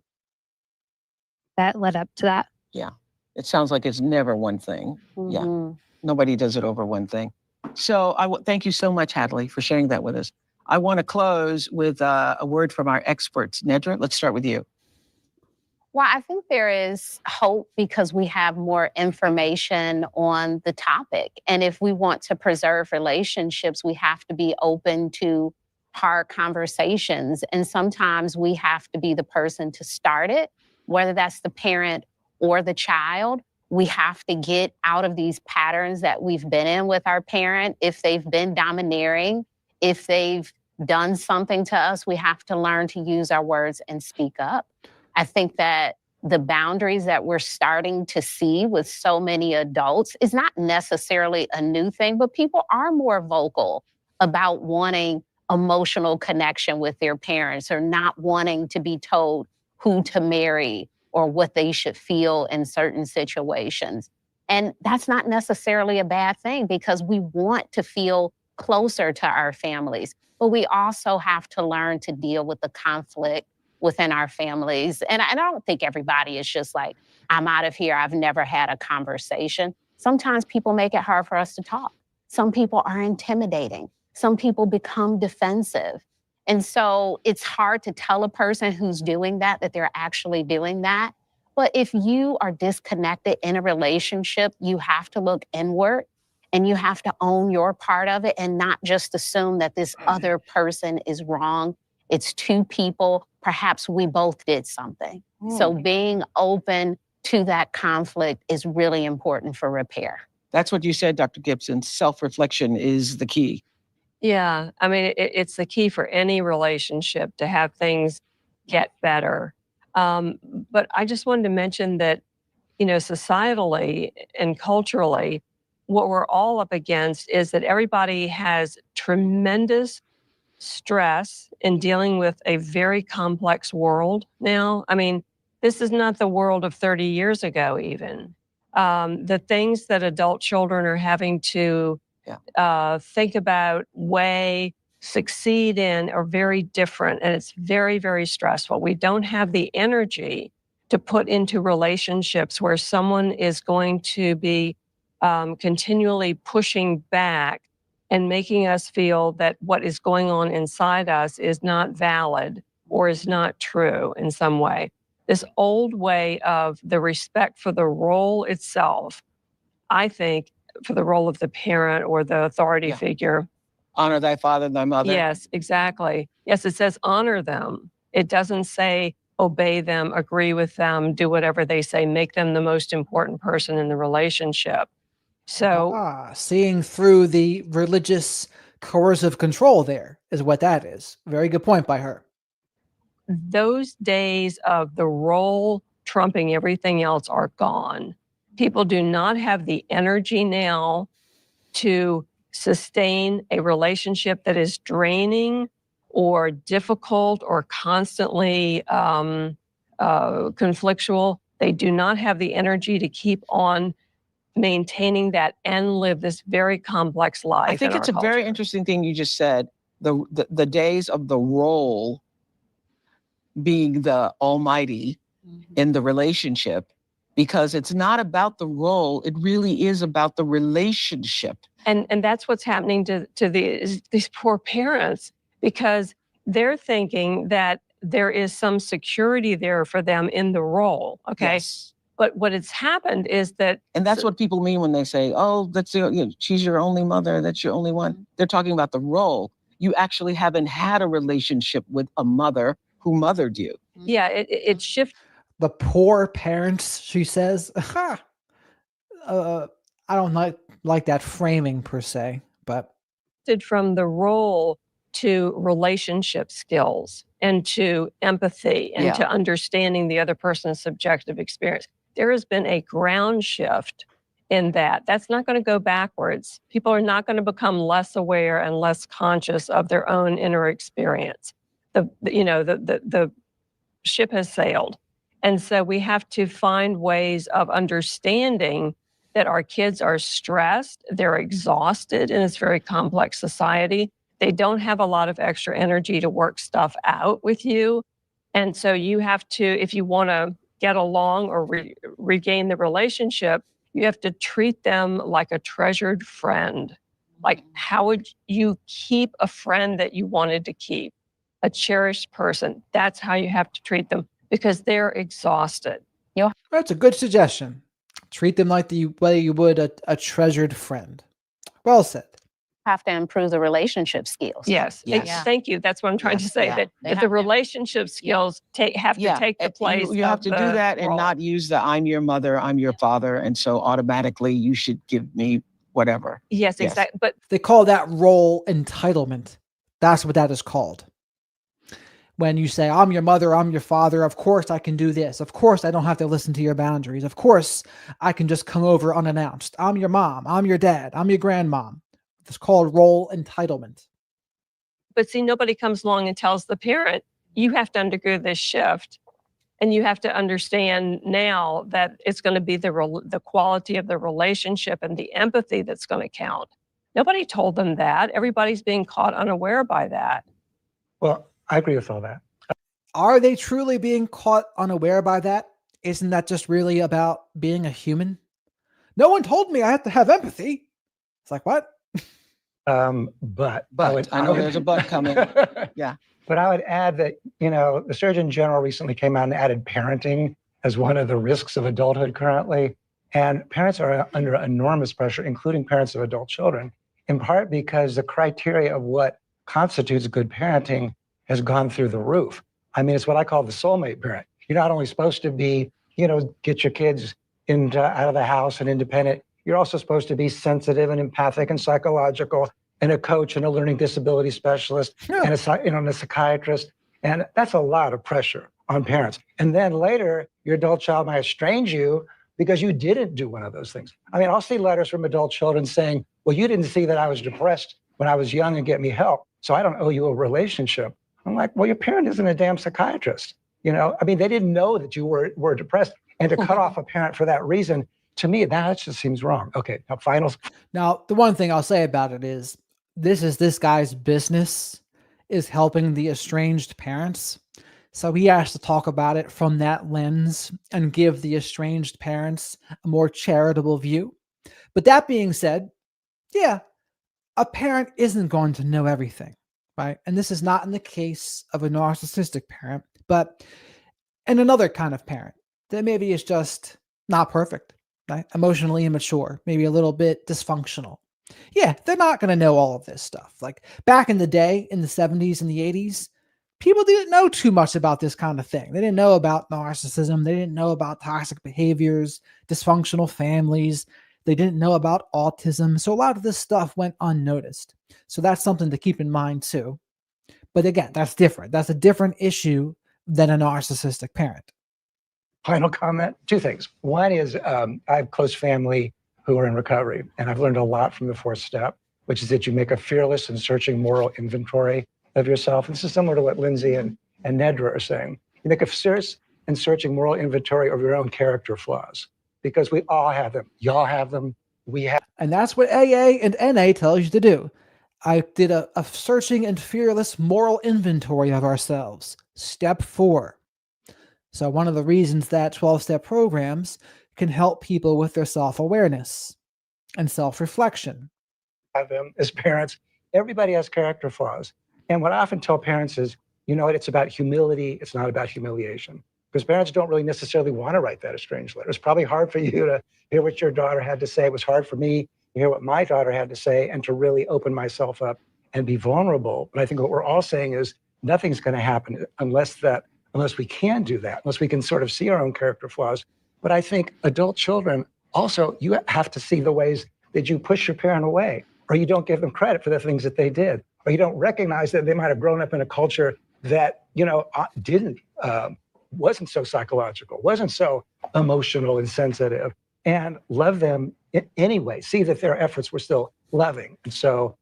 That led up to that.
Yeah. It sounds like it's never one thing. Yeah. Nobody does it over one thing. So thank you so much, Hadley, for sharing that with us. I want to close with a word from our experts. Nedra, let's start with you.
Well, I think there is hope because we have more information on the topic. And if we want to preserve relationships, we have to be open to hard conversations. And sometimes we have to be the person to start it, whether that's the parent or the child. We have to get out of these patterns that we've been in with our parent. If they've been domineering, if they've done something to us, we have to learn to use our words and speak up. I think that the boundaries that we're starting to see with so many adults is not necessarily a new thing, but people are more vocal about wanting emotional connection with their parents or not wanting to be told who to marry or what they should feel in certain situations. And that's not necessarily a bad thing because we want to feel closer to our families, but we also have to learn to deal with the conflict within our families. And I don't think everybody is just like, I'm out of here. I've never had a conversation. Sometimes people make it hard for us to talk. Some people are intimidating. Some people become defensive. And so it's hard to tell a person who's doing that they're actually doing that. But if you are disconnected in a relationship, you have to look inward and you have to own your part of it and not just assume that this other person is wrong. It's two people. Perhaps we both did something. So being open to that conflict is really important for repair.
That's what you said, Dr. Gibson. Self-reflection is the key.
Yeah, I mean, it's the key for any relationship to have things get better. But I just wanted to mention that, societally and culturally, what we're all up against is that everybody has tremendous stress in dealing with a very complex world now. I mean, this is not the world of 30 years ago, even. The things that adult children are having to think about, weigh, succeed in are very different. And it's very, very stressful. We don't have the energy to put into relationships where someone is going to be continually pushing back and making us feel that what is going on inside us is not valid or is not true in some way. This old way of the respect for the role itself, I think, for the role of the parent or the authority figure.
Honor thy father and thy mother.
Yes, exactly. Yes, it says honor them. It doesn't say obey them, agree with them, do whatever they say, make them the most important person in the relationship. So,
seeing through the religious coercive control there is what that is. Very good point by her.
those days of the role trumping everything else are gone. People do not have the energy now to sustain a relationship that is draining or difficult or constantly conflictual. They do not have the energy to keep on maintaining that and live this very complex life.
I think it's a very interesting thing you just said. The days of the role being the almighty in the relationship, because it's not about the role, it really is about the relationship.
And that's what's happening to these poor parents, because they're thinking that there is some security there for them in the role. Okay.
Yes.
But what has happened is that,
and that's what people mean when they say, "Oh, she's your only mother. That's your only one." They're talking about the role. You actually haven't had a relationship with a mother who mothered you.
Yeah, it shifts.
The poor parents, she says. I don't like that framing per se, but
From the role to relationship skills and to empathy and to understanding the other person's subjective experience. There has been a ground shift in that. That's not going to go backwards. People are not going to become less aware and less conscious of their own inner experience. The ship has sailed. And so we have to find ways of understanding that our kids are stressed, they're exhausted in this very complex society. They don't have a lot of extra energy to work stuff out with you. And so you have to, if you want to get along or regain the relationship, you have to treat them like a treasured friend. Like, how would you keep a friend that you wanted to keep? A cherished person. That's how you have to treat them, because they're exhausted.
That's a good suggestion. Treat them like the way you would a treasured friend. Well said.
Have to improve the relationship skills.
Yes. Thank you. That's what I'm trying to say. That the relationship skills have to take the place.
You have to do that and not use the "I'm your mother, I'm your father," and so automatically you should give me whatever.
Yes, exactly. But
they call that role entitlement. That's what that is called. When you say, "I'm your mother, I'm your father, of course I can do this. Of course I don't have to listen to your boundaries. Of course I can just come over unannounced. I'm your mom, I'm your dad, I'm your grandmom." It's called role entitlement.
But see, nobody comes along and tells the parent, you have to undergo this shift. And you have to understand now that it's going to be the quality of the relationship and the empathy that's going to count. Nobody told them that. Everybody's being caught unaware by that.
Well, I agree with all that.
Are they truly being caught unaware by that? Isn't that just really about being a human? No one told me I have to have empathy. It's like, what?
But
I know there's a but coming. Yeah.
But I would add that, the Surgeon General recently came out and added parenting as one of the risks of adulthood currently. And parents are under enormous pressure, including parents of adult children, in part because the criteria of what constitutes good parenting has gone through the roof. I mean, it's what I call the soulmate parent. You're not only supposed to be, get your kids out of the house and independent, you're also supposed to be sensitive and empathic and psychological, and a coach and a learning disability specialist and a psychiatrist. And that's a lot of pressure on parents. And then later, your adult child might estrange you because you didn't do one of those things. I mean, I'll see letters from adult children saying, well, you didn't see that I was depressed when I was young and get me help, so I don't owe you a relationship. I'm like, well, your parent isn't a damn psychiatrist. I mean, they didn't know that you were depressed. And to cut off a parent for that reason, to me, that just seems wrong. Okay, now finals.
Now, the one thing I'll say about it is, this guy's business is helping the estranged parents. So he has to talk about it from that lens and give the estranged parents a more charitable view. But that being said, yeah, a parent isn't going to know everything, right? And this is not in the case of a narcissistic parent, but in another kind of parent that maybe is just not perfect, right? Emotionally immature, maybe a little bit dysfunctional. Yeah, they're not going to know all of this stuff. Like back in the day, in the 70s and the 80s, people didn't know too much about this kind of thing. They didn't know about narcissism. They didn't know about toxic behaviors, dysfunctional families. They didn't know about autism. So a lot of this stuff went unnoticed. So that's something to keep in mind too. But again, that's different. That's a different issue than a narcissistic parent.
Final comment, two things. One is I have close family who are in recovery, and I've learned a lot from the fourth step, which is that you make a fearless and searching moral inventory of yourself. And this is similar to what Lindsay and Nedra are saying. You make a serious and searching moral inventory of your own character flaws, because we all have them. Y'all have them. We have.
And that's what AA and NA tells you to do. I did a searching and fearless moral inventory of ourselves. Step 4. So one of the reasons that 12-step programs can help people with their self-awareness and self-reflection.
Have them as parents. Everybody has character flaws. And what I often tell parents is, it's about humility. It's not about humiliation. Because parents don't really necessarily want to write that estranged letter. It's probably hard for you to hear what your daughter had to say. It was hard for me to hear what my daughter had to say and to really open myself up and be vulnerable. But I think what we're all saying is nothing's going to happen unless we can do that, unless we can sort of see our own character flaws. But I think adult children also, you have to see the ways that you push your parent away, or you don't give them credit for the things that they did, or you don't recognize that they might have grown up in a culture that, wasn't so psychological, wasn't so emotional and sensitive, and love them anyway. See that their efforts were still loving. And so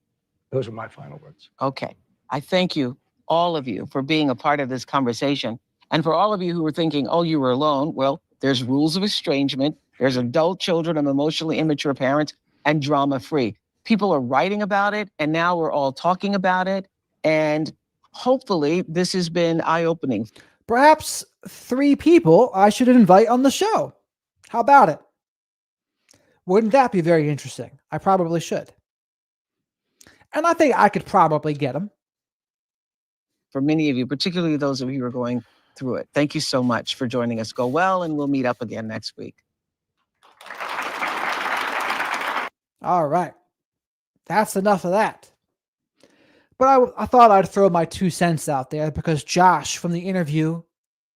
those are my final words.
Okay. I thank you, all of you, for being a part of this conversation. And for all of you who were thinking, oh, you were alone, well, there's rules of estrangement, there's adult children of emotionally immature parents, and drama-free. People are writing about it, and now we're all talking about it. And hopefully this has been eye-opening.
Perhaps 3 people I should invite on the show. How about it? Wouldn't that be very interesting? I probably should. And I think I could probably get them.
For many of you, particularly those of you who are going through it. Thank you so much for joining us. Go well, and we'll meet up again next week.
All right. That's enough of that. But I thought I'd throw my 2 cents out there because Josh from the interview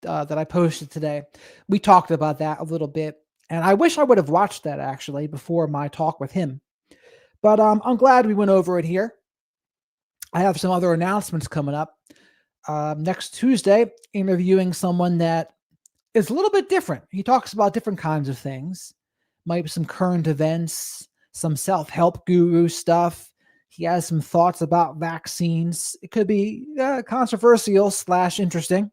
that I posted today, we talked about that a little bit. And I wish I would have watched that actually before my talk with him. But I'm glad we went over it here. I have some other announcements coming up. Next Tuesday, interviewing someone that is a little bit different. He talks about different kinds of things, might be some current events, some self-help guru stuff. He has some thoughts about vaccines. It could be controversial / interesting.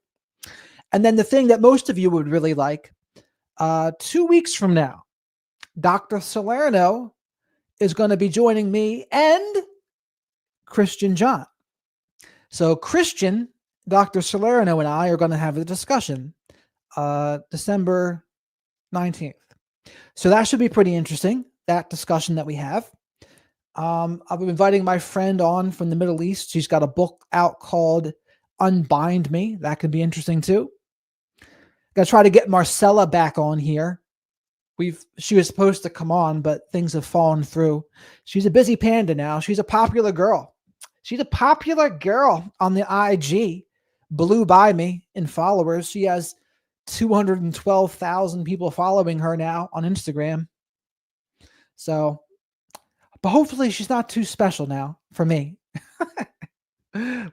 And then the thing that most of you would really like, 2 weeks from now, Dr. Salerno is going to be joining me and Christian John. So Christian, Dr. Salerno, and I are going to have a discussion December 19th. So that should be pretty interesting, that discussion that we have. I've been inviting my friend on from the Middle East. She's got a book out called Unbind Me. That could be interesting too. Got to try to get Marcella back on here. She was supposed to come on, but things have fallen through. She's a busy panda now. She's a popular girl. She's a popular girl on the IG. Blew by me in followers. She has 212,000 people following her now on Instagram. So, but hopefully she's not too special now for me.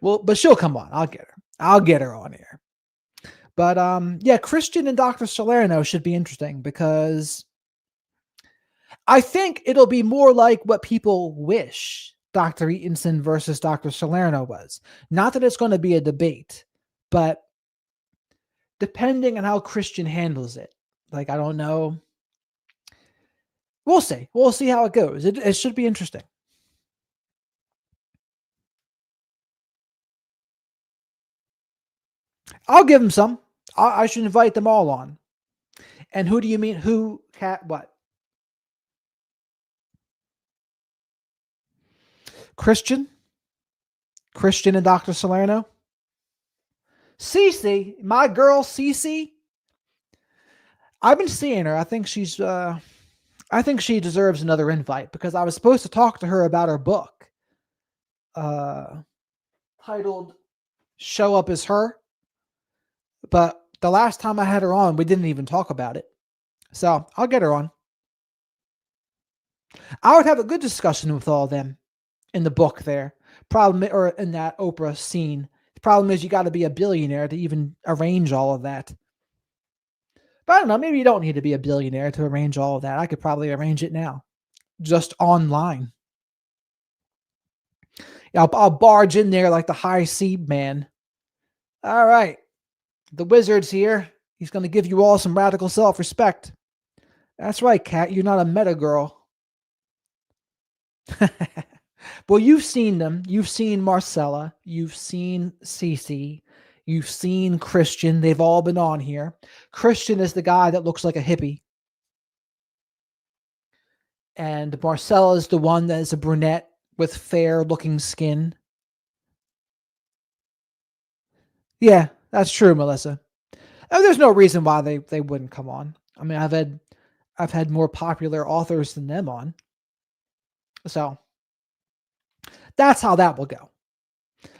Well, but she'll come on. I'll get her on here. But yeah, Christian and Dr. Salerno should be interesting because I think it'll be more like what people wish Dr. Eatonson versus Dr. Salerno was. Not that it's going to be a debate, but depending on how Christian handles it. Like, I don't know. We'll see. We'll see how it goes. It should be interesting. I'll give them some. I should invite them all on. And who do you mean? Who, cat, what? Christian and Dr. Salerno. Cece, my girl Cece. I've been seeing her. I think she deserves another invite because I was supposed to talk to her about her book, titled "Show Up as Her." But the last time I had her on, we didn't even talk about it. So I'll get her on. I would have a good discussion with all of them in the book there. Or in that Oprah scene. The problem is you got to be a billionaire to even arrange all of that. But I don't know, maybe you don't need to be a billionaire to arrange all of that. I could probably arrange it now. Just online. Yeah, I'll barge in there like the high sea man. All right. The wizard's here. He's going to give you all some radical self-respect. That's right, Kat. You're not a meta girl. Well, you've seen them. You've seen Marcella. You've seen Cece. You've seen Christian. They've all been on here. Christian is the guy that looks like a hippie. And Marcella is the one that is a brunette with fair-looking skin. Yeah, that's true, Melissa. There's no reason why they wouldn't come on. I mean, I've had more popular authors than them on. So that's how that will go.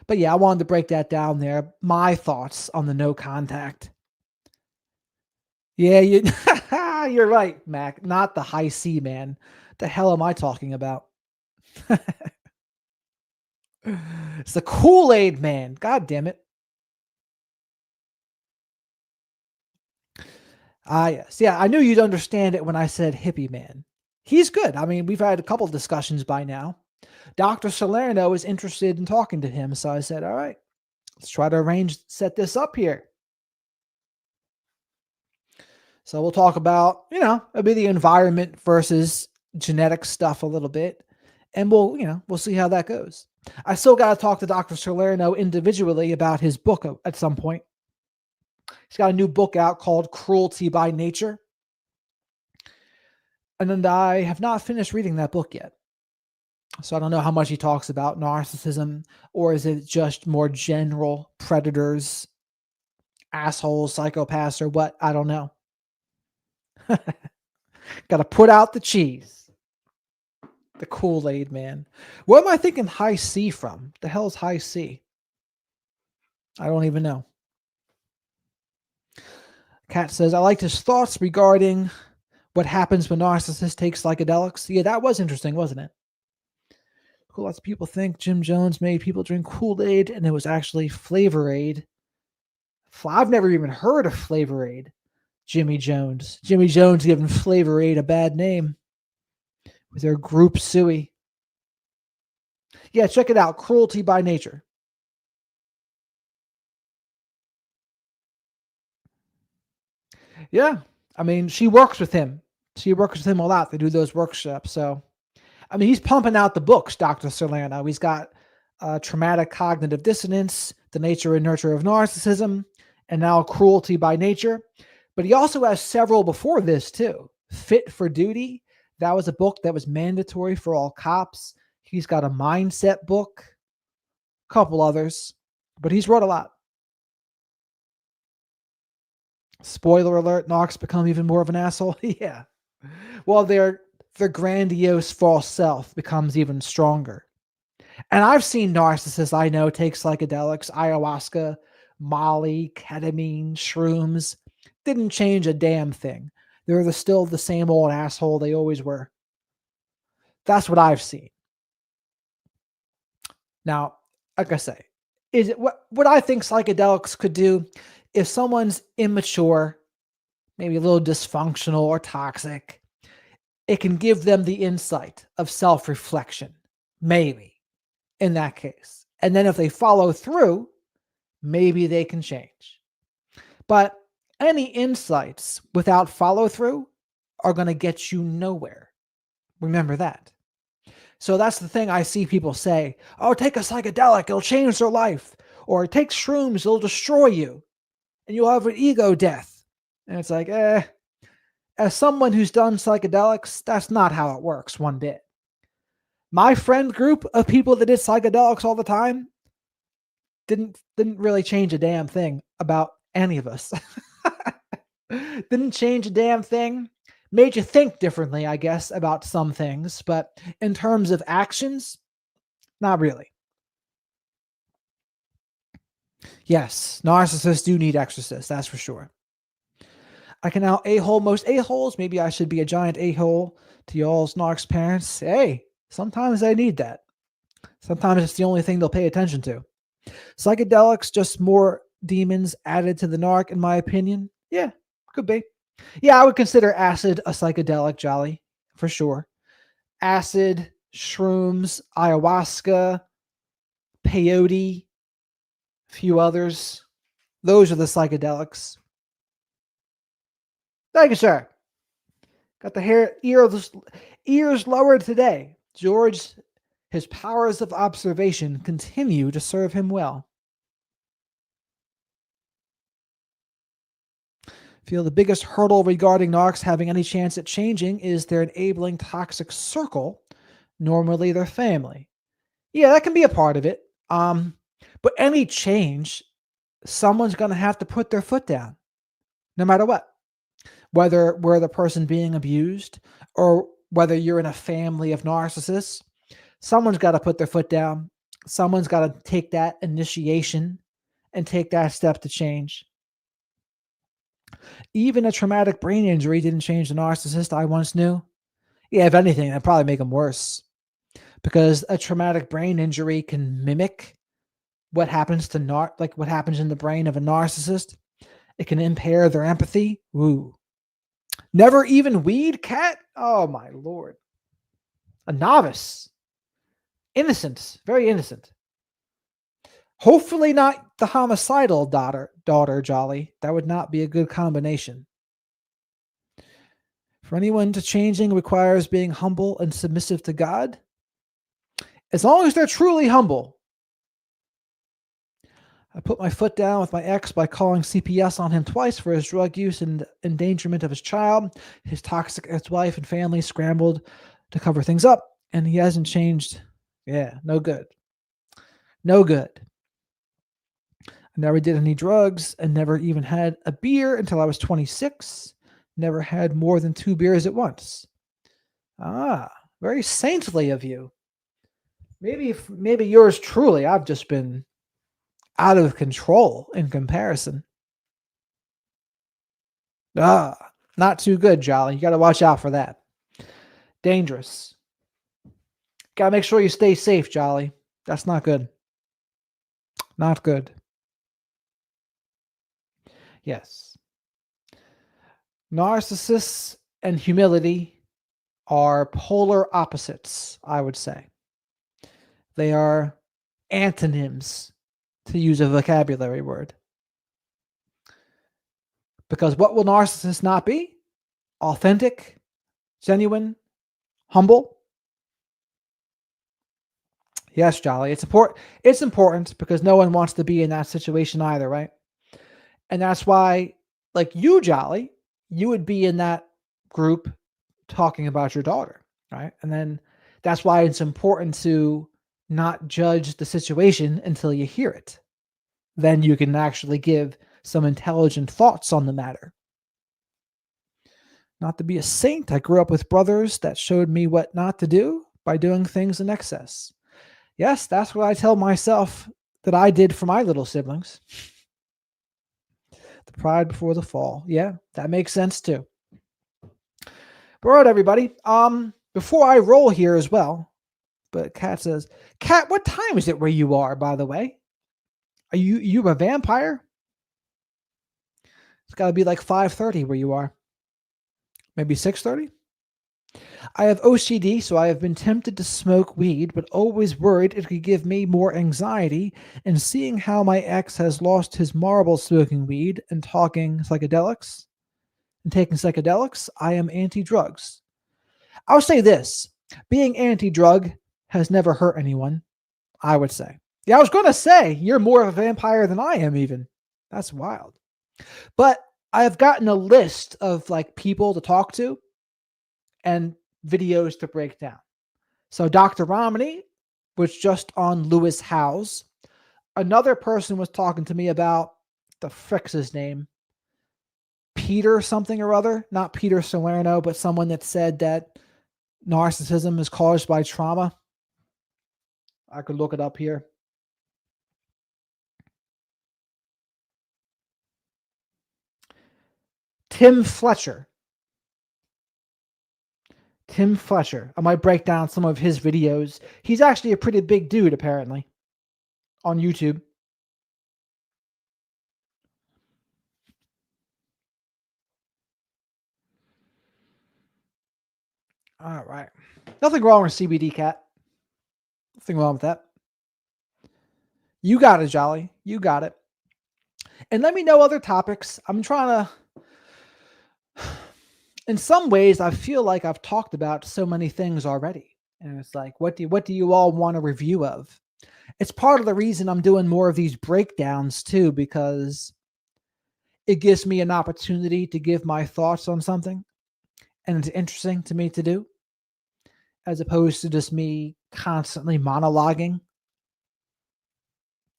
But yeah, I wanted to break that down there. My thoughts on the no contact. Yeah, you're right, Mac. Not the high C man. The hell am I talking about? It's the Kool-Aid man. God damn it. Ah, yes. Yeah, I knew you'd understand it when I said hippie man. He's good. I mean, we've had a couple discussions by now. Dr. Salerno is interested in talking to him. So I said, all right, let's try to set this up here. So we'll talk about, it'll be the environment versus genetic stuff a little bit. And we'll see how that goes. I still got to talk to Dr. Salerno individually about his book at some point. He's got a new book out called Cruelty by Nature. And I have not finished reading that book yet. So I don't know how much he talks about narcissism, or is it just more general predators, assholes, psychopaths, or what? I don't know. Got to put out the cheese. The Kool-Aid man. Where am I thinking high C from? The hell is high C? I don't even know. Kat says, I liked his thoughts regarding what happens when narcissists take psychedelics. Yeah, that was interesting, wasn't it? Cool. Lots of people think Jim Jones made people drink Kool-Aid, and it was actually Flavor Aid. I've never even heard of Flavor Aid. Jimmy Jones giving Flavor Aid a bad name with their group Suey. Yeah, check it out. Cruelty by Nature. Yeah. I mean, she works with him. She works with him a lot. They do those workshops. So, I mean, he's pumping out the books, Dr. Solano. He's got Traumatic Cognitive Dissonance, The Nature and Nurture of Narcissism, and now Cruelty by Nature. But he also has several before this, too. Fit for Duty. That was a book that was mandatory for all cops. He's got a mindset book, a couple others, but he's wrote a lot. Spoiler alert, Knox become even more of an asshole. Yeah. Well, their grandiose false self becomes even stronger. And I've seen narcissists I know take psychedelics, ayahuasca, Molly, ketamine, shrooms. Didn't change a damn thing. They're still the same old asshole they always were. That's what I've seen. Now, like I say, is it what I think psychedelics could do if someone's immature, maybe a little dysfunctional or toxic, it can give them the insight of self-reflection, maybe, in that case. And then if they follow through, maybe they can change. But any insights without follow-through are going to get you nowhere. Remember that. So that's the thing I see people say, oh, take a psychedelic, it'll change their life. Or take shrooms, it'll destroy you. And you'll have an ego death. And it's like, as someone who's done psychedelics, that's not how it works one bit. My friend group of people that did psychedelics all the time didn't really change a damn thing about any of us. Didn't change a damn thing. Made you think differently, I guess, about some things, but in terms of actions, not really. Yes, narcissists do need exorcists, that's for sure. I can now a-hole most a-holes. Maybe I should be a giant a-hole to y'all's narcs parents. Hey, sometimes they need that. Sometimes it's the only thing they'll pay attention to. Psychedelics, just more demons added to the narc, in my opinion. Yeah, could be. Yeah, I would consider acid a psychedelic, Jolly, for sure. Acid, shrooms, ayahuasca, peyote, a few others. Those are the psychedelics. Thank you, sir. Got the ears lowered today. George, his powers of observation continue to serve him well. Feel the biggest hurdle regarding narcs having any chance at changing is their enabling toxic circle, normally their family. Yeah, that can be a part of it. But any change, someone's going to have to put their foot down, no matter what. Whether we're the person being abused or whether you're in a family of narcissists, someone's got to put their foot down. Someone's got to take that initiation and take that step to change. Even a traumatic brain injury didn't change the narcissist I once knew. Yeah, if anything, that'd probably make them worse. Because a traumatic brain injury can mimic what happens to what happens in the brain of a narcissist. It can impair their empathy. Ooh. Never even weed, cat? Oh my lord. A novice. Innocent. Very innocent. Hopefully not the homicidal daughter, Jolly. That would not be a good combination. For anyone to changing requires being humble and submissive to God. As long as they're truly humble. I put my foot down with my ex by calling CPS on him twice for his drug use and endangerment of his child. His toxic ex-wife and family scrambled to cover things up, and he hasn't changed. Yeah, no good. No good. I never did any drugs and never even had a beer until I was 26. Never had more than 2 beers at once. Ah, very saintly of you. Maybe yours truly. I've just been out of control in comparison. Not too good, Jolly. You got to watch out for that. Dangerous. Got to make sure you stay safe, Jolly. That's not good. Not good. Yes. Narcissists and humility are polar opposites, I would say. They are antonyms, to use a vocabulary word. Because what will narcissists not be? Authentic, genuine, humble. Yes, Jolly. It's important. It's important because no one wants to be in that situation either, right? And that's why, like you, Jolly, you would be in that group talking about your daughter, right? And then that's why it's important to not judge the situation until you hear it. Then you can actually give some intelligent thoughts on the matter. Not to be a saint, I grew up with brothers that showed me what not to do by doing things in excess. Yes, that's what I tell myself that I did for my little siblings. The pride before the fall. Yeah, that makes sense too. But all right, everybody. Before I roll here as well, but Kat says, Kat, what time is it where you are, by the way? Are you a vampire? It's got to be like 5:30 where you are. Maybe 6:30? I have OCD, so I have been tempted to smoke weed, but always worried it could give me more anxiety. And seeing how my ex has lost his marble smoking weed and taking psychedelics, I am anti-drugs. I'll say this. Being anti-drug has never hurt anyone, I would say. Yeah, I was going to say, you're more of a vampire than I am even. That's wild. But I have gotten a list of like people to talk to and videos to break down. So Dr. Romney was just on Lewis Howes. Another person was talking to me about the frick's his name. Peter something or other. Not Peter Salerno, but someone that said that narcissism is caused by trauma. I could look it up here. Tim Fletcher. I might break down some of his videos. He's actually a pretty big dude, apparently, on YouTube. All right. Nothing wrong with CBD, Cat. Nothing wrong with that. You got it, Jolly. You got it. And let me know other topics. I'm trying to... In some ways, I feel like I've talked about so many things already. And it's like, what do you all want a review of? It's part of the reason I'm doing more of these breakdowns too, because it gives me an opportunity to give my thoughts on something. And it's interesting to me to do, as opposed to just me constantly monologuing.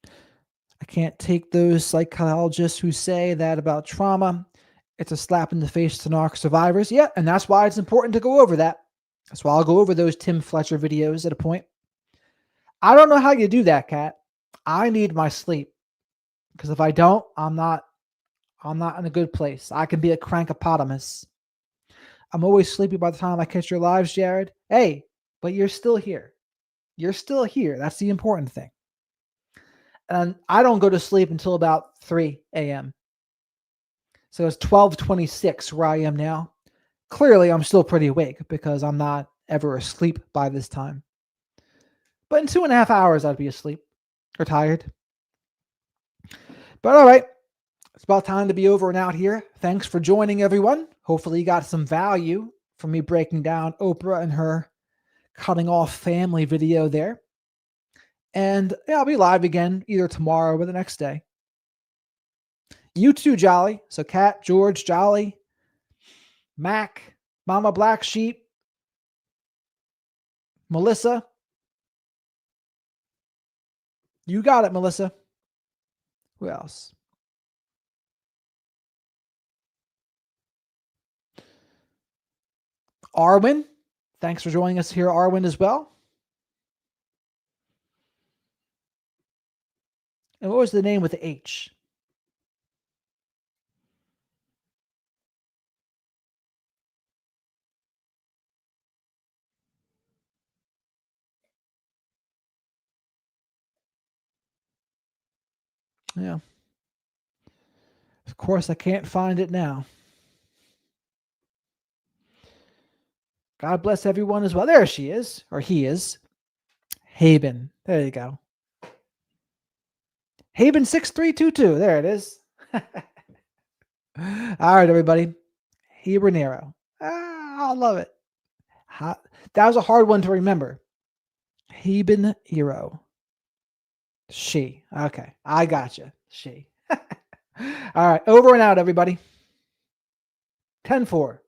I can't take those psychologists who say that about trauma. It's a slap in the face to narc survivors. Yeah, and that's why it's important to go over that. That's why I'll go over those Tim Fletcher videos at a point. I don't know how you do that, Kat. I need my sleep. Because if I don't, I'm not in a good place. I can be a crankopotamus. I'm always sleepy by the time I catch your lives, Jared. Hey, but you're still here. You're still here. That's the important thing. And I don't go to sleep until about 3 a.m. So it's 12:26 where I am now. Clearly, I'm still pretty awake because I'm not ever asleep by this time. But in 2.5 hours, I'd be asleep or tired. But all right, it's about time to be over and out here. Thanks for joining, everyone. Hopefully, you got some value from me breaking down Oprah and her cutting off family video there. And yeah, I'll be live again either tomorrow or the next day. You too, Jolly. So Kat, George, Jolly, Mac, Mama Black Sheep, Melissa. You got it, Melissa. Who else? Arwin. Thanks for joining us here, Arwin, as well. And what was the name with the H? Yeah. Of course, I can't find it now. God bless everyone as well. There she is, or he is. Haben. There you go. Haben 6322. There it is. All right, everybody. Hebrew. I love it. That was a hard one to remember. Heben hero. She. Okay. I got you. She. All right. Over and out, everybody. 10-4.